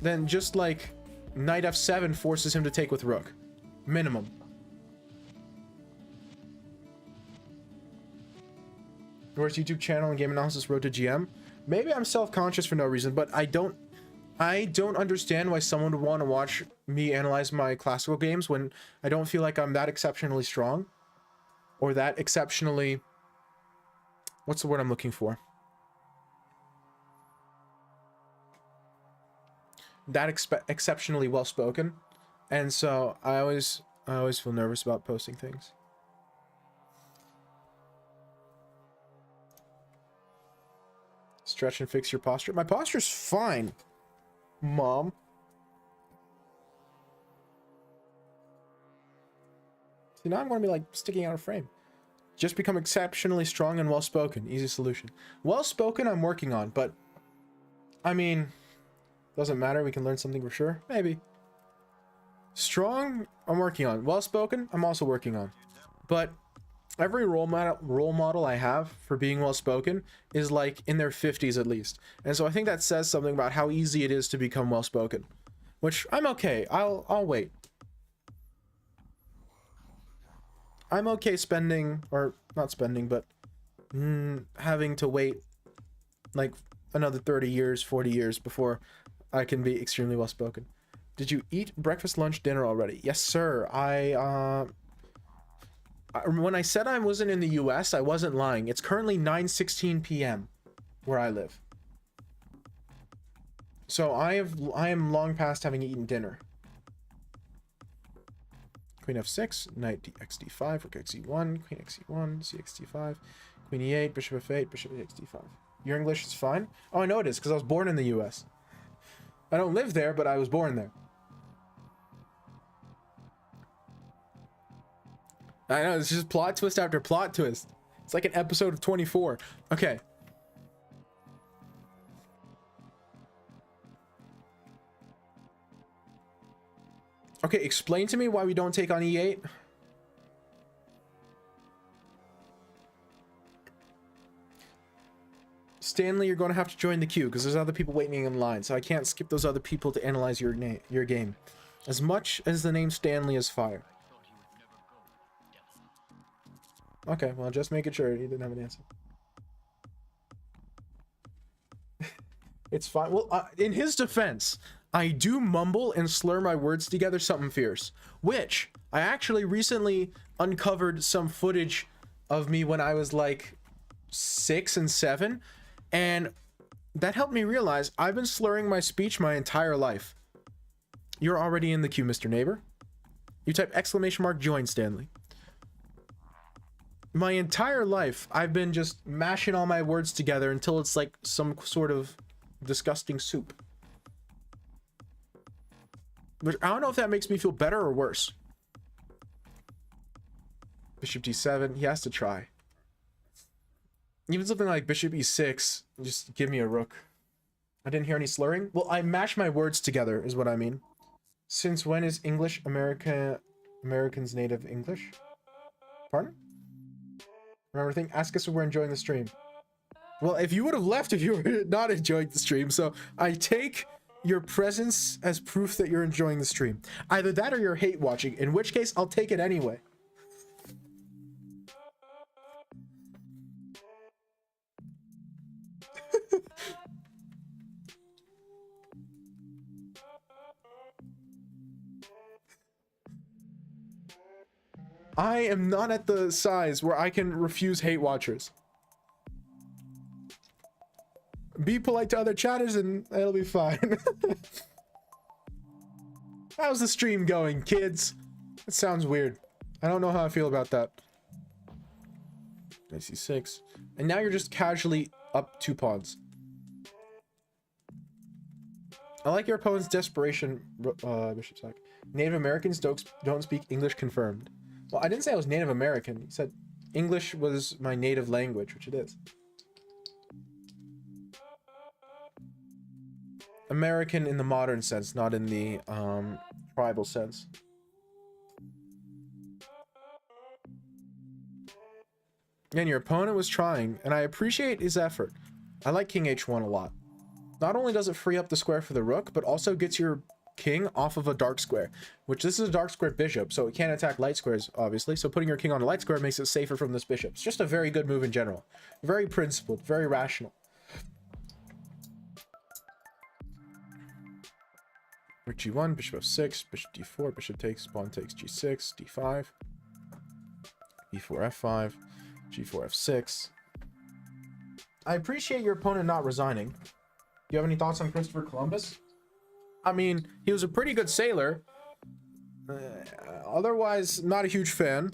then just like knight f7 forces him to take with rook. Minimum. Where's YouTube channel and game analysis road to GM? Maybe I'm self-conscious for no reason, but I don't understand why someone would want to watch me analyze my classical games when I don't feel like I'm that exceptionally strong. Or that exceptionally... What's the word I'm looking for? That exceptionally well-spoken. And so I always feel nervous about posting things. Stretch and fix your posture. My posture's fine, Mom. See, now I'm going to be like sticking out of frame. Just become exceptionally strong and well-spoken. Easy solution. Well-spoken I'm working on, but I mean, doesn't matter. We can learn something for sure. Maybe. Strong, I'm working on. Well-spoken, I'm also working on. But every role model I have for being well-spoken is like in their 50s at least. And so I think that says something about how easy it is to become well-spoken. Which I'm okay. I'll wait. I'm okay spending, or not spending, but having to wait like another 30 years, 40 years before I can be extremely well-spoken. Did you eat breakfast, lunch, dinner already? Yes, sir. When I said I wasn't in the US, I wasn't lying. It's currently 9:16 p.m. where I live. So I am long past having eaten dinner. Queen f6, knight xd5, rook xe1, queen xe1, cxd5, queen e8, bishop f8, bishop xd5. Your English is fine? Oh, I know it is, because I was born in the US. I don't live there, but I was born there. I know, it's just plot twist after plot twist. It's like an episode of 24. Okay. Okay, explain to me why we don't take on e8. Stanley, you're going to have to join the queue because there's other people waiting in line, so I can't skip those other people to analyze your game. As much as the name Stanley is fire. Okay, well, just making sure you didn't have an answer. It's fine. Well, in his defense, I do mumble and slur my words together something fierce, which I actually recently uncovered some footage of me when I was like 6 and 7, and that helped me realize I've been slurring my speech my entire life. You're already in the queue, Mr. Neighbor. You type !join Stanley. My entire life, I've been just mashing all my words together until it's like some sort of disgusting soup. But I don't know if that makes me feel better or worse. Bishop d7, he has to try. Even something like bishop e6, just give me a rook. I didn't hear any slurring. Well, I mashed my words together is what I mean. Since when is Americans native English? Pardon? Remember thing? Ask us if we're enjoying the stream. Well, if you would have left if you were not enjoying the stream, so I take your presence as proof that you're enjoying the stream. Either that or you're hate watching, in which case I'll take it anyway. I am not at the size where I can refuse hate watchers. Be polite to other chatters and it'll be fine. How's the stream going, kids? It sounds weird. I don't know how I feel about that. I see 6. And now you're just casually up 2 pawns. I like your opponent's desperation, Bishop Sack. Native Americans don't speak English confirmed. Well, I didn't say I was Native American. He said English was my native language, which it is. American in the modern sense, not in the tribal sense. And your opponent was trying, and I appreciate his effort. I like King H1 a lot. Not only does it free up the square for the rook, but also gets your king off of a dark square, which this is a dark square bishop, so it can't attack light squares, obviously. So putting your king on a light square makes it safer from this bishop. It's just a very good move in general. Very principled, very rational. Rook G1, bishop F6, bishop D4, bishop takes, pawn takes, G6, D5, E4 F5, G4 F6. I appreciate your opponent not resigning. Do you have any thoughts on Christopher Columbus? I mean, he was a pretty good sailor. Otherwise, not a huge fan.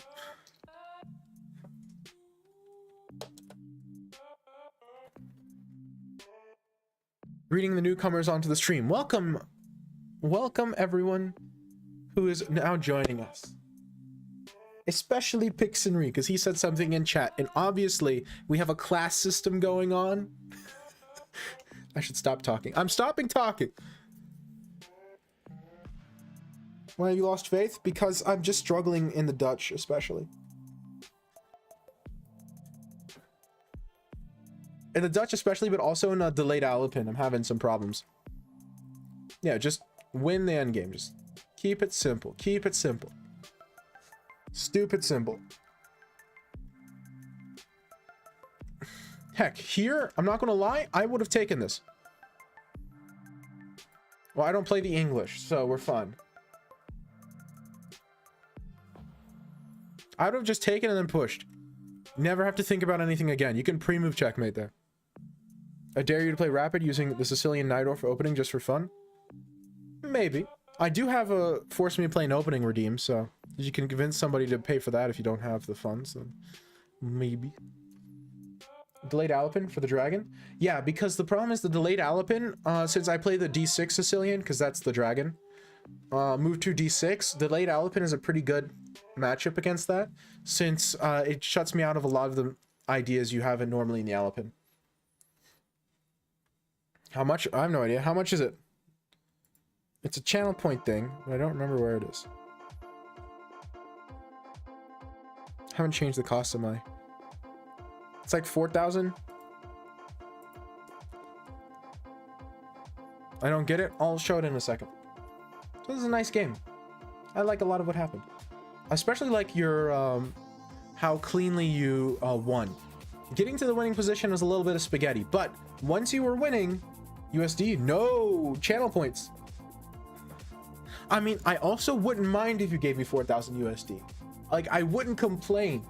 Greeting the newcomers onto the stream. Welcome everyone who is now joining us. Especially Pixenry, because he said something in chat, and obviously we have a class system going on. I should stop talking. I'm stopping talking. Why have you lost faith? Because I'm just struggling in the Dutch, especially. In the Dutch especially, but also in a delayed Alipin, I'm having some problems. Yeah, just win the endgame. Just keep it simple. Keep it simple. Stupid simple. Heck, here, I'm not gonna lie, I would have taken this. Well, I don't play the English, so we're fine. I would have just taken and then pushed. Never have to think about anything again. You can pre-move checkmate there. I dare you to play rapid using the Sicilian Najdorf opening just for fun? Maybe. I do have a force me to play an opening redeem, so you can convince somebody to pay for that if you don't have the funds, then maybe. Delayed Alipin for the dragon? Yeah, because the problem is the delayed Alipin, since I play the D6 Sicilian, because that's the dragon, move to D6, delayed Alipin is a pretty good matchup against that, since it shuts me out of a lot of the ideas you have normally in the Alipin. How much? I have no idea. How much is it? It's a channel point thing, but I don't remember where it is. Haven't changed the cost of my... It's like 4,000. I don't get it. I'll show it in a second. So this is a nice game. I like a lot of what happened. I especially like your how cleanly you won. Getting to the winning position was a little bit of spaghetti, but once you were winning, USD, no channel points. I mean, I also wouldn't mind if you gave me 4,000 USD. Like, I wouldn't complain,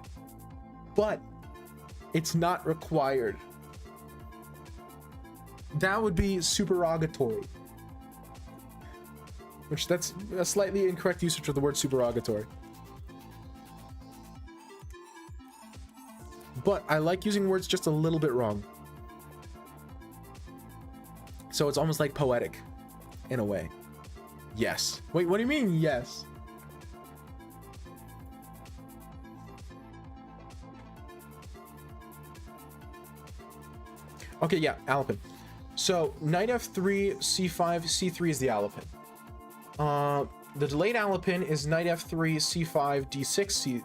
but it's not required. That would be supererogatory. Which, that's a slightly incorrect usage of the word supererogatory. But I like using words just a little bit wrong. So it's almost like poetic, in a way. Yes. Wait, what do you mean, yes? Okay, yeah, Alpin. So knight f3, c5, c3 is the alapin. The delayed alapin is knight f3, c5, d6,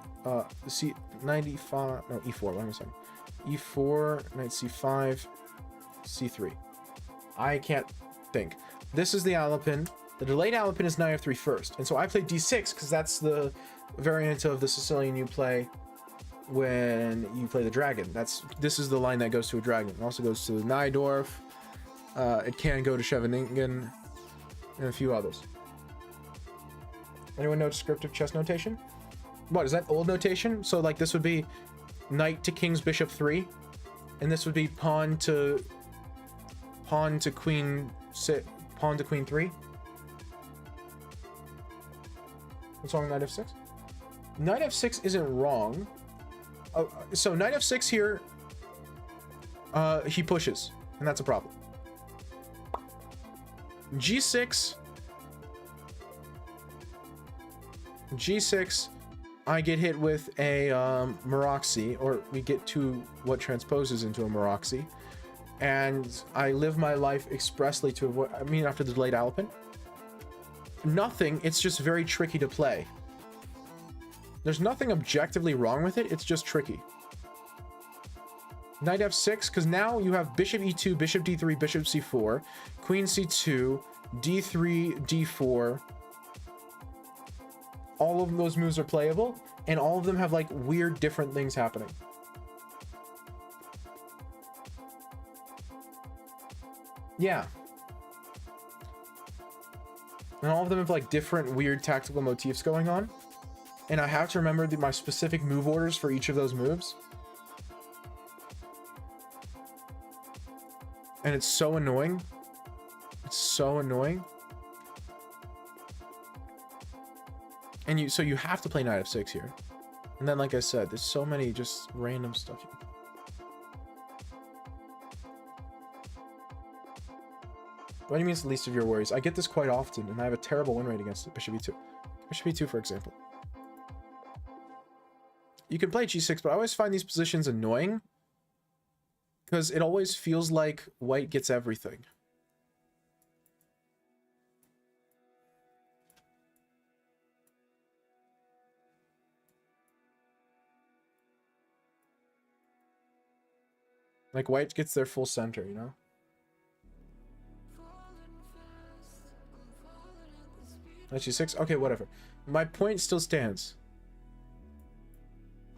c95, no, e4, what am I saying? e4, knight c5, c3. I can't think. This is the alapin. The delayed alapin is knight f3 first. And so I played d6 because that's the variant of the Sicilian you play when you play the dragon. This is the line that goes to a dragon. It also goes to the Najdorf. It can go to Scheveningen and a few others. Anyone know descriptive chess notation? What is that, old notation? So like this would be knight to king's bishop 3, and this would be pawn to queen 3. What's wrong with knight f6? Knight f6 isn't wrong. So knight f6 here, he pushes, and that's a problem. G6, I get hit with a Maroxy, or we get to what transposes into a Maroxy, and I live my life expressly to avoid, I mean, after the delayed alapin. Nothing, it's just very tricky to play. There's nothing objectively wrong with it, it's just tricky. Knight f6, because now you have bishop e2, bishop d3, bishop c4, queen c2, d3, d4. All of those moves are playable, and all of them have like weird different things happening. Yeah. And all of them have like different weird tactical motifs going on. And I have to remember my specific move orders for each of those moves. And it's so annoying. It's so annoying. And so you have to play knight f6 here. And then, like I said, there's so many just random stuff. What do you mean it's the least of your worries? I get this quite often, and I have a terrible win rate against it. Bishop e2. Bishop e2, for example. You can play g6, but I always find these positions annoying because it always feels like white gets everything. Like white gets their full center, you know? Knight g6? Okay, whatever. My point still stands.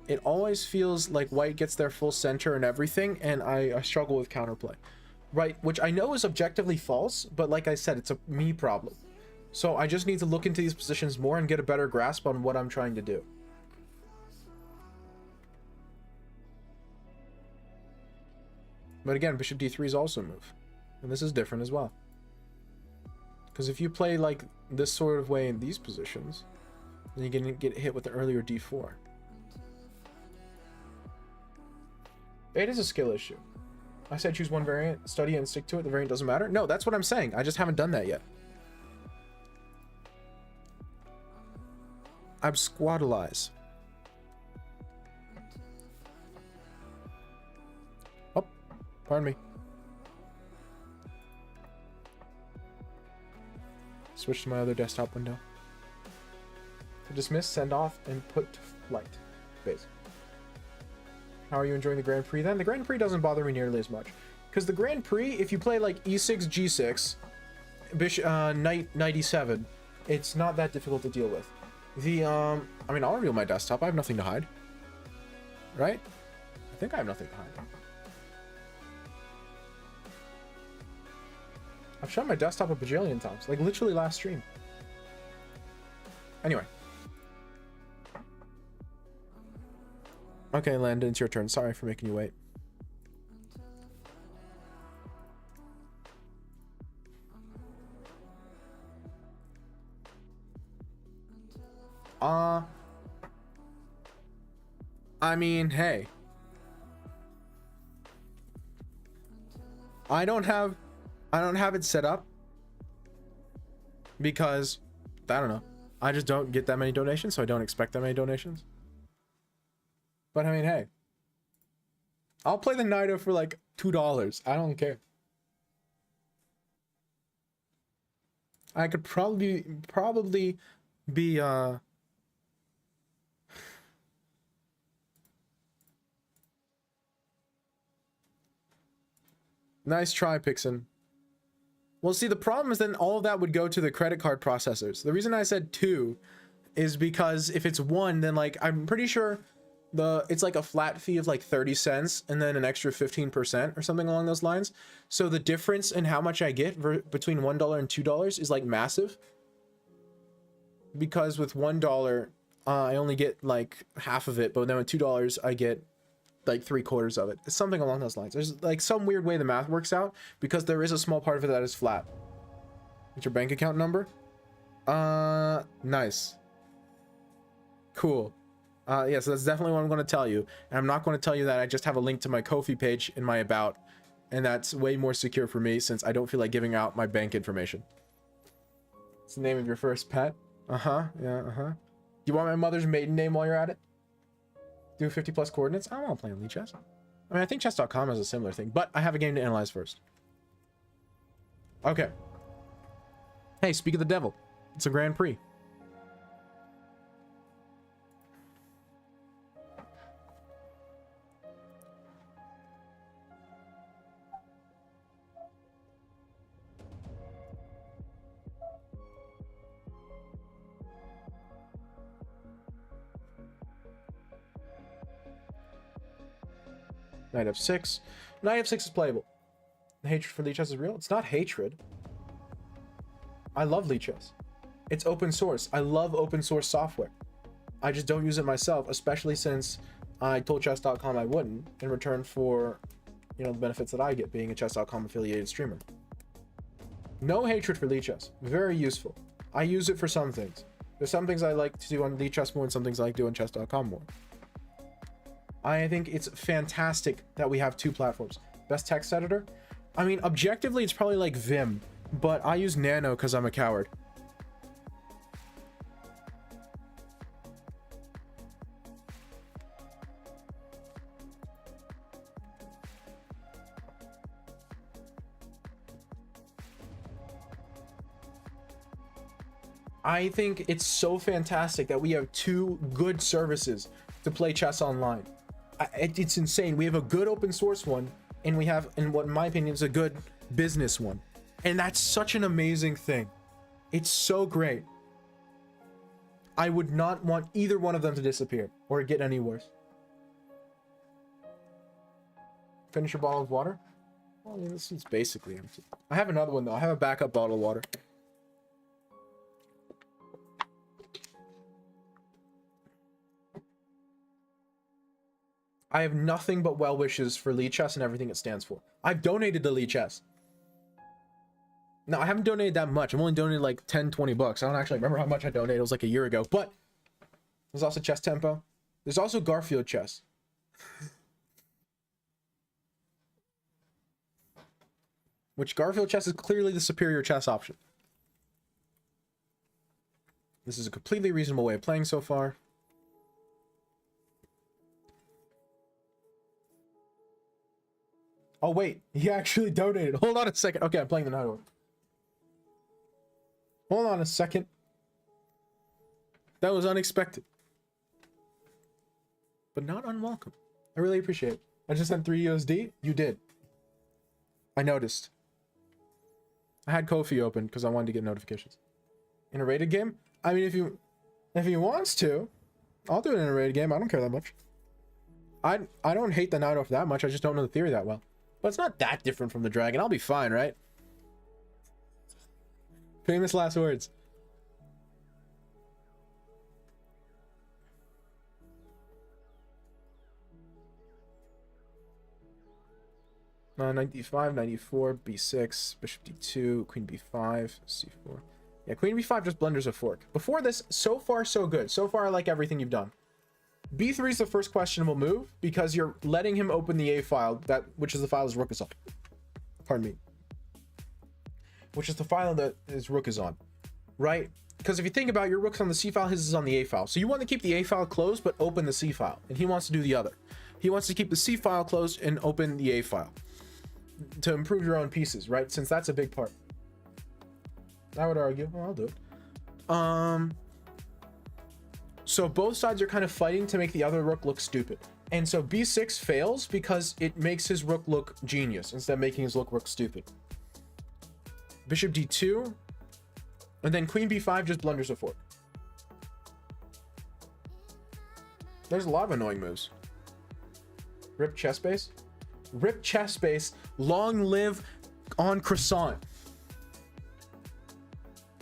It always feels like white gets their full center and everything, and I struggle with counterplay. Right, which I know is objectively false, but like I said, it's a me problem. So I just need to look into these positions more and get a better grasp on what I'm trying to do. But again, bishop d3 is also a move. And this is different as well. Because if you play like this sort of way in these positions, then you're going to get hit with the earlier d4. It is a skill issue. I said choose one variant, study it, and stick to it. The variant doesn't matter. No, that's what I'm saying. I just haven't done that yet. Absquatalize. Oh, pardon me. Switch to my other desktop window. To dismiss, send off, and put to flight. Base. How are you enjoying the Grand Prix then? The Grand Prix doesn't bother me nearly as much. Because the Grand Prix, if you play like e6, g6, bishop, knight e7, it's not that difficult to deal with. The, I mean, I'll reveal my desktop. I have nothing to hide. Right? I think I have nothing to hide. I've shown my desktop a bajillion times. Like, literally last stream. Anyway. Okay, Landon, it's your turn. Sorry for making you wait. I mean, hey. I don't have it set up because I don't know. I just don't get that many donations, so I don't expect that many donations. But I mean, hey. I'll play the Nido for like $2. I don't care. I could probably be nice try, Pixon. Well, see, the problem is then all of that would go to the credit card processors. The reason I said 2 is because if it's 1, then like I'm pretty sure it's like a flat fee of like 30 cents and then an extra 15% or something along those lines. So the difference in how much I get between $1 and $2 is like massive. Because with $1, I only get like half of it, but then with $2, I get like 3/4 of it. It's something along those lines. There's like some weird way the math works out because there is a small part of it that is flat. What's your bank account number? Nice. Cool. Yeah, so that's definitely what I'm going to tell you. And I'm not going to tell you that I just have a link to my Ko-fi page in my about. And that's way more secure for me since I don't feel like giving out my bank information. What's the name of your first pet? Uh-huh. Yeah, uh-huh. Do you want my mother's maiden name while you're at it? Do 50 plus coordinates? I don't want to play Elite Chess. I mean, I think chess.com has a similar thing, but I have a game to analyze first. Okay. Hey, speak of the devil. It's a Grand Prix. Knight f6. Knight f6 is playable. The hatred for Lead Chess is real. It's not hatred. I love Lead Chess. It's open source. I love open source software. I just don't use it myself, especially since I told chess.com I wouldn't in return for, you know, the benefits that I get being a chess.com affiliated streamer. No hatred for Lead Chess. Very useful. I use it for some things. There's some things I like to do on Lead Chess more and some things I like to do on chess.com more. I think it's fantastic that we have 2 platforms. Best text editor? I mean, objectively, it's probably like Vim, but I use Nano because I'm a coward. I think it's so fantastic that we have 2 good services to play chess online. It's insane. We have a good open source one, and we have, in what in my opinion is a good business one, and that's such an amazing thing. It's so great. I would not want either one of them to disappear or get any worse. Finish your bottle of water? Well, I mean, this is basically empty. I have another one though. I have a backup bottle of water. I have nothing but well wishes for Lead Chess and everything it stands for. I've donated to Lead Chess. No, I haven't donated that much. I've only donated like 10, 20 bucks. I don't actually remember how much I donated. It was like a year ago. But there's also Chess Tempo. There's also Garfield Chess. Which Garfield Chess is clearly the superior chess option. This is a completely reasonable way of playing so far. Oh, wait. He actually donated. Hold on a second. Okay, I'm playing the night order. Hold on a second. That was unexpected. But not unwelcome. I really appreciate it. I just sent 3 USD. You did. I noticed. I had Ko-fi open because I wanted to get notifications. In a rated game? I mean, if he wants to, I'll do it in a rated game. I don't care that much. I don't hate the Night Elf that much. I just don't know the theory that well. But it's not that different from the dragon. I'll be fine, right? Famous last words. Knight d5, knight e4, b6, bishop d2, queen b5, c4. Yeah, queen b5 just blunders a fork. Before this, so far so good. So far I like everything you've done. b3 is the first questionable move because you're letting him open the a file, which is the file his rook is on. Pardon me. Which is the file that his rook is on, right? Because if you think about it, your rook's on the c file, his is on the a file. So you want to keep the a file closed but open the c file, and he wants to do the other. He wants to keep the c file closed and open the a file to improve your own pieces, right? Since that's a big part. I would argue. Well, I'll do it. So both sides are kind of fighting to make the other rook look stupid. And so b6 fails because it makes his rook look genius instead of making his rook stupid. Bishop d2. And then queen b5 just blunders a fork. There's a lot of annoying moves. Rip chess base. Rip chess base. Long live on croissant.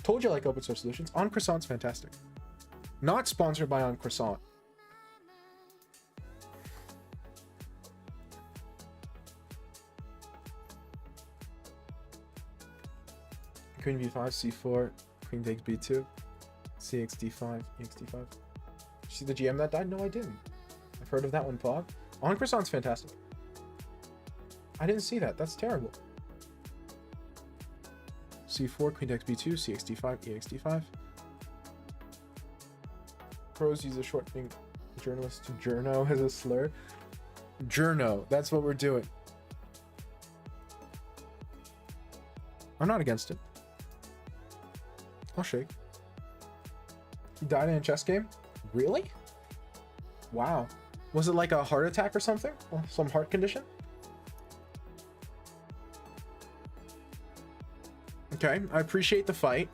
Told you I like open source solutions. On croissant's fantastic. Not sponsored by On Croissant. Queen b5, c4, queen takes b2, cx d5, ex d5. Did you see the GM that died? No, I didn't. I've heard of that one, Pog. On Croissant's fantastic. I didn't see that. That's terrible. c4, queen takes b2, cx d5, ex d5. Pros use a short thing journalist to journo as a slur. Journo, that's what we're doing. I'm not against it. I'll shake. He died in a chess game? Really? Wow. Was it like a heart attack or something? Or some heart condition? Okay, I appreciate the fight.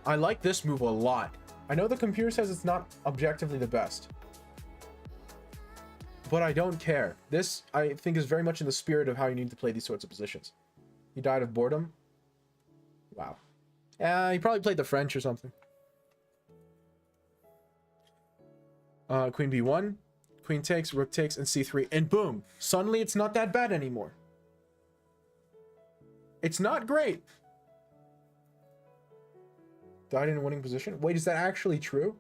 I like this move a lot. I know the computer says it's not objectively the best, but I don't care. This, I think, is very much in the spirit of how you need to play these sorts of positions. He died of boredom. Wow. Yeah, he probably played the French or something. Queen b1, queen takes, rook takes, and c3, and boom! Suddenly, it's not that bad anymore. It's not great. Died in a winning position? Wait, is that actually true?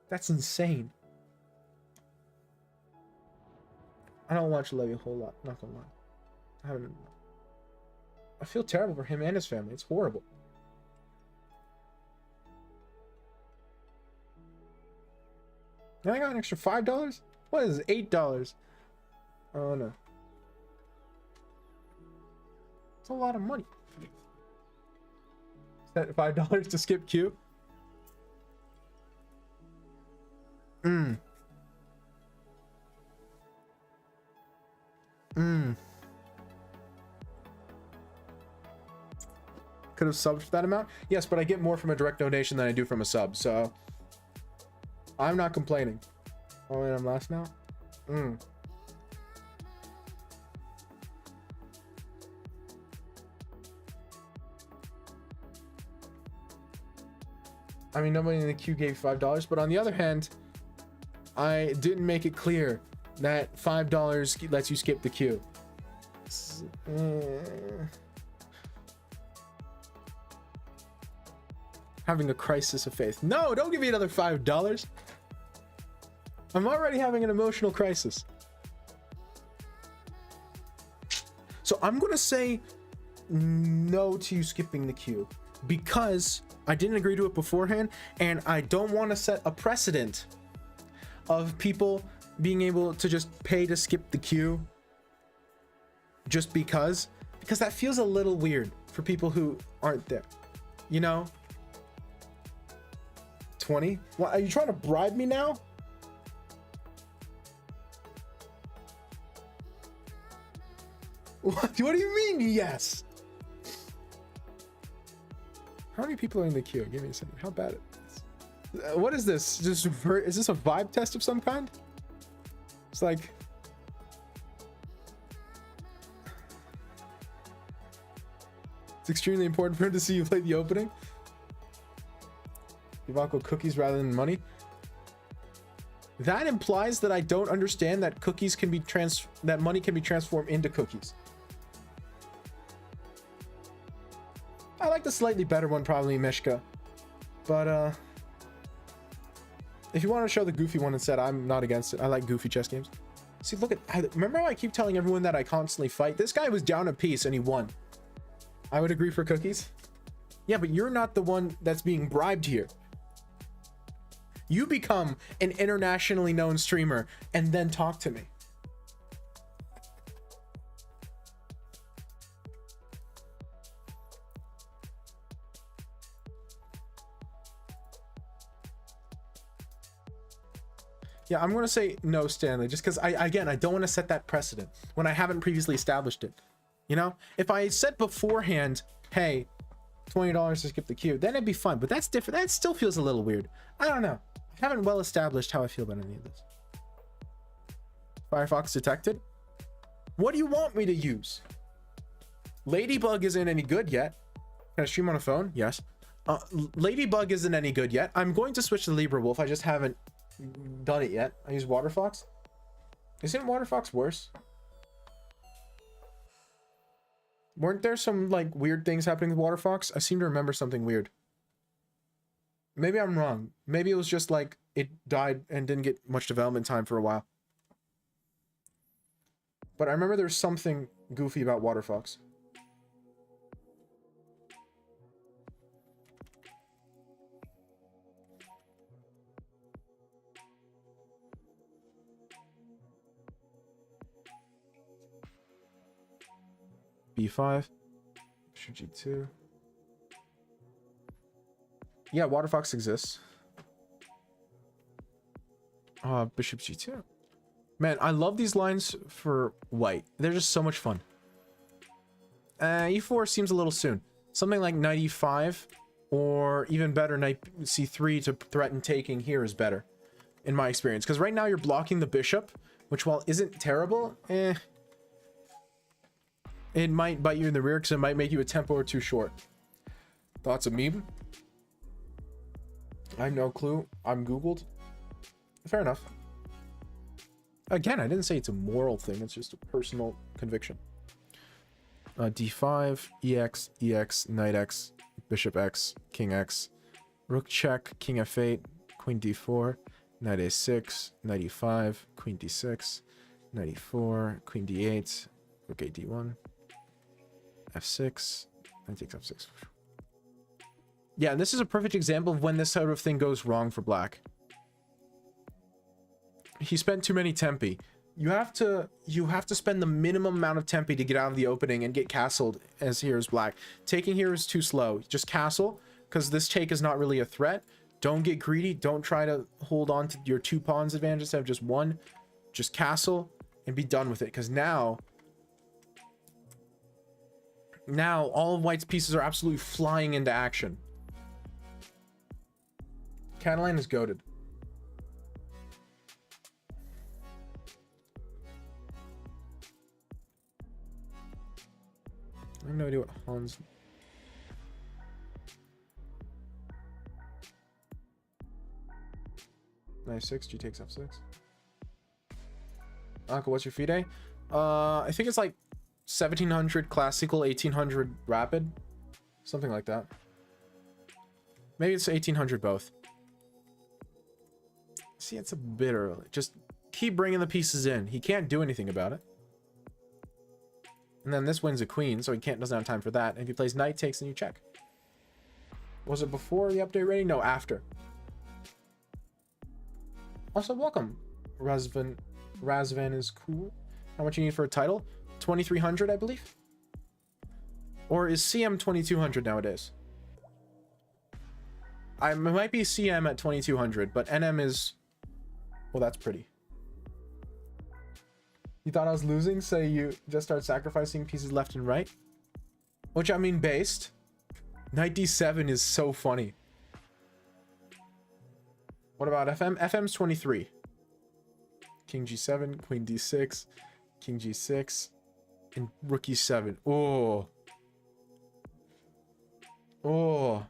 That's insane. I don't watch Levy a whole lot, not gonna lie. I feel terrible for him and his family. It's horrible. Now I got an extra $5? What is it? $8? Oh no. It's a lot of money. Is that $5 to skip Q? Could have subbed for that amount? Yes, but I get more from a direct donation than I do from a sub, so I'm not complaining. Oh, and I'm last now? I mean, nobody in the queue gave $5, but on the other hand, I didn't make it clear that $5 lets you skip the queue. Having a crisis of faith. No, don't give me another $5. I'm already having an emotional crisis. So I'm gonna say no to you skipping the queue because I didn't agree to it beforehand, and I don't want to set a precedent of people being able to just pay to skip the queue just because that feels a little weird for people who aren't there, you know. 20? What, are you trying to bribe me now? What do you mean yes? How many people are in the queue? Give me a second. How bad it is. What is this? Is this a vibe test of some kind? It's like... It's extremely important for him to see you play the opening. Ivanko cookies rather than money. That implies that I don't understand that cookies can be that money can be transformed into cookies. I like the slightly better one, probably Meshka. But if you want to show the goofy one instead, I'm not against it. I like goofy chess games. See, look at, remember how I keep telling everyone that I constantly fight? This guy was down a piece and he won. I would agree for cookies. Yeah, but you're not the one that's being bribed here. You become an internationally known streamer and then talk to me. Yeah, I'm going to say no, Stanley, just because again, I don't want to set that precedent when I haven't previously established it. You know, if I said beforehand, hey, $20 to skip the queue, then it'd be fun. But that's different. That still feels a little weird. I don't know. I haven't well established how I feel about any of this. Firefox detected. What do you want me to use? Ladybug isn't any good yet. Can I stream on a phone? Yes. Ladybug isn't any good yet. I'm going to switch to Libra Wolf. I just haven't done it yet. I use Waterfox. Isn't Waterfox worse? Weren't there some like weird things happening with Waterfox? I seem to remember something weird. Maybe I'm wrong. Maybe it was just like it died and didn't get much development time for a while. But I remember there's something goofy about Waterfox. B5. Bishop G2. Yeah, Waterfox exists. Bishop G2. Man, I love these lines for white. They're just so much fun. E4 seems a little soon. Something like knight E5, or even better, knight C3 to threaten taking here is better, in my experience. Because right now you're blocking the bishop, which while isn't terrible, it might bite you in the rear because it might make you a tempo or two short. Thoughts of meme? I have no clue. I'm Googled. Fair enough. Again, I didn't say it's a moral thing. It's just a personal conviction. D5, EX, EX, Knight X, Bishop X, King X, Rook check, King F8, Queen D4, Knight A6, Knight E5, Queen D6, Knight E4, Queen D8, Rook A D1, F6, Knight takes F6. Yeah, and this is a perfect example of when this sort of thing goes wrong for black. He spent too many tempi. You have to spend the minimum amount of tempi to get out of the opening and get castled as here is black. Taking here is too slow. Just castle, because this take is not really a threat. Don't get greedy. Don't try to hold on to your 2 pawns advantage instead of just 1. Just castle and be done with it, because now all of white's pieces are absolutely flying into action. Catalan is goated. I have no idea what Hans... Knight 6, G takes F6. Uncle, what's your FIDE? I think it's like 1700 classical, 1800 rapid. Something like that. Maybe it's 1800 both. See, it's a bit early. Just keep bringing the pieces in. He can't do anything about it. And then this wins a queen, so he doesn't have time for that. And if he plays knight takes, then you check. Was it before the update ready? No, after. Also, welcome. Razvan is cool. How much you need for a title? 2300, I believe. Or is CM 2200 nowadays? It might be CM at 2200, but NM is... Well, that's pretty. You thought I was losing, so you just start sacrificing pieces left and right? Which, I mean, based. Knight D7 is so funny. What about FM? FM's 23. King G7, Queen D6, King G6, and Rook E7. Oh. Oh.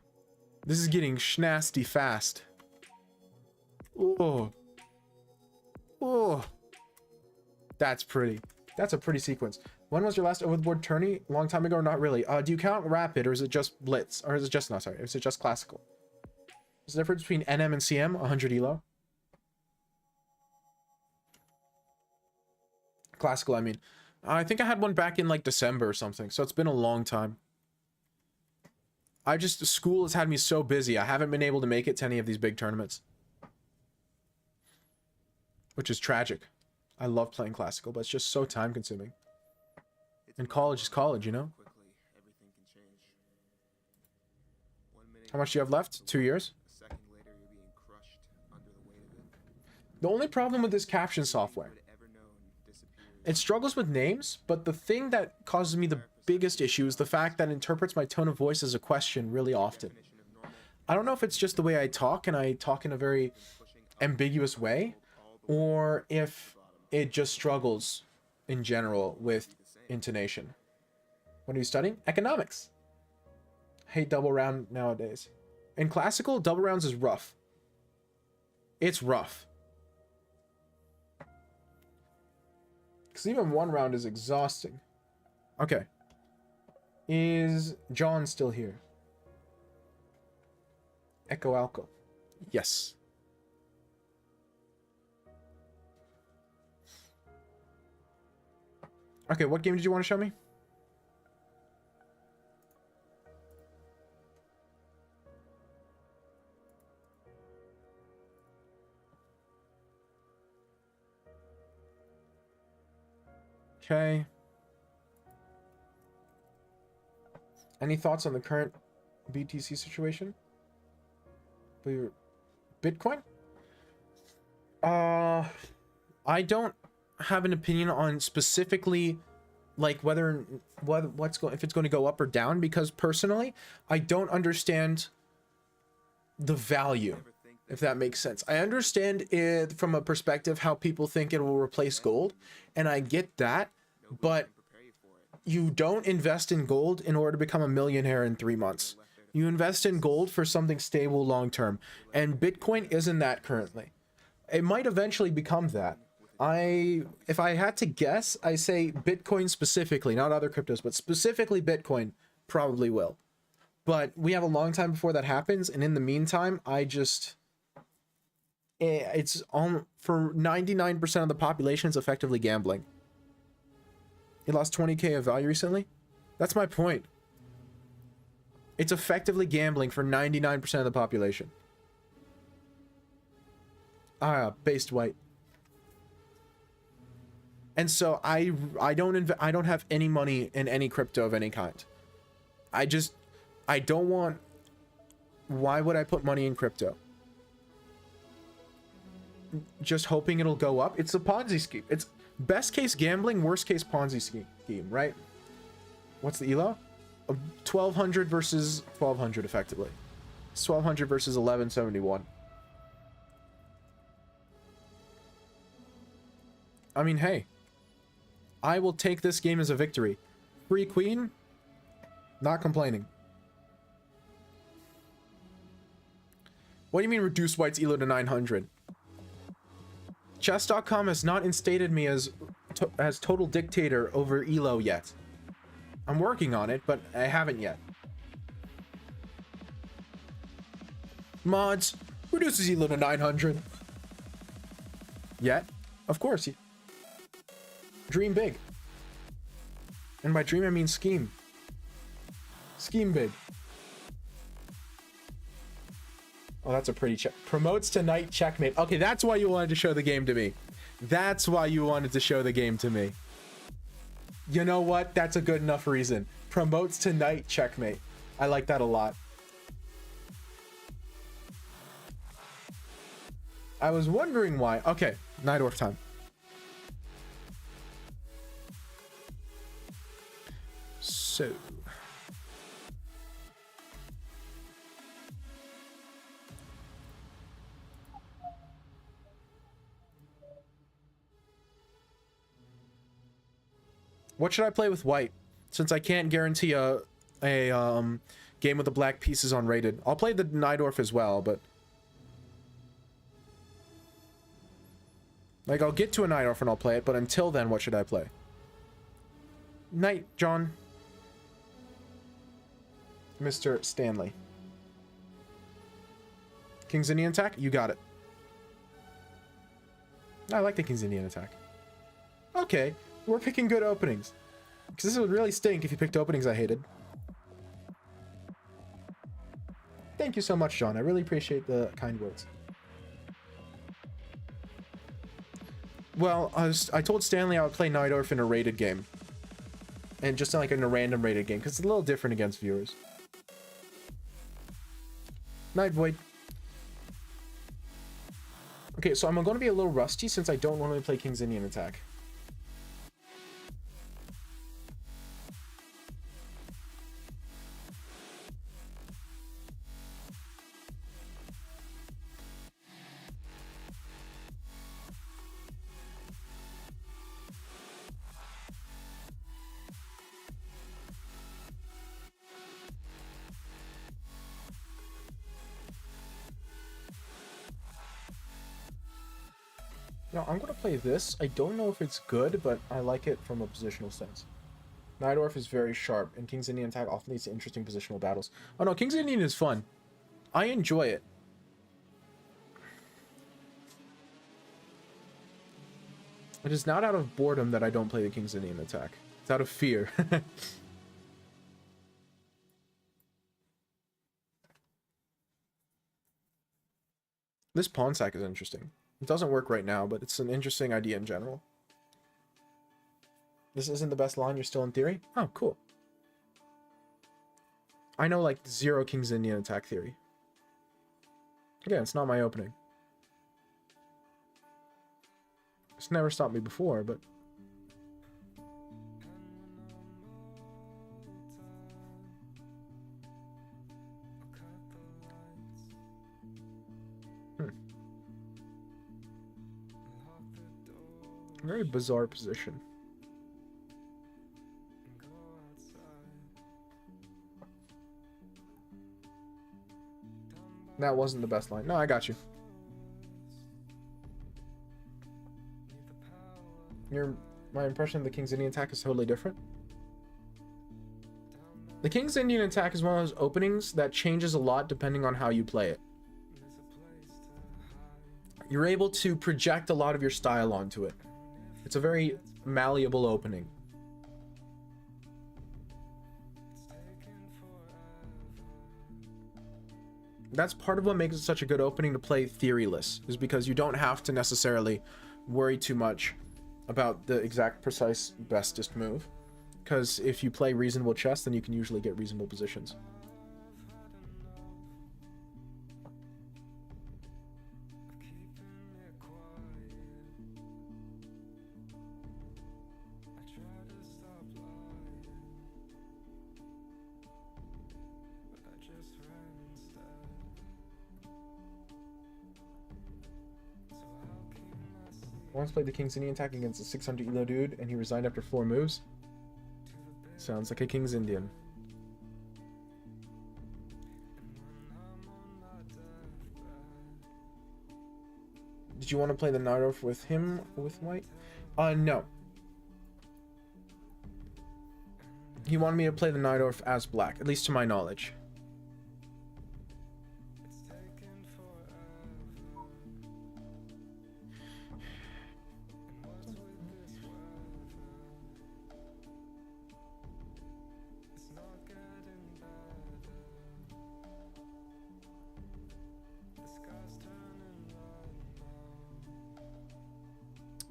This is getting schnasty fast. Oh. Oh. That's pretty. That's a pretty sequence. When was your last overboard tourney? A long time ago or not really? Do you count rapid or is it just blitz? Or is it just, no, sorry. Is it just classical? What's the difference between NM and CM? 100 elo. Classical, I mean. I think I had one back in like December or something. So it's been a long time. School has had me so busy. I haven't been able to make it to any of these big tournaments. Which is tragic. I love playing classical, but it's just so time consuming. And college is college, you know? How much do you have left? 2 years? The only problem with this caption software, it struggles with names, but the thing that causes me the biggest issue is the fact that it interprets my tone of voice as a question really often. I don't know if it's just the way I talk, and I talk in a very ambiguous way, or if it just struggles in general with intonation. What are you studying? Economics. Hate double round nowadays. In classical, double rounds is rough. It's rough. Because even one round is exhausting. Okay. Is John still here? Echo Alco. Yes. Okay, what game did you want to show me? Okay. Any thoughts on the current BTC situation? Bitcoin? I don't have an opinion on specifically like whether if it's going to go up or down, because personally I don't understand the value, if that makes sense. I understand it from a perspective how people think it will replace gold, and I get that, but you don't invest in gold in order to become a millionaire in 3 months. You invest in gold for something stable long term, and Bitcoin isn't that currently. It might eventually become that. If I had to guess, I say Bitcoin specifically, not other cryptos, but specifically Bitcoin probably will. But we have a long time before that happens, and in the meantime, it's on for 99% of the population, it's effectively gambling. It lost 20k of value recently. That's my point. It's effectively gambling for 99% of the population. Based white. And so I don't have any money in any crypto of any kind. I don't want. Why would I put money in crypto? Just hoping it'll go up. It's a Ponzi scheme. It's best case gambling, worst case Ponzi scheme, right? What's the ELO? 1200 versus 1200 effectively. It's 1200 versus 1171. I mean, hey, I will take this game as a victory. Free queen, not complaining. What do you mean reduce white's ELO to 900? Chess.com has not instated me as total dictator over ELO yet. I'm working on it, but I haven't yet. Mods, reduces ELO to 900. Yet? Of course. Dream big. And by dream, I mean scheme. Scheme big. Oh, that's a pretty check. Promotes tonight, checkmate. Okay, that's why you wanted to show the game to me. That's why you wanted to show the game to me. You know what? That's a good enough reason. Promotes tonight, checkmate. I like that a lot. I was wondering why. Okay, Night Orf time. So... what should I play with white? Since I can't guarantee a game with the black pieces on rated. I'll play the Night Orf as well, but... like, I'll get to a Night Orf and I'll play it, but until then, what should I play? Night, John. Mr. Stanley. King's Indian attack? You got it. I like the King's Indian attack. Okay, we're picking good openings. Because this would really stink if you picked openings I hated. Thank you so much, John. I really appreciate the kind words. Well, I told Stanley I would play Night Orf in a rated game. And just like in a random rated game, because it's a little different against viewers. Night Void. Okay, so I'm going to be a little rusty since I don't normally play King's Indian attack. Now, I'm going to play this. I don't know if it's good, but I like it from a positional sense. Nidorf is very sharp, and King's Indian attack often leads to interesting positional battles. Oh no, King's Indian is fun. I enjoy it. It is not out of boredom that I don't play the King's Indian attack. It's out of fear. This pawn sack is interesting. It doesn't work right now, but it's an interesting idea in general. This isn't the best line, you're still in theory? Oh, cool. I know like 0 King's Indian attack theory. Again, it's not my opening. It's never stopped me before, but... Very bizarre position. That wasn't the best line. No, I got you. My impression of the King's Indian attack is totally different. The King's Indian attack is one of those openings that changes a lot depending on how you play it. You're able to project a lot of your style onto it. It's a very malleable opening. That's part of what makes it such a good opening to play theoryless, is because you don't have to necessarily worry too much about the exact precise bestest move. Because if you play reasonable chess, then you can usually get reasonable positions. I once played the King's Indian attack against a 600 elo dude, and he resigned after 4 moves. Sounds like a King's Indian. Did you want to play the Nidorf with him, with white? No. He wanted me to play the Nidorf as black, at least to my knowledge.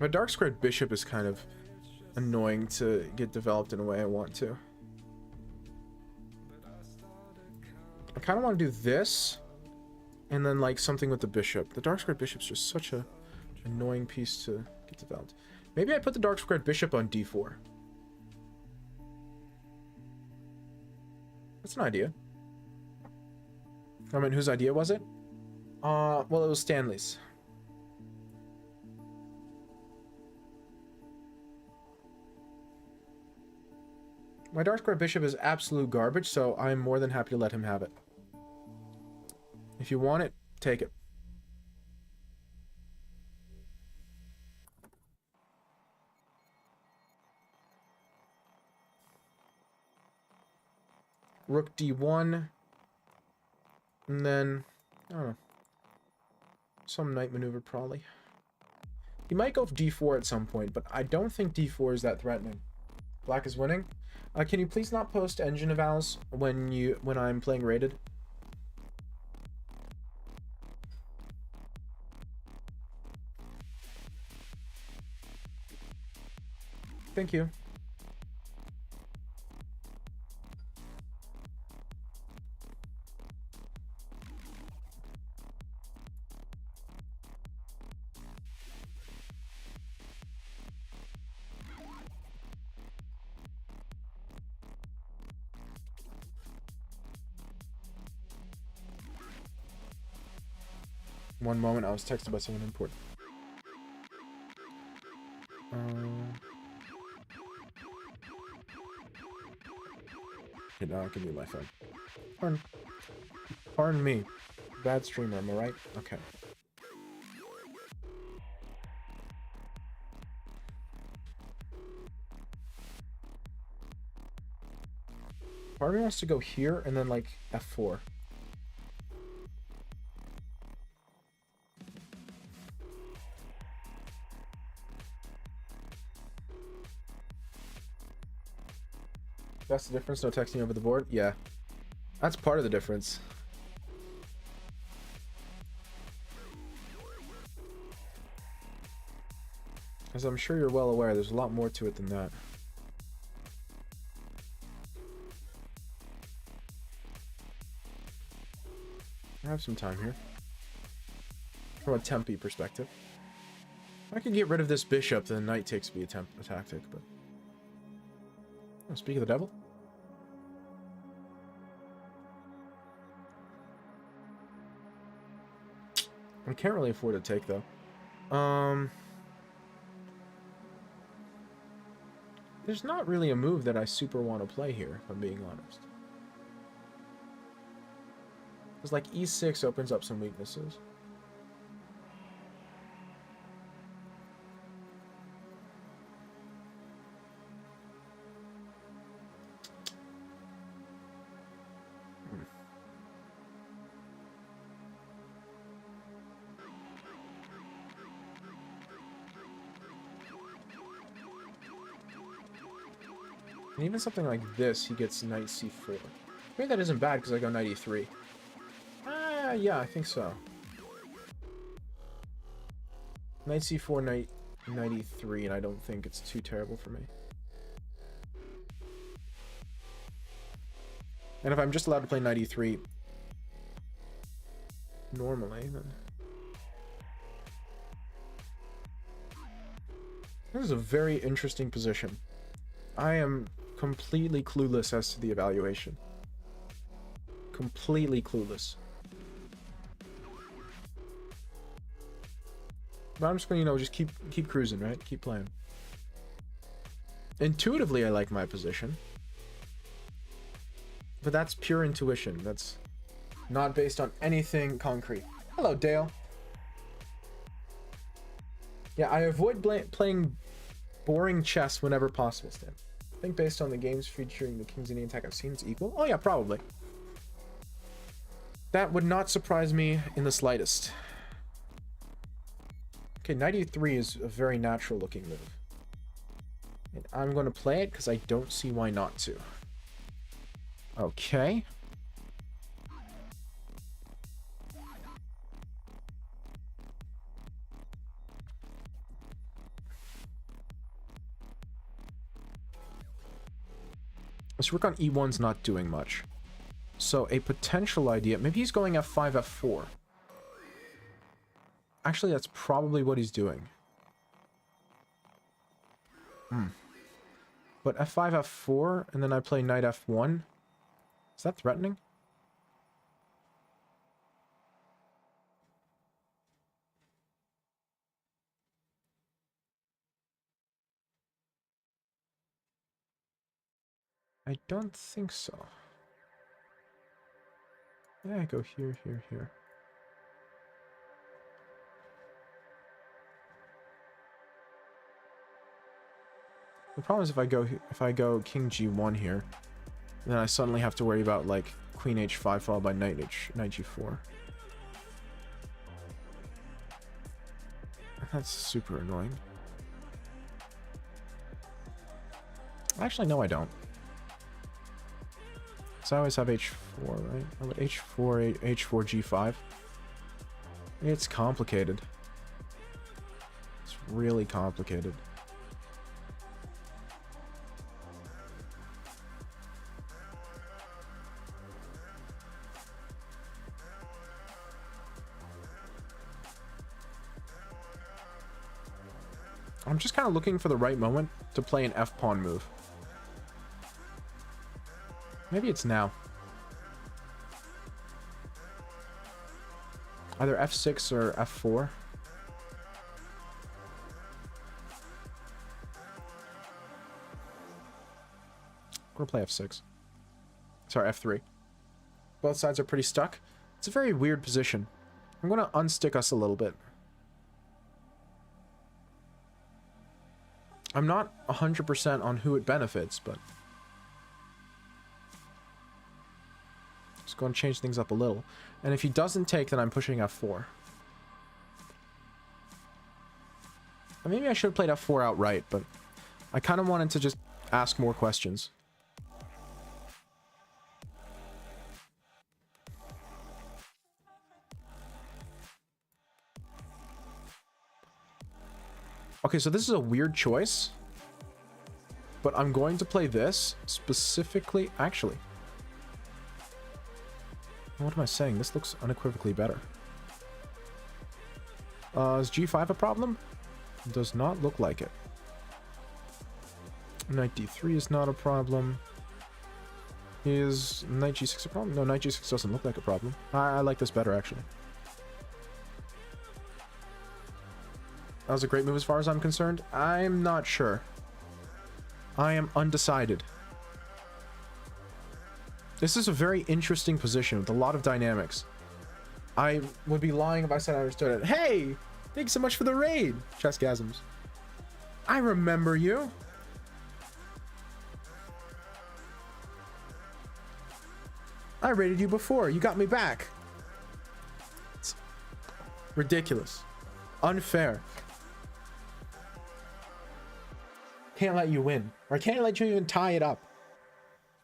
My dark squared bishop is kind of annoying to get developed in a way I want to. I kind of want to do this, and then like something with the bishop. The dark squared bishop's just such a annoying piece to get developed. Maybe I put the dark squared bishop on d4. That's an idea. I mean, whose idea was it? Well, it was Stanley's. My dark square bishop is absolute garbage, so I'm more than happy to let him have it. If you want it, take it. Rook d1. And then, I don't know. Some knight maneuver, probably. He might go d4 at some point, but I don't think d4 is that threatening. Black is winning. Can you please not post engine evals when I'm playing rated? Thank you. One moment, I was texted by someone important. Okay, now I can do my phone. Pardon me. Bad streamer, am I right? Okay. Part of me wants to go here and then like F4. That's the difference, no texting over the board? Yeah. That's part of the difference. As I'm sure you're well aware, there's a lot more to it than that. I have some time here. From a Tempe perspective. I could get rid of this bishop, then knight takes to be a tactic, but... Oh, speak of the devil. I can't really afford to take, though. There's not really a move that I super want to play here, if I'm being honest. Because, like, E6 opens up some weaknesses. And even something like this, he gets knight c4. Maybe that isn't bad because I go knight e3. Yeah, I think so. Knight c4, knight e3, and I don't think it's too terrible for me. And if I'm just allowed to play knight e3 normally, then... This is a very interesting position. I am completely clueless as to the evaluation. Completely clueless. But I'm just gonna, you know, just keep cruising, right? Keep playing. Intuitively, I like my position. But that's pure intuition. That's not based on anything concrete. Hello, Dale. Yeah, I avoid playing boring chess whenever possible, Stan. I think based on the games featuring the King's Indian attack I've seen, it's equal. Oh yeah, probably. That would not surprise me in the slightest. Okay, knight e3 is a very natural looking move. And I'm going to play it because I don't see why not to. Okay. This rook on e1's not doing much. So a potential idea, maybe he's going f5, f4. Actually, that's probably what he's doing. But f5, f4, and then I play knight f1. Is that threatening? I don't think so. Yeah, I go here, here, here. The problem is if I go king g1 here, then I suddenly have to worry about like queen h5 followed by knight g4. That's super annoying. Actually, no, I don't. So I always have h4, right? Oh, but h4, g5. It's complicated. It's really complicated. I'm just kind of looking for the right moment to play an f-pawn move. Maybe it's now. Either f6 or f4. I'm gonna play f6. Sorry, f3. Both sides are pretty stuck. It's a very weird position. I'm gonna unstick us a little bit. I'm not 100% on who it benefits, but just going to change things up a little. And if he doesn't take, then I'm pushing f4. Maybe I should have played f4 outright, but I kind of wanted to just ask more questions. Okay, so this is a weird choice, but I'm going to play this specifically. Actually, what am I saying? This looks unequivocally better. Is g5 a problem? Does not look like it. Knight d3 is not a problem. Is knight g6 a problem? No, knight g6 doesn't look like a problem. I like this better, actually. That was a great move as far as I'm concerned. I'm not sure. I am undecided. This is a very interesting position with a lot of dynamics. I would be lying if I said I understood it. Hey! Thanks so much for the raid, Chessgasms. I remember you. I raided you before. You got me back. It's ridiculous. Unfair. Can't let you win. Or I can't let you even tie it up.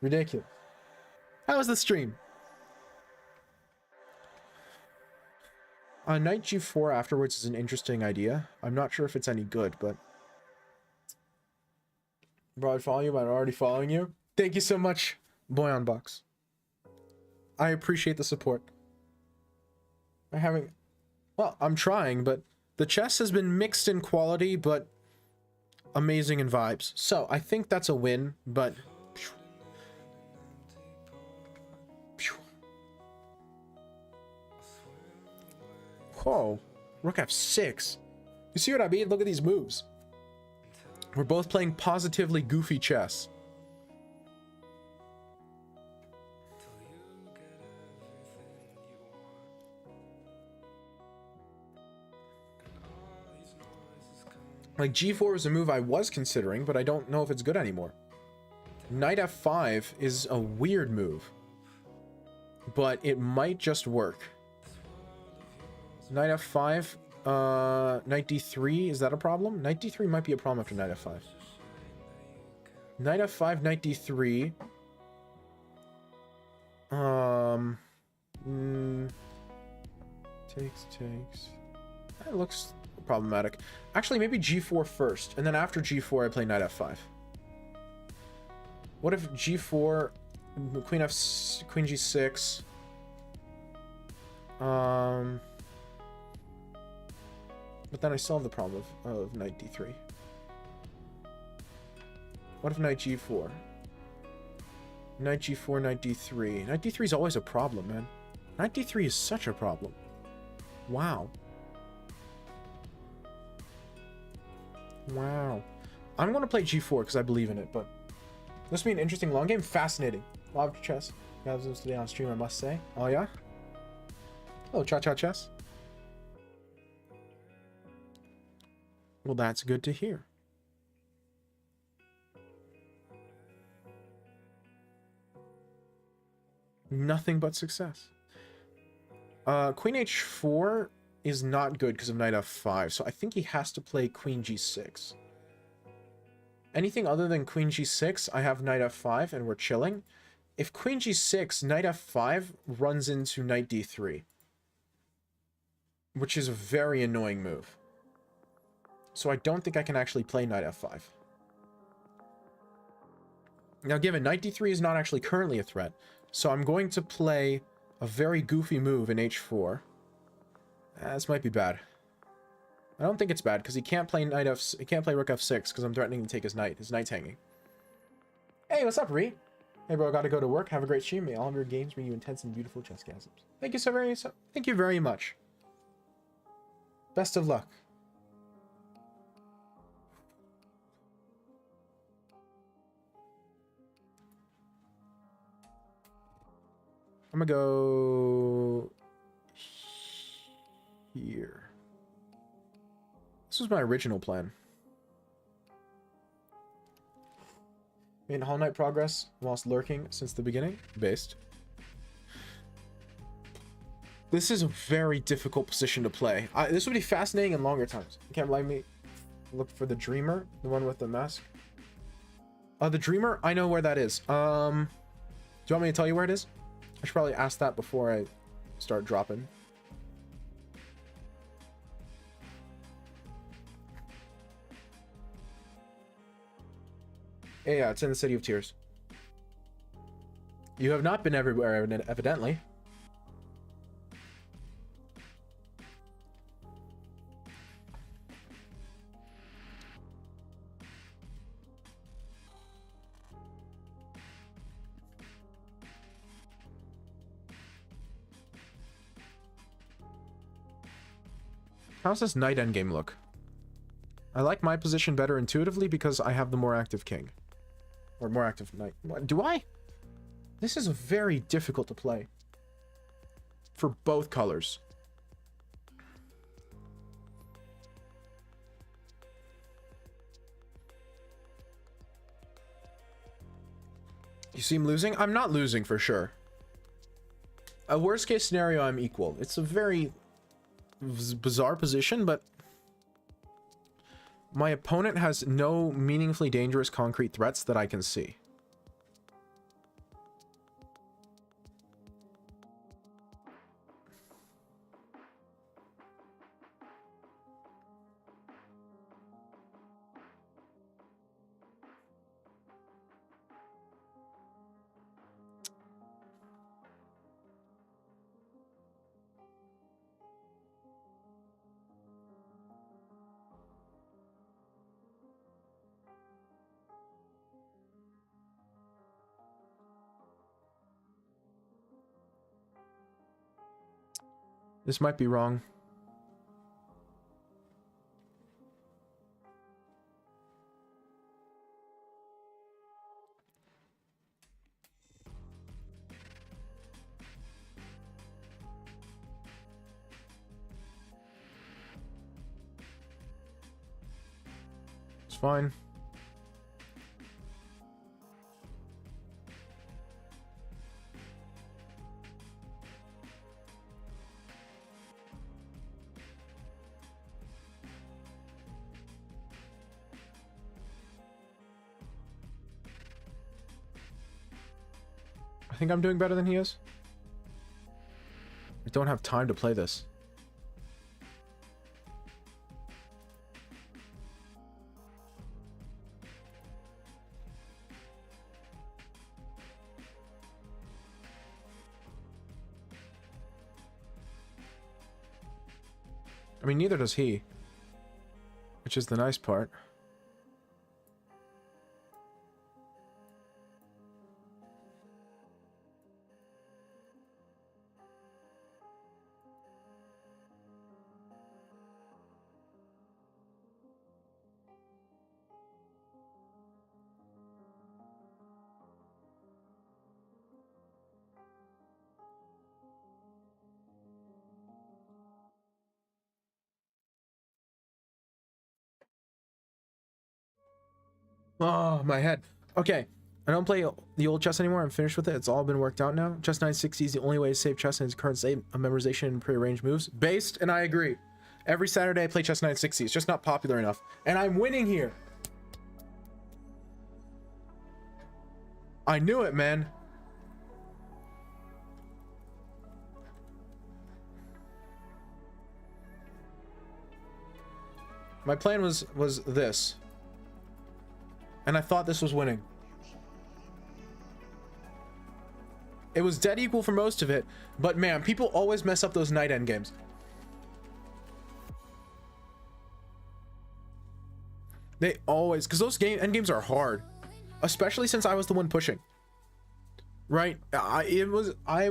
Ridiculous. How was the stream? Knight g4 afterwards is an interesting idea. I'm not sure if it's any good, but... Bro, I'd follow you, but I'm already following you. Thank you so much, Boyonbox. I appreciate the support. Well, I'm trying, but the chess has been mixed in quality, but amazing in vibes. So, I think that's a win, but... Whoa. Rook f6. You see what I mean? Look at these moves. We're both playing positively goofy chess. Like, g4 is a move I was considering, but I don't know if it's good anymore. Knight f5 is a weird move, but it might just work. Knight f5, knight d3, is that a problem? Knight d3 might be a problem after knight f5. Knight f5, knight d3. Takes. That looks problematic. Actually, maybe g4 first, and then after g4 I play knight f5. What if g4, queen g6, but then I still have the problem of knight d3. What if knight g4? Knight g4, knight d3. Knight d3 is always a problem, man. Knight d3 is such a problem. Wow. Wow. I'm going to play g4 because I believe in it, but this will be an interesting long game. Fascinating. Love chess. Guys, this today on stream, I must say. Oh, yeah? Oh, cha-cha chess. Well, that's good to hear. Nothing but success. Queen h4 is not good because of knight f5, so I think he has to play queen g6. Anything other than queen g6, I have knight f5 and we're chilling. If queen g6, knight f5 runs into knight d3, which is a very annoying move. So I don't think I can actually play knight f5. Now, given knight d3 is not actually currently a threat, so I'm going to play a very goofy move in h4. This might be bad. I don't think it's bad because he can't play he can't play rook f6 because I'm threatening to take his knight. His knight's hanging. Hey, what's up, Ree? Hey, bro, gotta go to work. Have a great stream. May all of your games bring you intense and beautiful chessgasms. Thank you so very much. Best of luck. I'm gonna go here. This was my original plan. Made Hollow Knight progress whilst lurking since the beginning. Based. This is a very difficult position to play. This would be fascinating in longer times. You can't blame me. Look for the Dreamer, the one with the mask. The Dreamer, I know where that is. Do you want me to tell you where it is? I should probably ask that before I start dropping. Yeah, it's in the City of Tears. You have not been everywhere, evidently. How's this knight endgame look? I like my position better intuitively because I have the more active king. Or more active knight. Do I? This is very difficult to play. For both colors. You seem losing? I'm not losing for sure. A worst case scenario, I'm equal. It's a very bizarre position, but my opponent has no meaningfully dangerous concrete threats that I can see. This might be wrong. It's fine. I think I'm doing better than he is. I don't have time to play this. I mean, neither does he, which is the nice part. Oh, my head. Okay, I don't play the old chess anymore. I'm finished with it. It's all been worked out now. Chess 960 is the only way to save chess in its current state of memorization and prearranged moves. Based, and I agree. Every Saturday I play chess 960. It's just not popular enough. And I'm winning here. I knew it, man. My plan was this. And I thought this was winning. It was dead equal for most of it, but man, people always mess up those knight endgames. They always, because those endgames are hard, especially since I was the one pushing. Right? I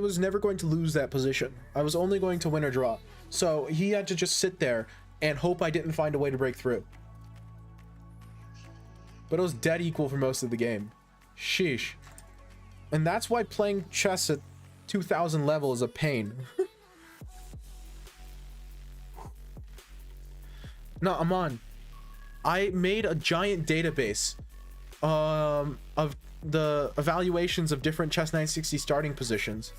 was never going to lose that position. I was only going to win or draw. So he had to just sit there and hope I didn't find a way to break through. But it was dead equal for most of the game. Sheesh. And that's why playing chess at 2000 level is a pain. No, Aman. I made a giant database of the evaluations of different chess 960 starting positions.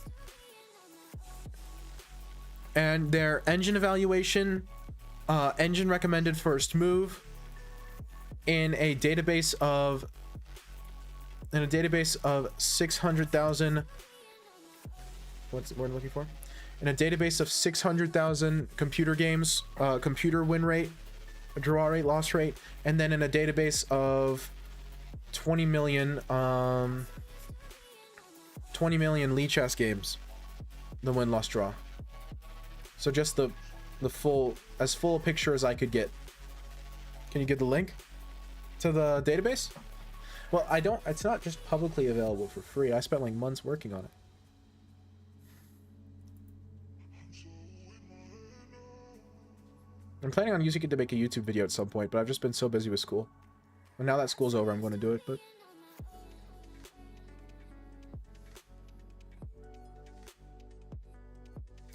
And their engine evaluation, engine recommended first move, in a database of 600,000. What's the word I'm looking for? In a database of 600,000 computer games, computer win rate, draw rate, loss rate, and then in a database of 20 million Lee chess games, the win, loss, draw. So just the full, as full a picture as I could get. Can you get the link to the database? Well, I don't, it's not just publicly available for free. I spent like months working on it. I'm planning on using it to make a YouTube video at some point, but I've just been so busy with school. And now that school's over, I'm going to do it, but...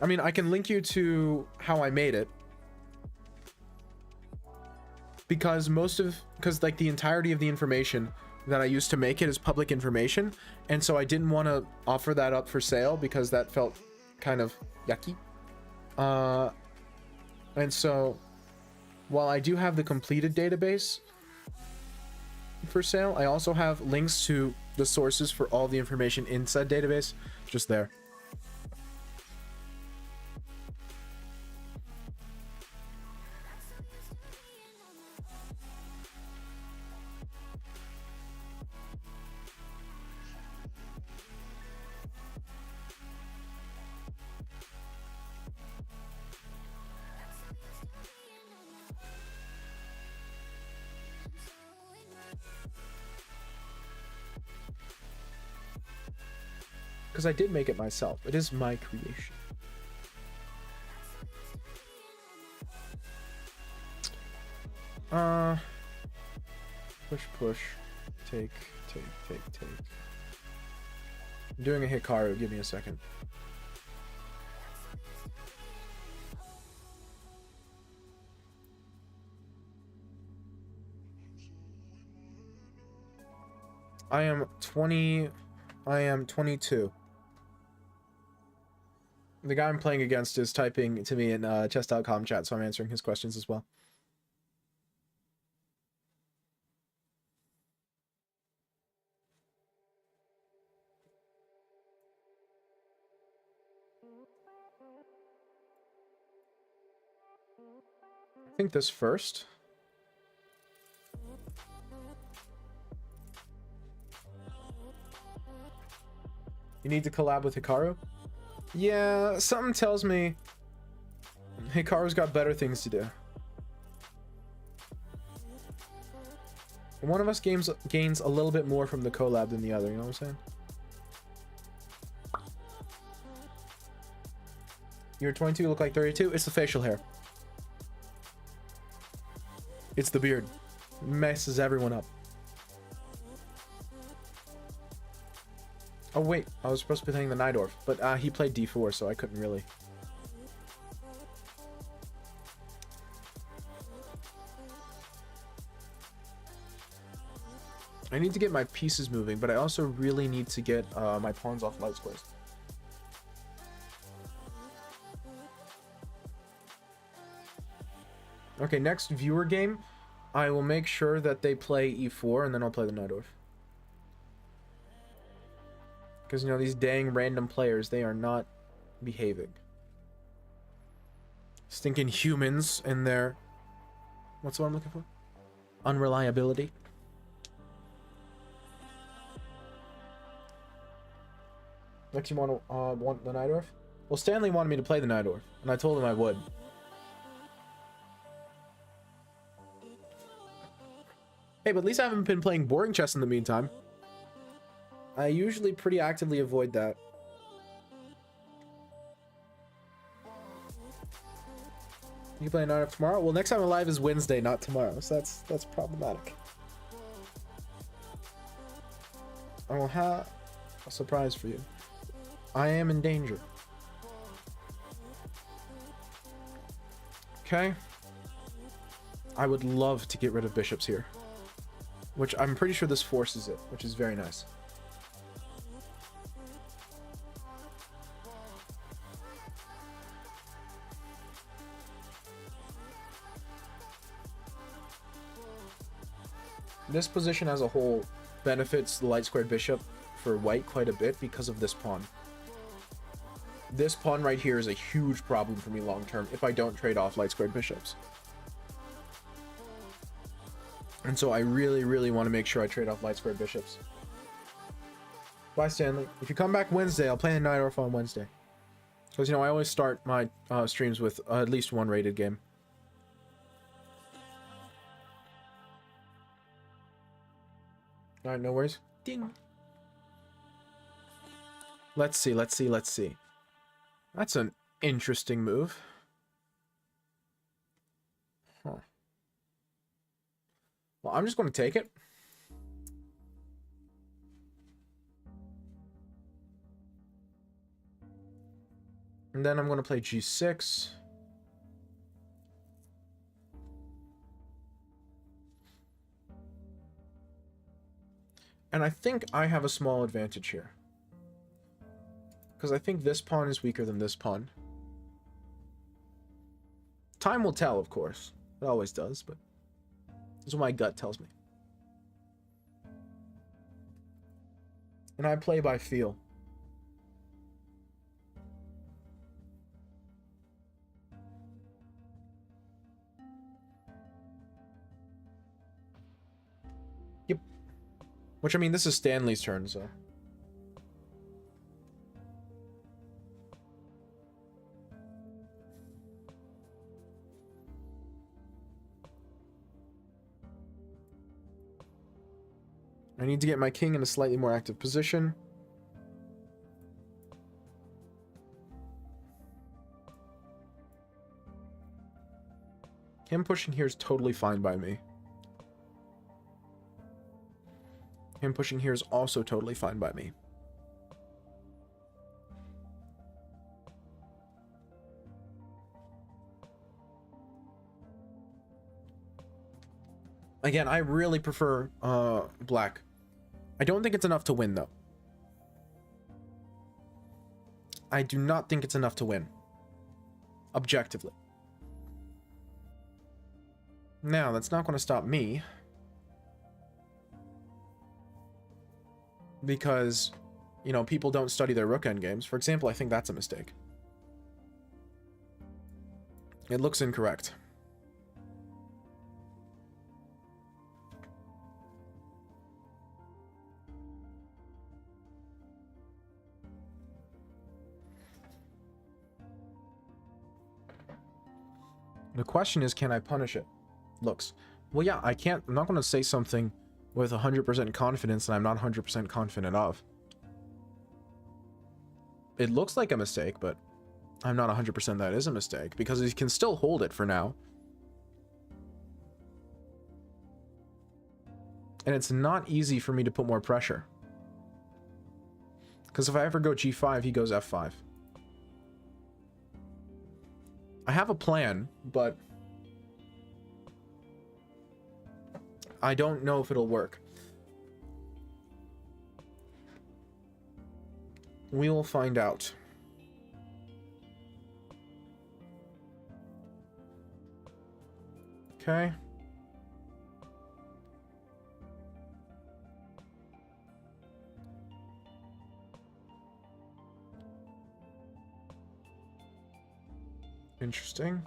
I mean, I can link you to how I made it. Because like the entirety of the information that I used to make it is public information. And so I didn't want to offer that up for sale because that felt kind of yucky. And so, while I do have the completed database for sale, I also have links to the sources for all the information in said database just there. Because I did make it myself. It is my creation. Push. Take. I'm doing a Hikaru. Give me a second. I am 22. The guy I'm playing against is typing to me in chess.com chat, so I'm answering his questions as well. I think this first. You need to collab with Hikaru? Yeah, something tells me Hikaru's got better things to do. One of us gains a little bit more from the collab than the other, you know what I'm saying? You're 22, you look like 32. It's the facial hair. It's the beard. It messes everyone up. Oh wait, I was supposed to be playing the Najdorf, but he played d4, so I couldn't really. I need to get my pieces moving, but I also really need to get my pawns off light squares. Okay, next viewer game, I will make sure that they play e4, and then I'll play the Najdorf. Because, you know, these dang random players, they are not behaving. Stinking humans and their... What's the one I'm looking for? Unreliability. Next, you want the Najdorf? Well, Stanley wanted me to play the Najdorf, and I told him I would. Hey, but at least I haven't been playing boring chess in the meantime. I usually pretty actively avoid that. You play Knight of tomorrow? Well, next time I'm live is Wednesday, not tomorrow, so that's problematic. I will have a surprise for you. I am in danger. Okay. I would love to get rid of bishops here, which I'm pretty sure this forces it, which is very nice. This position as a whole benefits the light squared bishop for white quite a bit because of this pawn. This pawn right here is a huge problem for me long term if I don't trade off light squared bishops. And so I really, really want to make sure I trade off light squared bishops. Bye, Stanley. If you come back Wednesday, I'll play a Night Orph on Wednesday. Because, you know, I always start my streams with at least one rated game. Alright, no worries. Ding. Let's see, let's see, let's see. That's an interesting move. Huh. Well, I'm just going to take it. And then I'm going to play g6. And I think I have a small advantage here. Because I think this pawn is weaker than this pawn. Time will tell, of course. It always does, but that's what my gut tells me. And I play by feel. Yep. Which, I mean, this is Stanley's turn, so... I need to get my king in a slightly more active position. Him pushing here is totally fine by me. Him pushing here is also totally fine by me. Again, I really prefer black. I don't think it's enough to win, though. I do not think it's enough to win. Objectively. Now, that's not going to stop me. Because, you know, people don't study their rook endgames. For example, I think that's a mistake. It looks incorrect. The question is, can I punish it? Looks. Well, yeah, I can't. I'm not going to say something with 100% confidence that I'm not 100% confident of. It looks like a mistake, but I'm not 100% that is a mistake, because he can still hold it for now. And it's not easy for me to put more pressure. Because if I ever go g5, he goes f5. I have a plan, but I don't know if it'll work. We will find out. Okay. Interesting.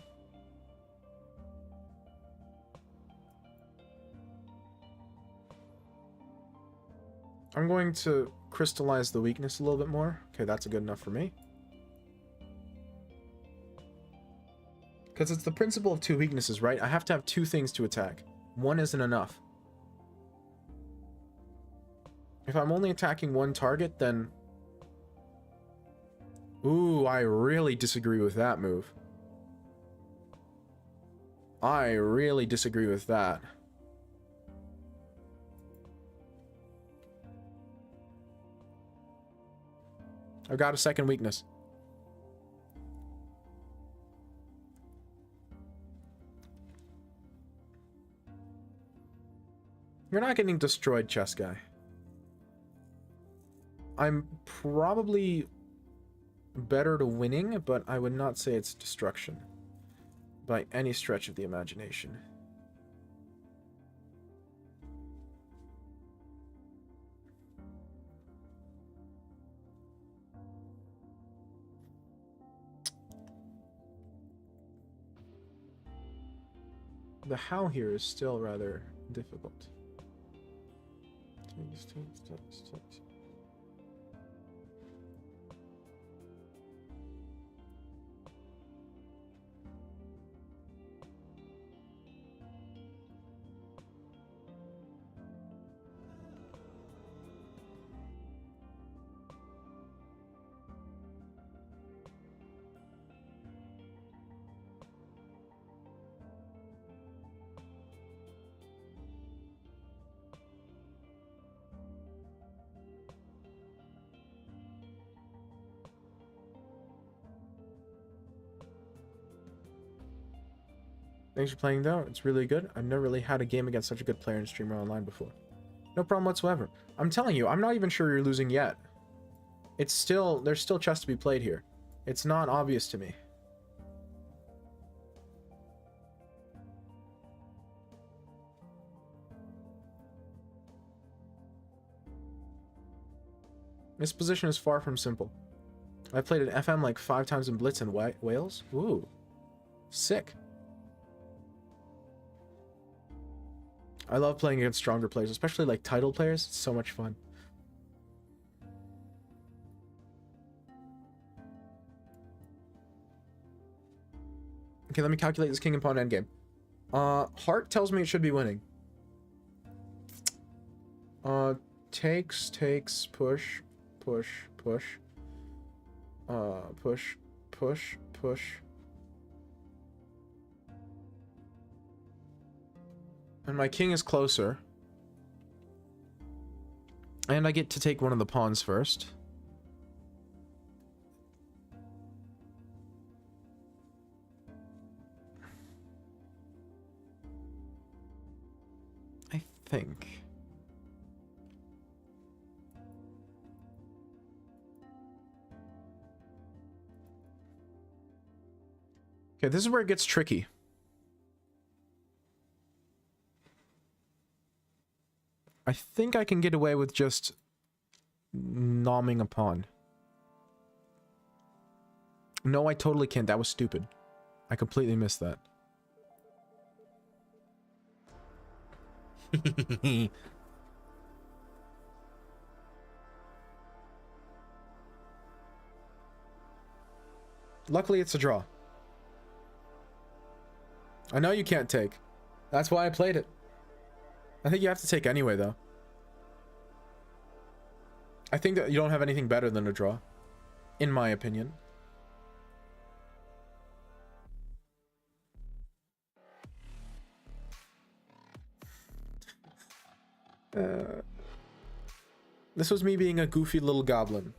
I'm going to crystallize the weakness a little bit more. Okay, that's good enough for me. Because it's the principle of two weaknesses, right? I have to have two things to attack. One isn't enough. If I'm only attacking one target, then... Ooh, I really disagree with that move. I really disagree with that. I've got a second weakness. You're not getting destroyed, chess guy. I'm probably better to winning, but I would not say it's destruction by any stretch of the imagination. The how here is still rather difficult. Thanks for playing though, it's really good. I've never really had a game against such a good player and streamer online before. No problem whatsoever. I'm telling you, I'm not even sure you're losing yet. It's still, there's still chess to be played here. It's not obvious to me. This position is far from simple. I played an FM like 5 times in Blitz in Wales. Ooh, sick. I love playing against stronger players, especially like title players. It's so much fun. Okay, let me calculate this king and pawn endgame. Heart tells me it should be winning. Takes, push, push, push. Push, push, push. And my king is closer. And I get to take one of the pawns first. I think. Okay, this is where it gets tricky. I think I can get away with just nomming a pawn. No, I totally can't. That was stupid. I completely missed that. Luckily, it's a draw. I know you can't take. That's why I played it. I think you have to take anyway, though. I think that you don't have anything better than a draw, in my opinion. This was me being a goofy little goblin.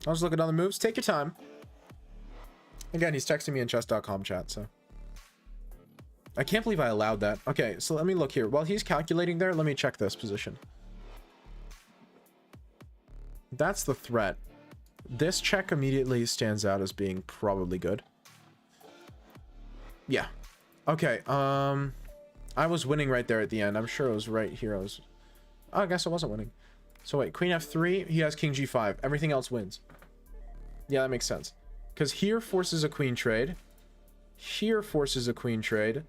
I was looking at other moves. Take your time. Again, he's texting me in chess.com chat, so... I can't believe I allowed that. Okay, so let me look here. While he's calculating there, let me check this position. That's the threat. This check immediately stands out as being probably good. Yeah. Okay, I was winning right there at the end. I'm sure it was right here. Oh, I guess I wasn't winning. So wait, queen f3, he has king g5. Everything else wins. Yeah, that makes sense. Because here forces a queen trade. Here forces a queen trade.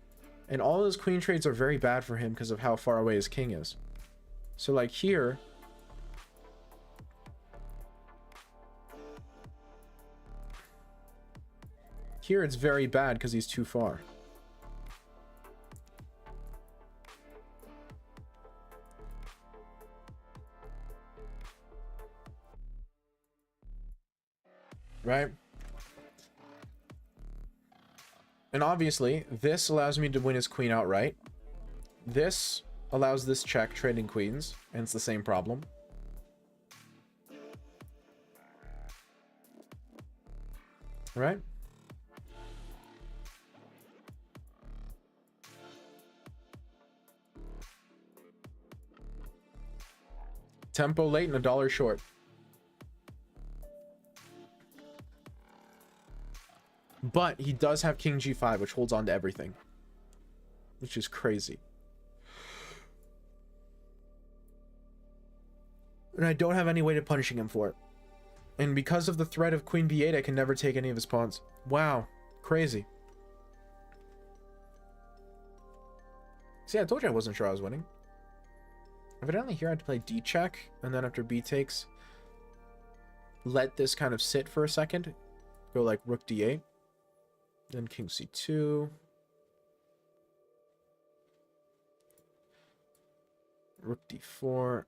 And all those queen trades are very bad for him because of how far away his king is. So like here... Here it's very bad because he's too far. Right? And obviously, this allows me to win his queen outright. This allows this check, trading queens, and it's the same problem. Right? Tempo late and $1 short. But he does have king g5, which holds on to everything. Which is crazy. And I don't have any way to punishing him for it. And because of the threat of queen b8, I can never take any of his pawns. Wow. Crazy. See, I told you I wasn't sure I was winning. Evidently here I had to play d check, and then after b takes, let this kind of sit for a second. Go like rook d8. Then king c2. Rook d4.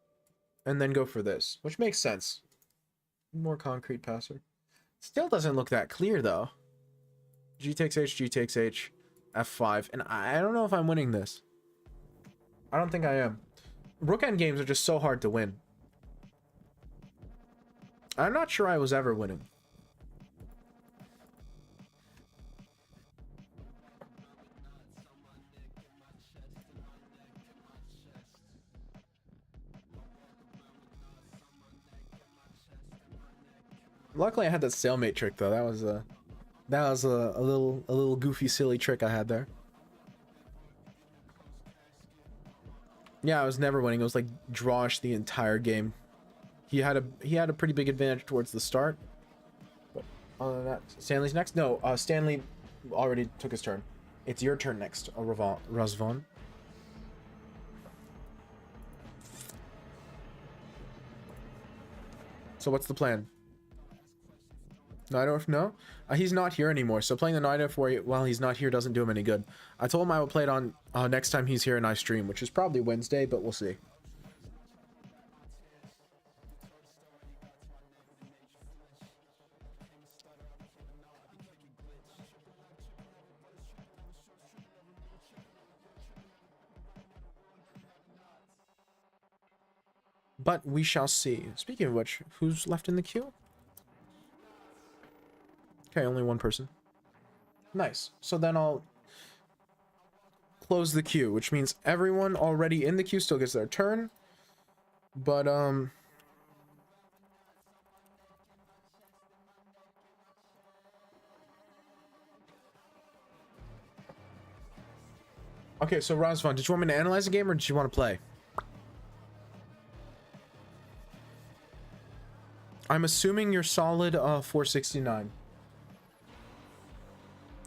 And then go for this, which makes sense. More concrete passer. Still doesn't look that clear though. G takes h, f5. And I don't know if I'm winning this. I don't think I am. Rook end games are just so hard to win. I'm not sure I was ever winning. Luckily, I had that stalemate trick though. That was a little goofy, silly trick I had there. Yeah, I was never winning. It was like drawish the entire game. He had a pretty big advantage towards the start. But other than that, Stanley's next. No, Stanley already took his turn. It's your turn next, Razvan. So what's the plan? Knight f4? He's not here anymore, so playing the knight f4 while he's not here doesn't do him any good. I told him I would play it on next time he's here and I stream, which is probably Wednesday, but we'll see. But we shall see. Speaking of which, who's left in the queue? Okay, only one person. Nice. So then I'll close the queue, which means everyone already in the queue still gets their turn. But, okay, so Razvan, did you want me to analyze the game or did you want to play? I'm assuming you're solid 469.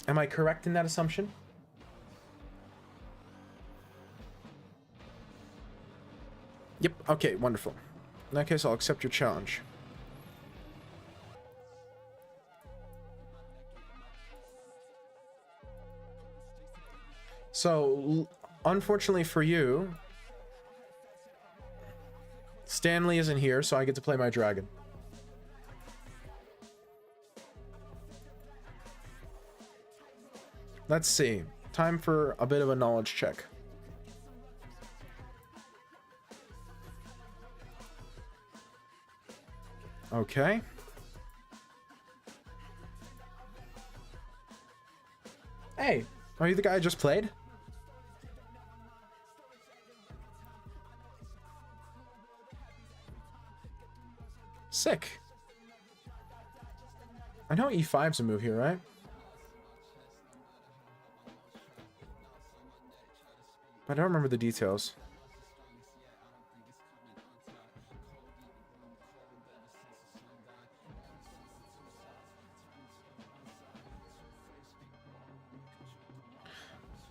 Am I correct in that assumption? Yep, okay, wonderful. In that case, I'll accept your challenge. So, unfortunately for you, Stanley isn't here, so I get to play my dragon. Let's see. Time for a bit of a knowledge check. Okay. Hey, are you the guy I just played? Sick. I know E5's a move here, right? I don't remember the details.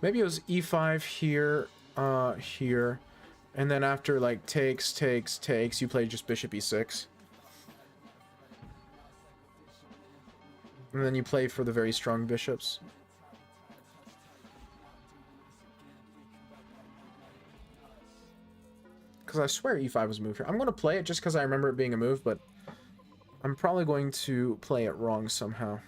Maybe it was E5 here, here, and then after like takes, you play just bishop E6. And then you play for the very strong bishops. Because I swear E5 was a move here. I'm going to play it just because I remember it being a move, but I'm probably going to play it wrong somehow.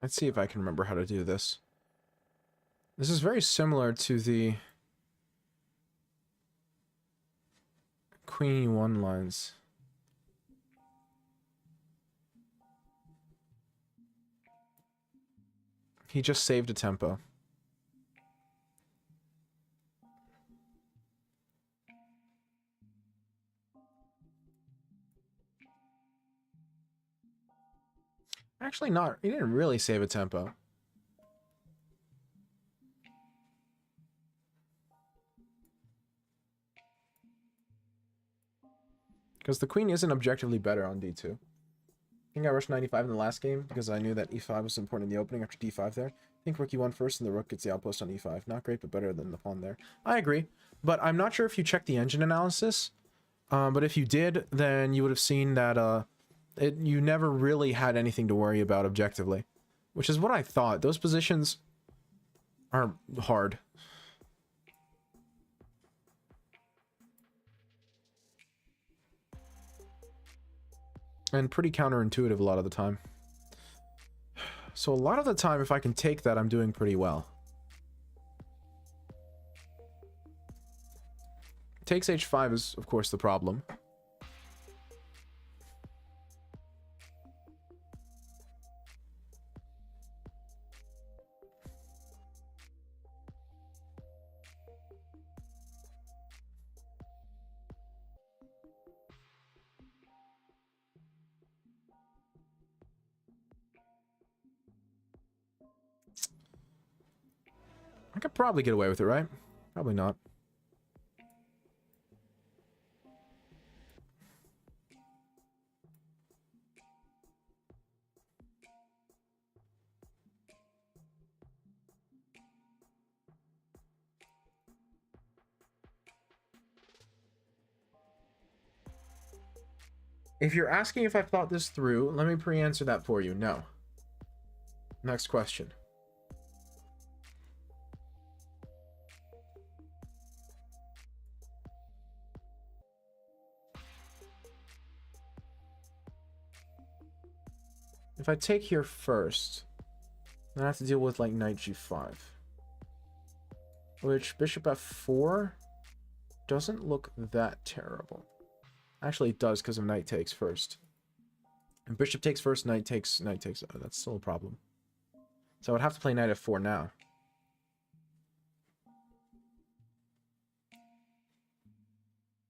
Let's see if I can remember how to do this. This is very similar to the Queen E1 lines. He just saved a tempo. Actually not. He didn't really save a tempo. Because the queen isn't objectively better on d2. I think I rushed 95 in the last game because I knew that e5 was important in the opening after d5 there. I think rook e1 first and the rook gets the outpost on e5. Not great, but better than the pawn there. I agree, but I'm not sure if you checked the engine analysis. But if you did, then you would have seen that you never really had anything to worry about objectively. Which is what I thought. Those positions are hard. And pretty counterintuitive a lot of the time. So a lot of the time, if I can take that, I'm doing pretty well. Takes h5 is, of course, the problem. I could probably get away with it, right? Probably not. If you're asking if I've thought this through, let me pre-answer that for you. No. Next question. If I take here first, then I have to deal with, like, knight g5. Which, bishop f4 doesn't look that terrible. Actually, it does because of knight takes first. And bishop takes first, knight takes. Oh, that's still a problem. So I would have to play knight f4 now.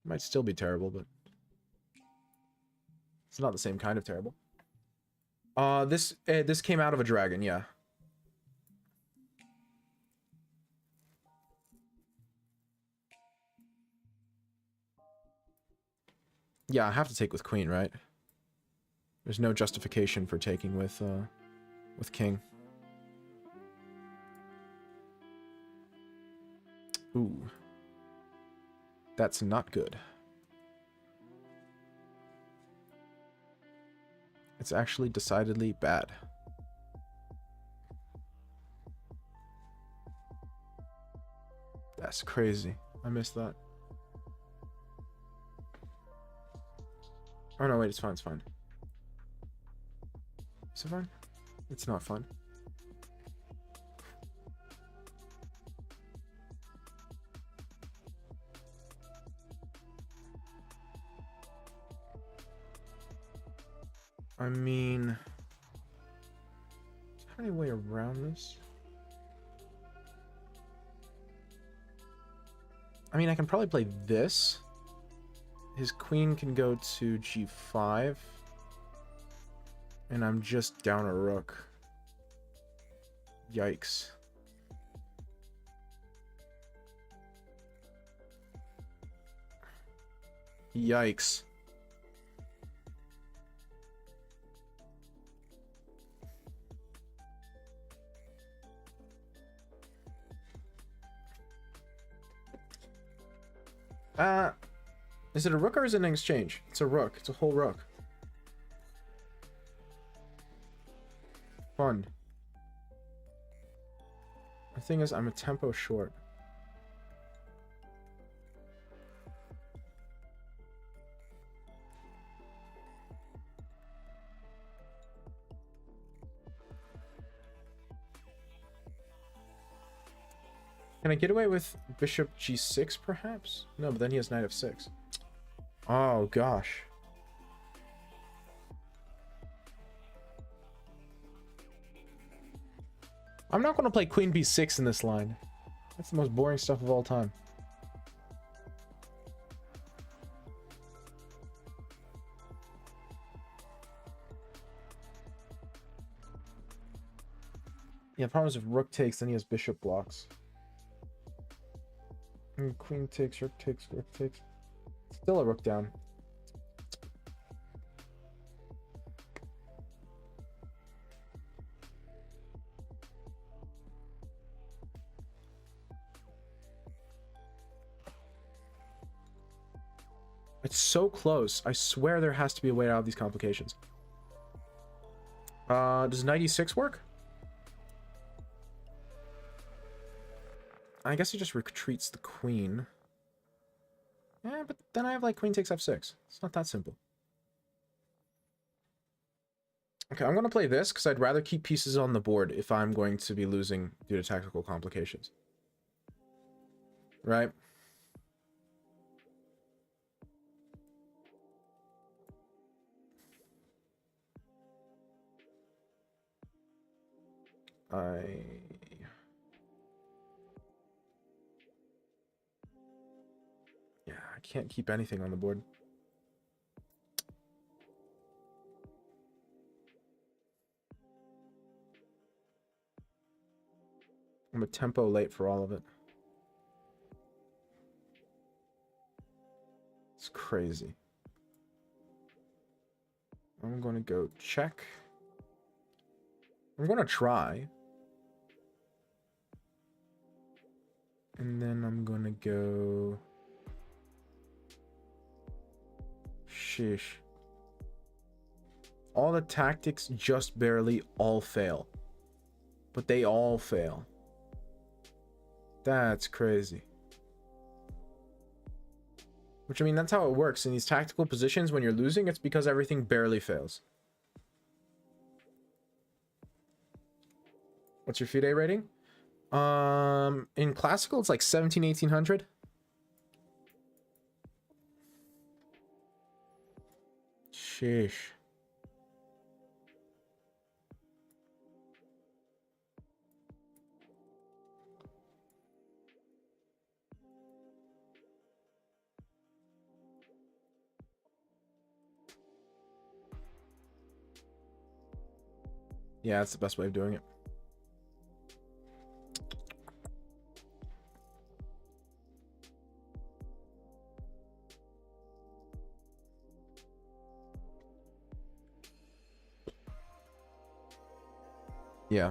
Might still be terrible, but it's not the same kind of terrible. This came out of a dragon, yeah. Yeah, I have to take with queen, right? There's no justification for taking with king. Ooh. That's not good. It's actually decidedly bad. That's crazy. I missed that. Oh no, wait, it's fine, it's fine. Is it fine? It's not fun. I mean, is there any way around this? I mean, I can probably play this. His queen can go to g5. And I'm just down a rook. Yikes. Yikes. Is it a rook or is it an exchange? It's a rook. It's a whole rook. Fun. The thing is, I'm a tempo short. Can I get away with bishop g6 perhaps? No, but then he has knight f6. Oh gosh. I'm not going to play queen b6 in this line. That's the most boring stuff of all time. Yeah, the problem is if rook takes, then he has bishop blocks. And queen takes, rook takes, rook takes. Still a rook down. It's so close. I swear there has to be a way out of these complications. Does knight e6 work? I guess he just retreats the queen. Yeah, but then I have like queen takes f6. It's not that simple. Okay, I'm going to play this because I'd rather keep pieces on the board if I'm going to be losing due to tactical complications. Right? Yeah, I can't keep anything on the board. I'm a tempo late for all of it. It's crazy. I'm going to go check. I'm going to try. And then I'm going to go... Sheesh. All the tactics just barely all fail. But they all fail. That's crazy. Which, I mean, that's how it works. In these tactical positions, when you're losing, it's because everything barely fails. What's your FIDE rating? In classical, it's like 17, 1800. Sheesh. Yeah, that's the best way of doing it. Yeah.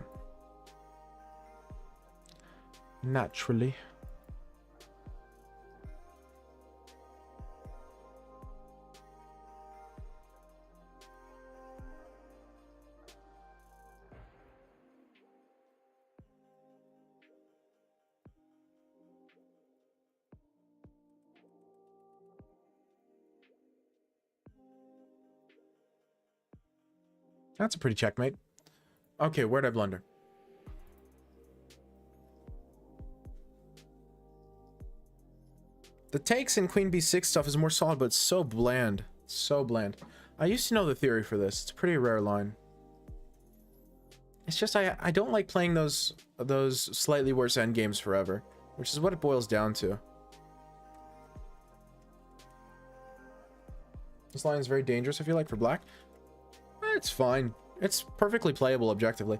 Naturally. That's a pretty checkmate. Okay, where'd I blunder? The takes in queen b6 stuff is more solid, but it's so bland. So bland. I used to know the theory for this. It's a pretty rare line. It's just I don't like playing those slightly worse endgames forever, which is what it boils down to. This line is very dangerous, I feel like, for black. It's fine. It's perfectly playable objectively.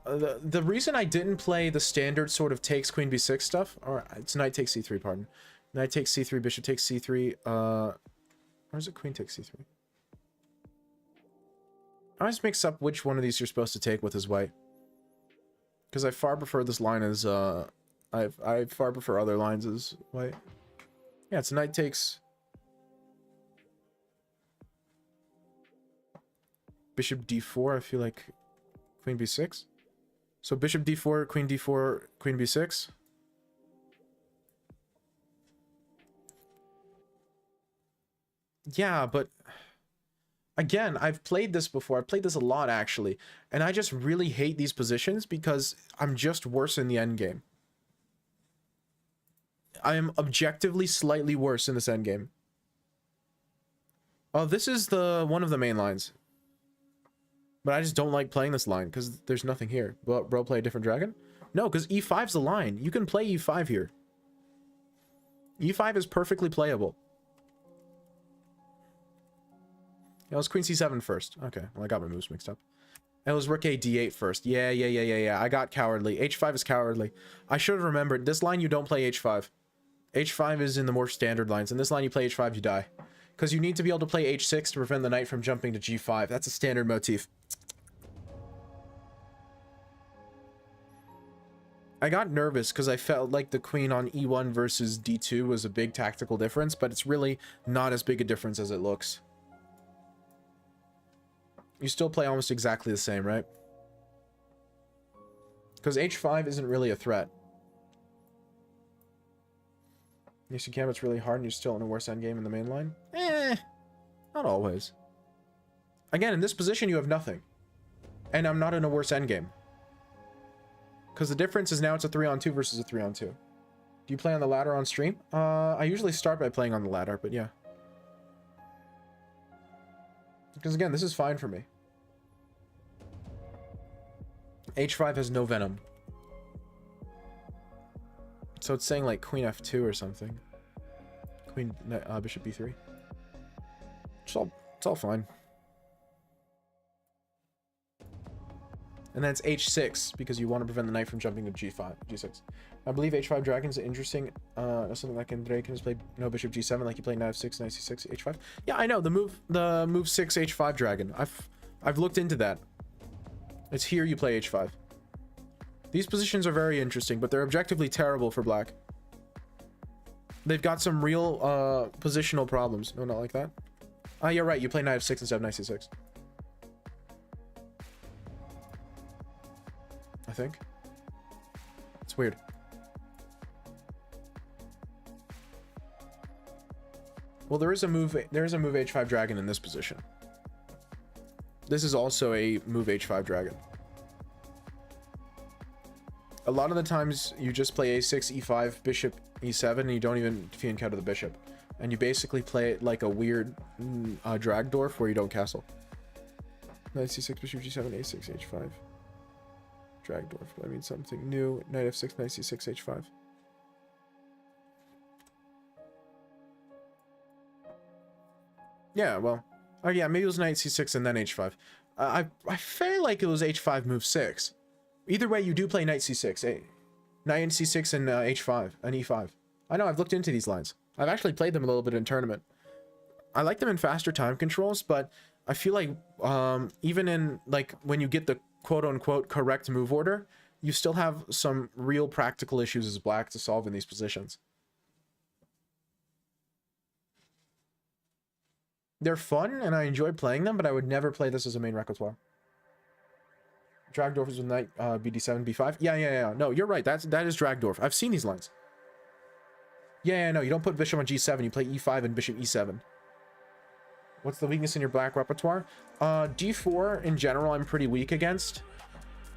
The reason I didn't play the standard sort of takes queen b6 stuff, or it's knight takes c3, pardon. Knight takes c3, bishop takes c3, or is it queen takes c3? I always mix up which one of these you're supposed to take with as white. Because I far prefer this line as, I far prefer other lines as white. Yeah, it's knight takes... Bishop d4, I feel like queen b6. So bishop d4, queen b6. Yeah, but again, I've played this before. I've played this a lot, actually. And I just really hate these positions because I'm just worse in the endgame. I am objectively slightly worse in this endgame. Oh, this is the one of the main lines. But I just don't like playing this line because there's nothing here. Bro, play a different dragon? No, because E5's the line. You can play E5 here. E5 is perfectly playable. It was Queen C7 first. Okay, well, I got my moves mixed up. It was Rook A D8 first. Yeah. I got cowardly. H5 is cowardly. I should have remembered. This line, you don't play H5. H5 is in the more standard lines. In this line, you play H5, you die. Because you need to be able to play H6 to prevent the knight from jumping to G5. That's a standard motif. I got nervous because I felt like the queen on E1 versus D2 was a big tactical difference, but it's really not as big a difference as it looks. You still play almost exactly the same, right? Because H5 isn't really a threat. Yes, you can, but it's really hard and you're still in a worse endgame in the main line. Not always. Again, in this position, you have nothing. And I'm not in a worse endgame. Because the difference is now it's a 3-on-2 versus a 3-on-2. Do you play on the ladder on stream? I usually start by playing on the ladder, but yeah. Because again, this is fine for me. H5 has no venom. So it's saying like Queen F2 or something. Queen, Bishop B3. It's all fine. And then it's H6 because you want to prevent the knight from jumping to G5, G6. I believe H5 dragon is interesting. Something like in Drake can just play no Bishop G7 like you play Knight F6, Knight C6, H5. Yeah, I know the move 6 H5 dragon. I've looked into that. It's here you play H5. These positions are very interesting, but they're objectively terrible for black. They've got some real positional problems. No, not like that. You're right. You play Knight F6 instead of Knight C6. I think. It's weird. Well, there is a move H5 dragon in this position. This is also a move H5 dragon. A lot of the times you just play A6, E5, Bishop E7, and you don't even fee and counter the bishop. And you basically play it like a weird Dragdorf where you don't castle. Knight C6, Bishop G7, A6, H5. Dragdorf, I mean something new. Knight F6, Knight C6, H5. Yeah, well, oh yeah, maybe it was Knight C6 and then H5. I feel like it was H5 move 6. Either way, you do play Knight C6, Knight C6 and H5 and E5. I know, I've looked into these lines. I've actually played them a little bit in tournament. I like them in faster time controls, but I feel like even in like when you get the quote-unquote correct move order, you still have some real practical issues as black to solve in these positions. They're fun and I enjoy playing them, but I would never play this as a main repertoire. Dragdorf is with Knight BD7, B5. Yeah. No, you're right. That is Dragdorf. I've seen these lines. Yeah, no, you don't put bishop on G7. You play E5 and bishop E7. What's the weakness in your black repertoire? D4 in general, I'm pretty weak against.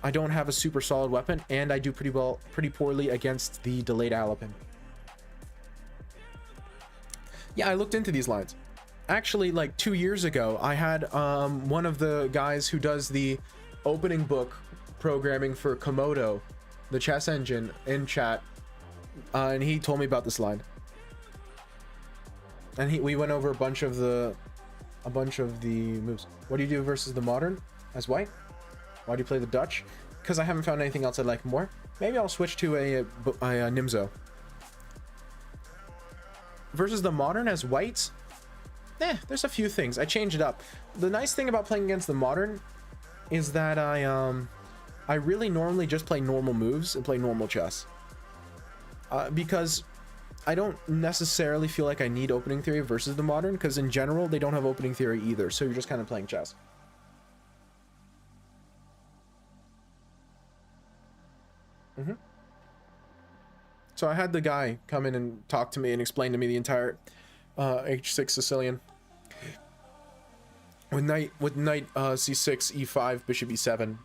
I don't have a super solid weapon, and I do pretty poorly against the delayed Alapin. Yeah, I looked into these lines. Actually, like 2 years ago, I had one of the guys who does the opening book programming for Komodo, the chess engine, in chat, and he told me about this line. And we went over a bunch of the moves. What do you do versus the modern as white? Why do you play the Dutch? Because I haven't found anything else I like more. Maybe I'll switch to a Nimzo. Versus the modern as whites? There's a few things. I changed it up. The nice thing about playing against the modern is that I really normally just play normal moves and play normal chess. Because I don't necessarily feel like I need opening theory versus the modern, because in general they don't have opening theory either, so you're just kind of playing chess. So I had the guy come in and talk to me and explain to me the entire H6 Sicilian with knight C6, E5, bishop E7,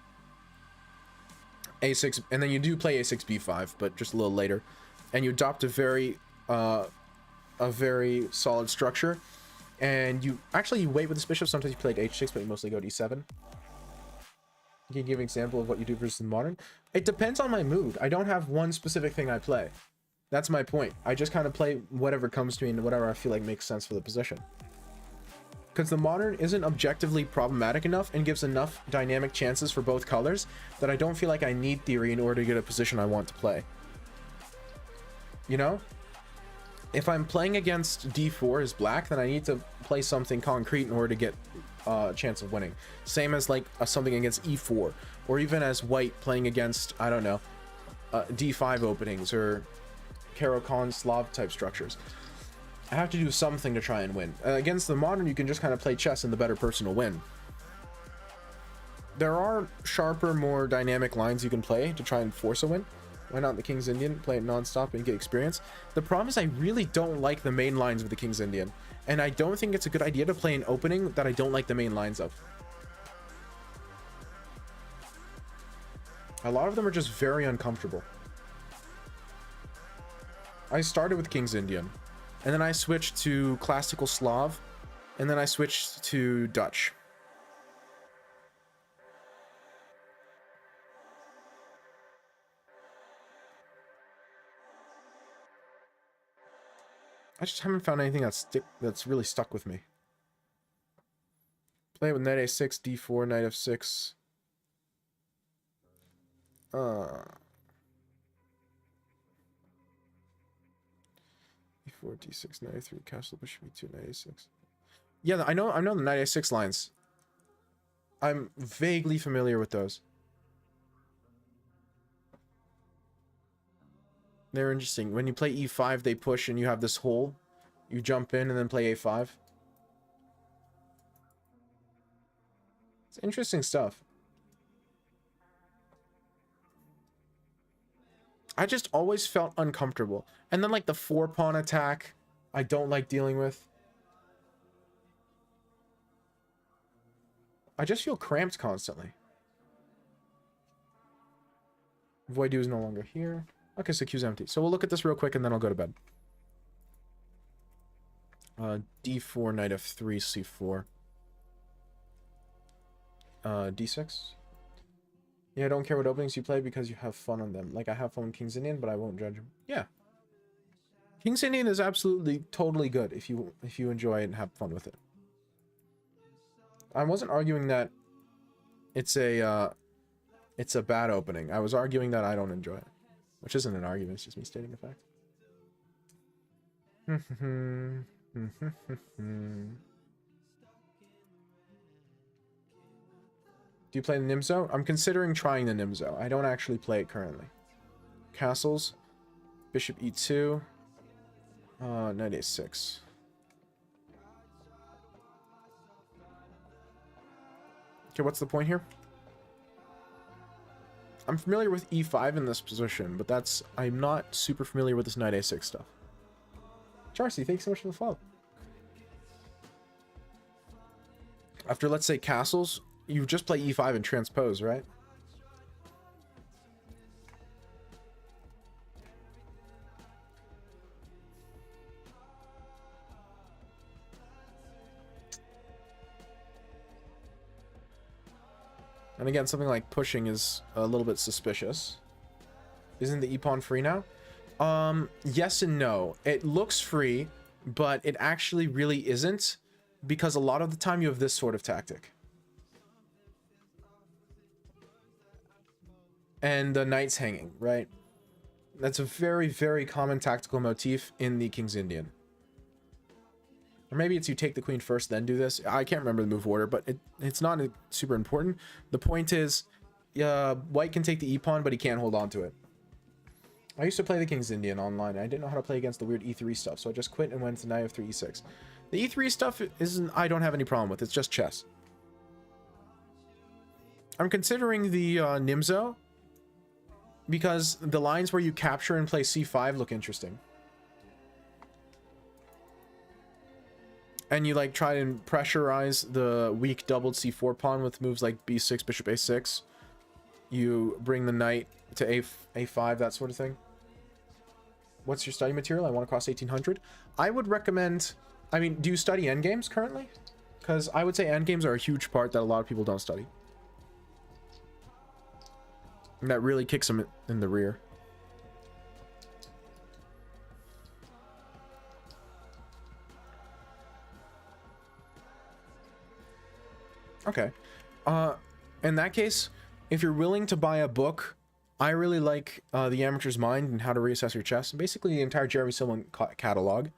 A6, and then you do play A6 B5, but just a little later, and you adopt a very a very solid structure. And you wait with this bishop. Sometimes you play at h6, but you mostly go to e7. Can you give an example of what you do versus the modern? It depends on my mood. I don't have one specific thing I play. That's my point. I just kind of play whatever comes to me and whatever I feel like makes sense for the position. Because the modern isn't objectively problematic enough and gives enough dynamic chances for both colors that I don't feel like I need theory in order to get a position I want to play. You know? If I'm playing against d4 as black, then I need to play something concrete in order to get a chance of winning. Same as like something against e4, or even as white playing against, I don't know, d5 openings or Karo-Khan Slav type structures. I have to do something to try and win. Against the modern, you can just kind of play chess and the better person will win. There are sharper, more dynamic lines you can play to try and force a win. Why not the King's Indian? Play it non-stop and get experience. The problem is I really don't like the main lines of the King's Indian. And I don't think it's a good idea to play an opening that I don't like the main lines of. A lot of them are just very uncomfortable. I started with King's Indian. And then I switched to classical Slav. And then I switched to Dutch. I just haven't found anything that's really stuck with me. Play with knight a6, d4, knight f6. d4, d6, knight a3, castle, bishop e2, knight a6. Yeah, I know the knight a6 lines. I'm vaguely familiar with those. They're interesting. When you play e5, they push and you have this hole. You jump in and then play a5. It's interesting stuff. I just always felt uncomfortable. And then like the 4-pawn attack, I don't like dealing with. I just feel cramped constantly. Void is no longer here. Okay, so queue's empty. So we'll look at this real quick and then I'll go to bed. D4, knight f3, c4. D6. Yeah, I don't care what openings you play because you have fun on them. Like, I have fun with King's Indian, but I won't judge him. Yeah. King's Indian is absolutely, totally good if you enjoy it and have fun with it. I wasn't arguing that it's a bad opening. I was arguing that I don't enjoy it. Which isn't an argument, it's just me stating a fact. Do you play the Nimzo? I'm considering trying the Nimzo. I don't actually play it currently. Castles. Bishop e2. Knight a6. Okay, what's the point here? I'm familiar with e5 in this position, but I'm not super familiar with this knight a6 stuff. Charcy, thanks so much for the follow. After, let's say, castles, you just play e5 and transpose, right? And again, something like pushing is a little bit suspicious. Isn't the e-pawn free now? Yes and no. It looks free, but it actually really isn't, because a lot of the time you have this sort of tactic. And the knight's hanging, right? That's a very, very common tactical motif in the King's Indian. Or maybe it's you take the queen first, then do this. I can't remember the move order, but it's not super important. The point is, white can take the e-pawn, but he can't hold on to it. I used to play the King's Indian online. I didn't know how to play against the weird e3 stuff, so I just quit and went to knight f3, e6. The e3 stuff I don't have any problem with. It's just chess. I'm considering the Nimzo because the lines where you capture and play c5 look interesting. And you like try and pressurize the weak doubled c4 pawn with moves like b6, bishop a6. You bring the knight to a5, that sort of thing. what's your study material? I want to cost 1800. I would recommend, I mean, do you study endgames currently? Because I would say endgames are a huge part that a lot of people don't study. And that really kicks them in the rear. Okay. In that case, if you're willing to buy a book, I really like The Amateur's Mind and How to Reassess Your Chess. Basically, the entire Jeremy Silman catalog.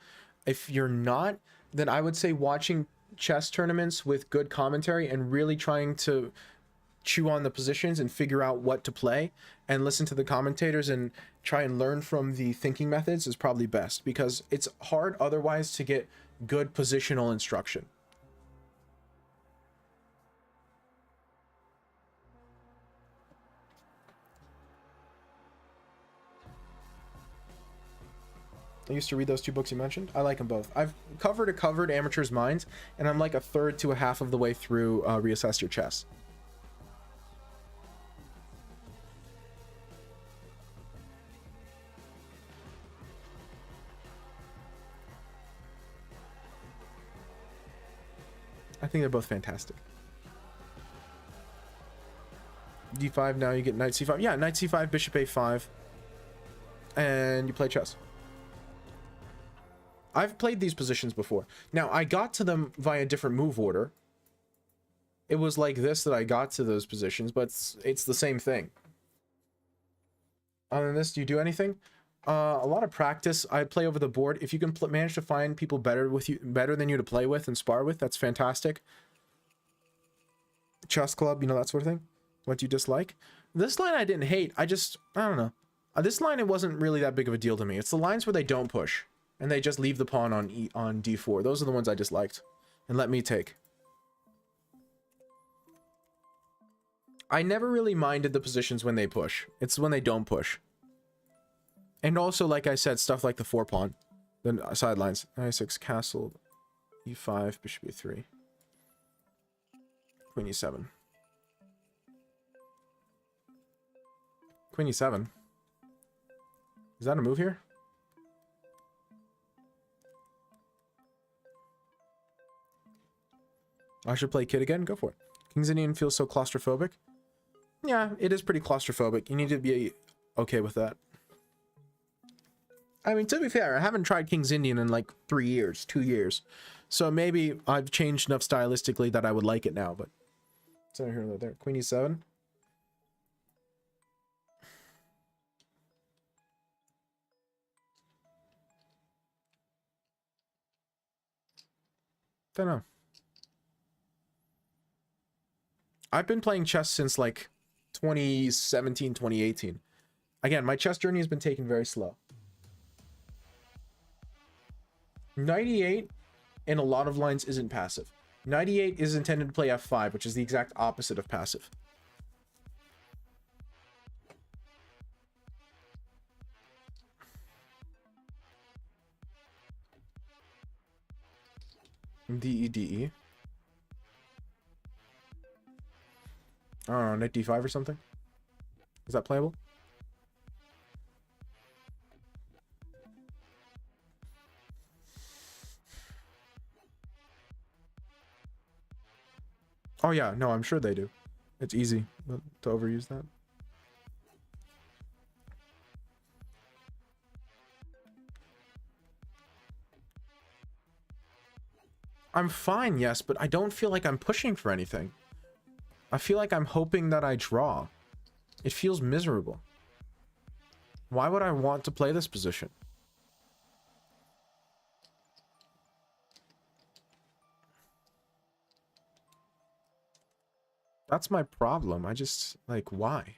If you're not, then I would say watching chess tournaments with good commentary and really trying to chew on the positions and figure out what to play and listen to the commentators and try and learn from the thinking methods is probably best, because it's hard otherwise to get good positional instruction. I used to read those two books you mentioned. I like them both. I've covered Amateur's Mind, and I'm like a third to a half of the way through Reassess Your Chess. I think they're both fantastic. D5, now you get knight c5. Yeah, knight c5, bishop a5. And you play chess. I've played these positions before. Now, I got to them via different move order. It was like this that I got to those positions, but it's the same thing. Other than this, do you do anything? A lot of practice. I play over the board. If you can manage to find people better than you to play with and spar with, that's fantastic. Chess club, you know, that sort of thing. What do you dislike? This line I didn't hate. I don't know. This line, it wasn't really that big of a deal to me. It's the lines where they don't push and they just leave the pawn on d4. Those are the ones I disliked. And let me take. I never really minded the positions when they push. It's when they don't push. And also, like I said, stuff like the 4 pawn. Then sidelines. I6 castle. e5, bishop e3. Queen e7. Queen e7. Is that a move here? I should play kid again? Go for it. King's Indian feels so claustrophobic. Yeah, it is pretty claustrophobic. You need to be okay with that. I mean, to be fair, I haven't tried King's Indian in like 3 years, 2 years. So maybe I've changed enough stylistically that I would like it now, but it's over here, there. Queen e7. Don't know. I've been playing chess since like 2017, 2018. Again, my chess journey has been taken very slow. 98 in a lot of lines isn't passive. 98 is intended to play f5, which is the exact opposite of passive. D-E, D-E. I don't know, knight d5 or something? Is that playable? Oh yeah, no, I'm sure they do. It's easy to overuse that. I'm fine, yes, but I don't feel like I'm pushing for anything. I feel like I'm hoping that I draw. It feels miserable. Why would I want to play this position? That's my problem. I just, like, why?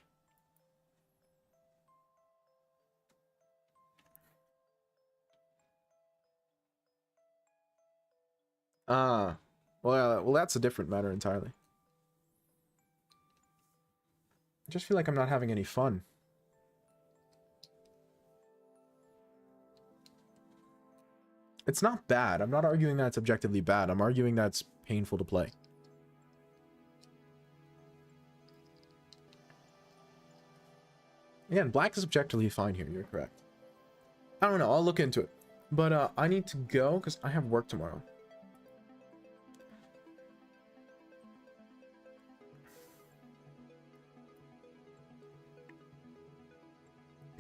Well, that's a different matter entirely. I just feel like I'm not having any fun. It's not bad. I'm not arguing that it's objectively bad. I'm arguing that it's painful to play. Again, black is objectively fine here. You're correct. I don't know. I'll look into it. But I need to go because I have work tomorrow.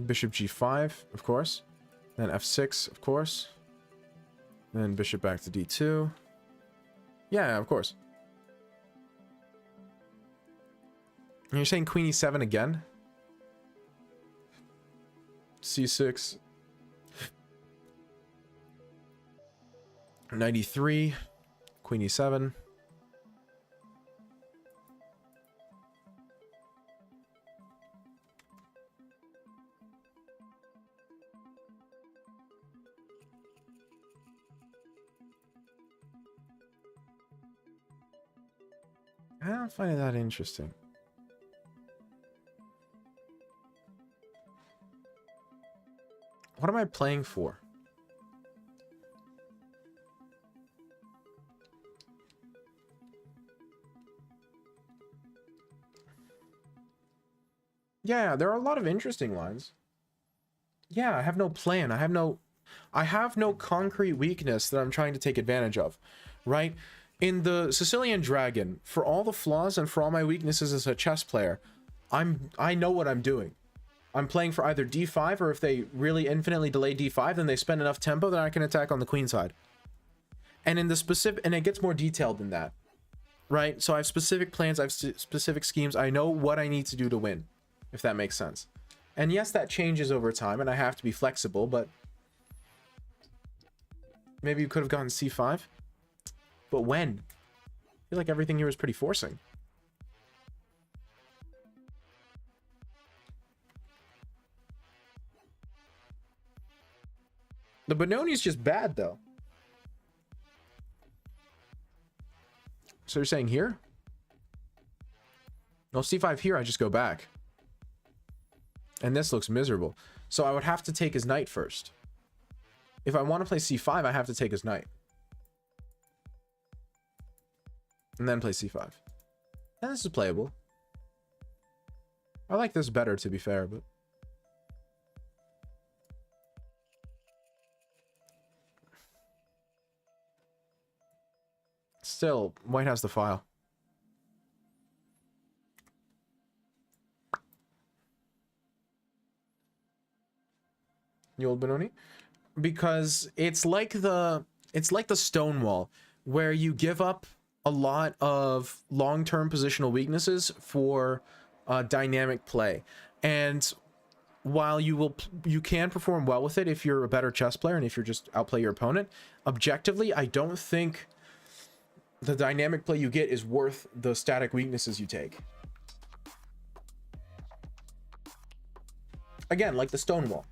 Bishop g5, of course. Then f6, of course. Then bishop back to d2. Yeah, of course. And you're saying queen e7 again? c6. 93. Queen e7. I don't find it that interesting. What am I playing for? Yeah, there are a lot of interesting lines. Yeah, I have no plan. I have no concrete weakness that I'm trying to take advantage of, right? In the Sicilian Dragon, for all the flaws and for all my weaknesses as a chess player, I know what I'm doing. I'm playing for either d5, or if they really infinitely delay d5, then they spend enough tempo that I can attack on the queen side. And in the specific, and it gets more detailed than that, right? So I have specific plans, I have specific schemes. I know what I need to do to win, if that makes sense. And yes, that changes over time, and I have to be flexible, but maybe you could have gone c5. But when? I feel like everything here was pretty forcing. The Benoni's just bad, though. So you're saying here? No, c5 here, I just go back. And this looks miserable. So I would have to take his knight first. If I want to play c5, I have to take his knight. And then play c5. And this is playable. I like this better, to be fair, but... Still, white has the file. The old Benoni? Because it's like the Stonewall, where you give up a lot of long-term positional weaknesses for dynamic play. And while you can perform well with it if you're a better chess player and if you're just outplay your opponent, objectively, I don't think the dynamic play you get is worth the static weaknesses you take. Again, like the Stonewall.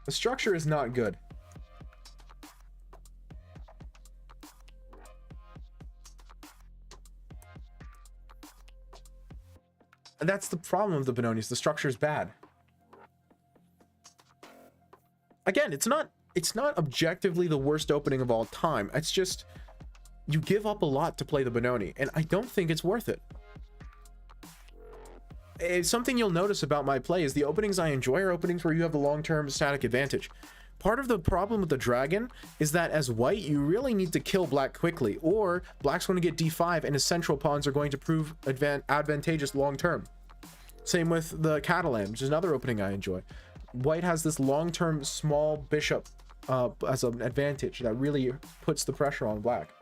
The structure is not good. That's the problem of the Benoni's. The structure is bad. Again, it's not objectively the worst opening of all time. It's just you give up a lot to play the Benoni, and I don't think it's worth it. It's something you'll notice about my play is the openings I enjoy are openings where you have the long-term static advantage. Part of the problem with the dragon is that as white, you really need to kill black quickly, or black's going to get d5 and his central pawns are going to prove advantageous long-term. Same with the Catalan, which is another opening I enjoy. White has this long-term small bishop as an advantage that really puts the pressure on black.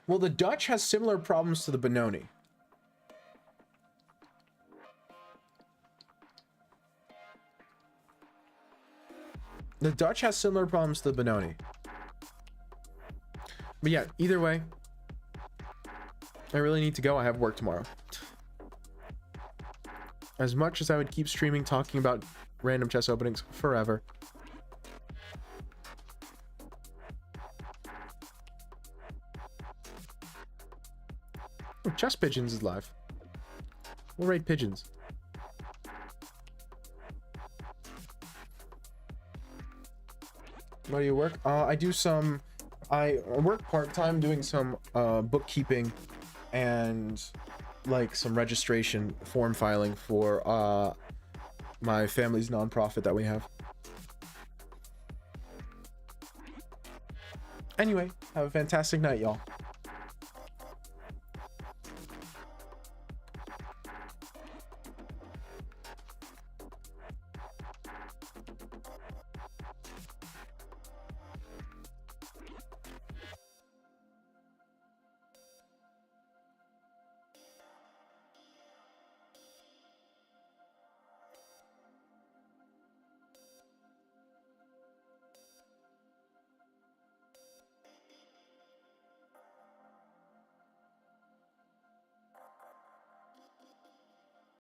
Well, the Dutch has similar problems to the Benoni. The Dutch has similar problems to the Benoni. But yeah, either way, I really need to go. I have work tomorrow. As much as I would keep streaming talking about random chess openings forever. Chess Pigeons is live. We'll rate pigeons. Where do you work? I work part-time doing some bookkeeping and like some registration form filing for my family's nonprofit that we have. Anyway, have a fantastic night, y'all.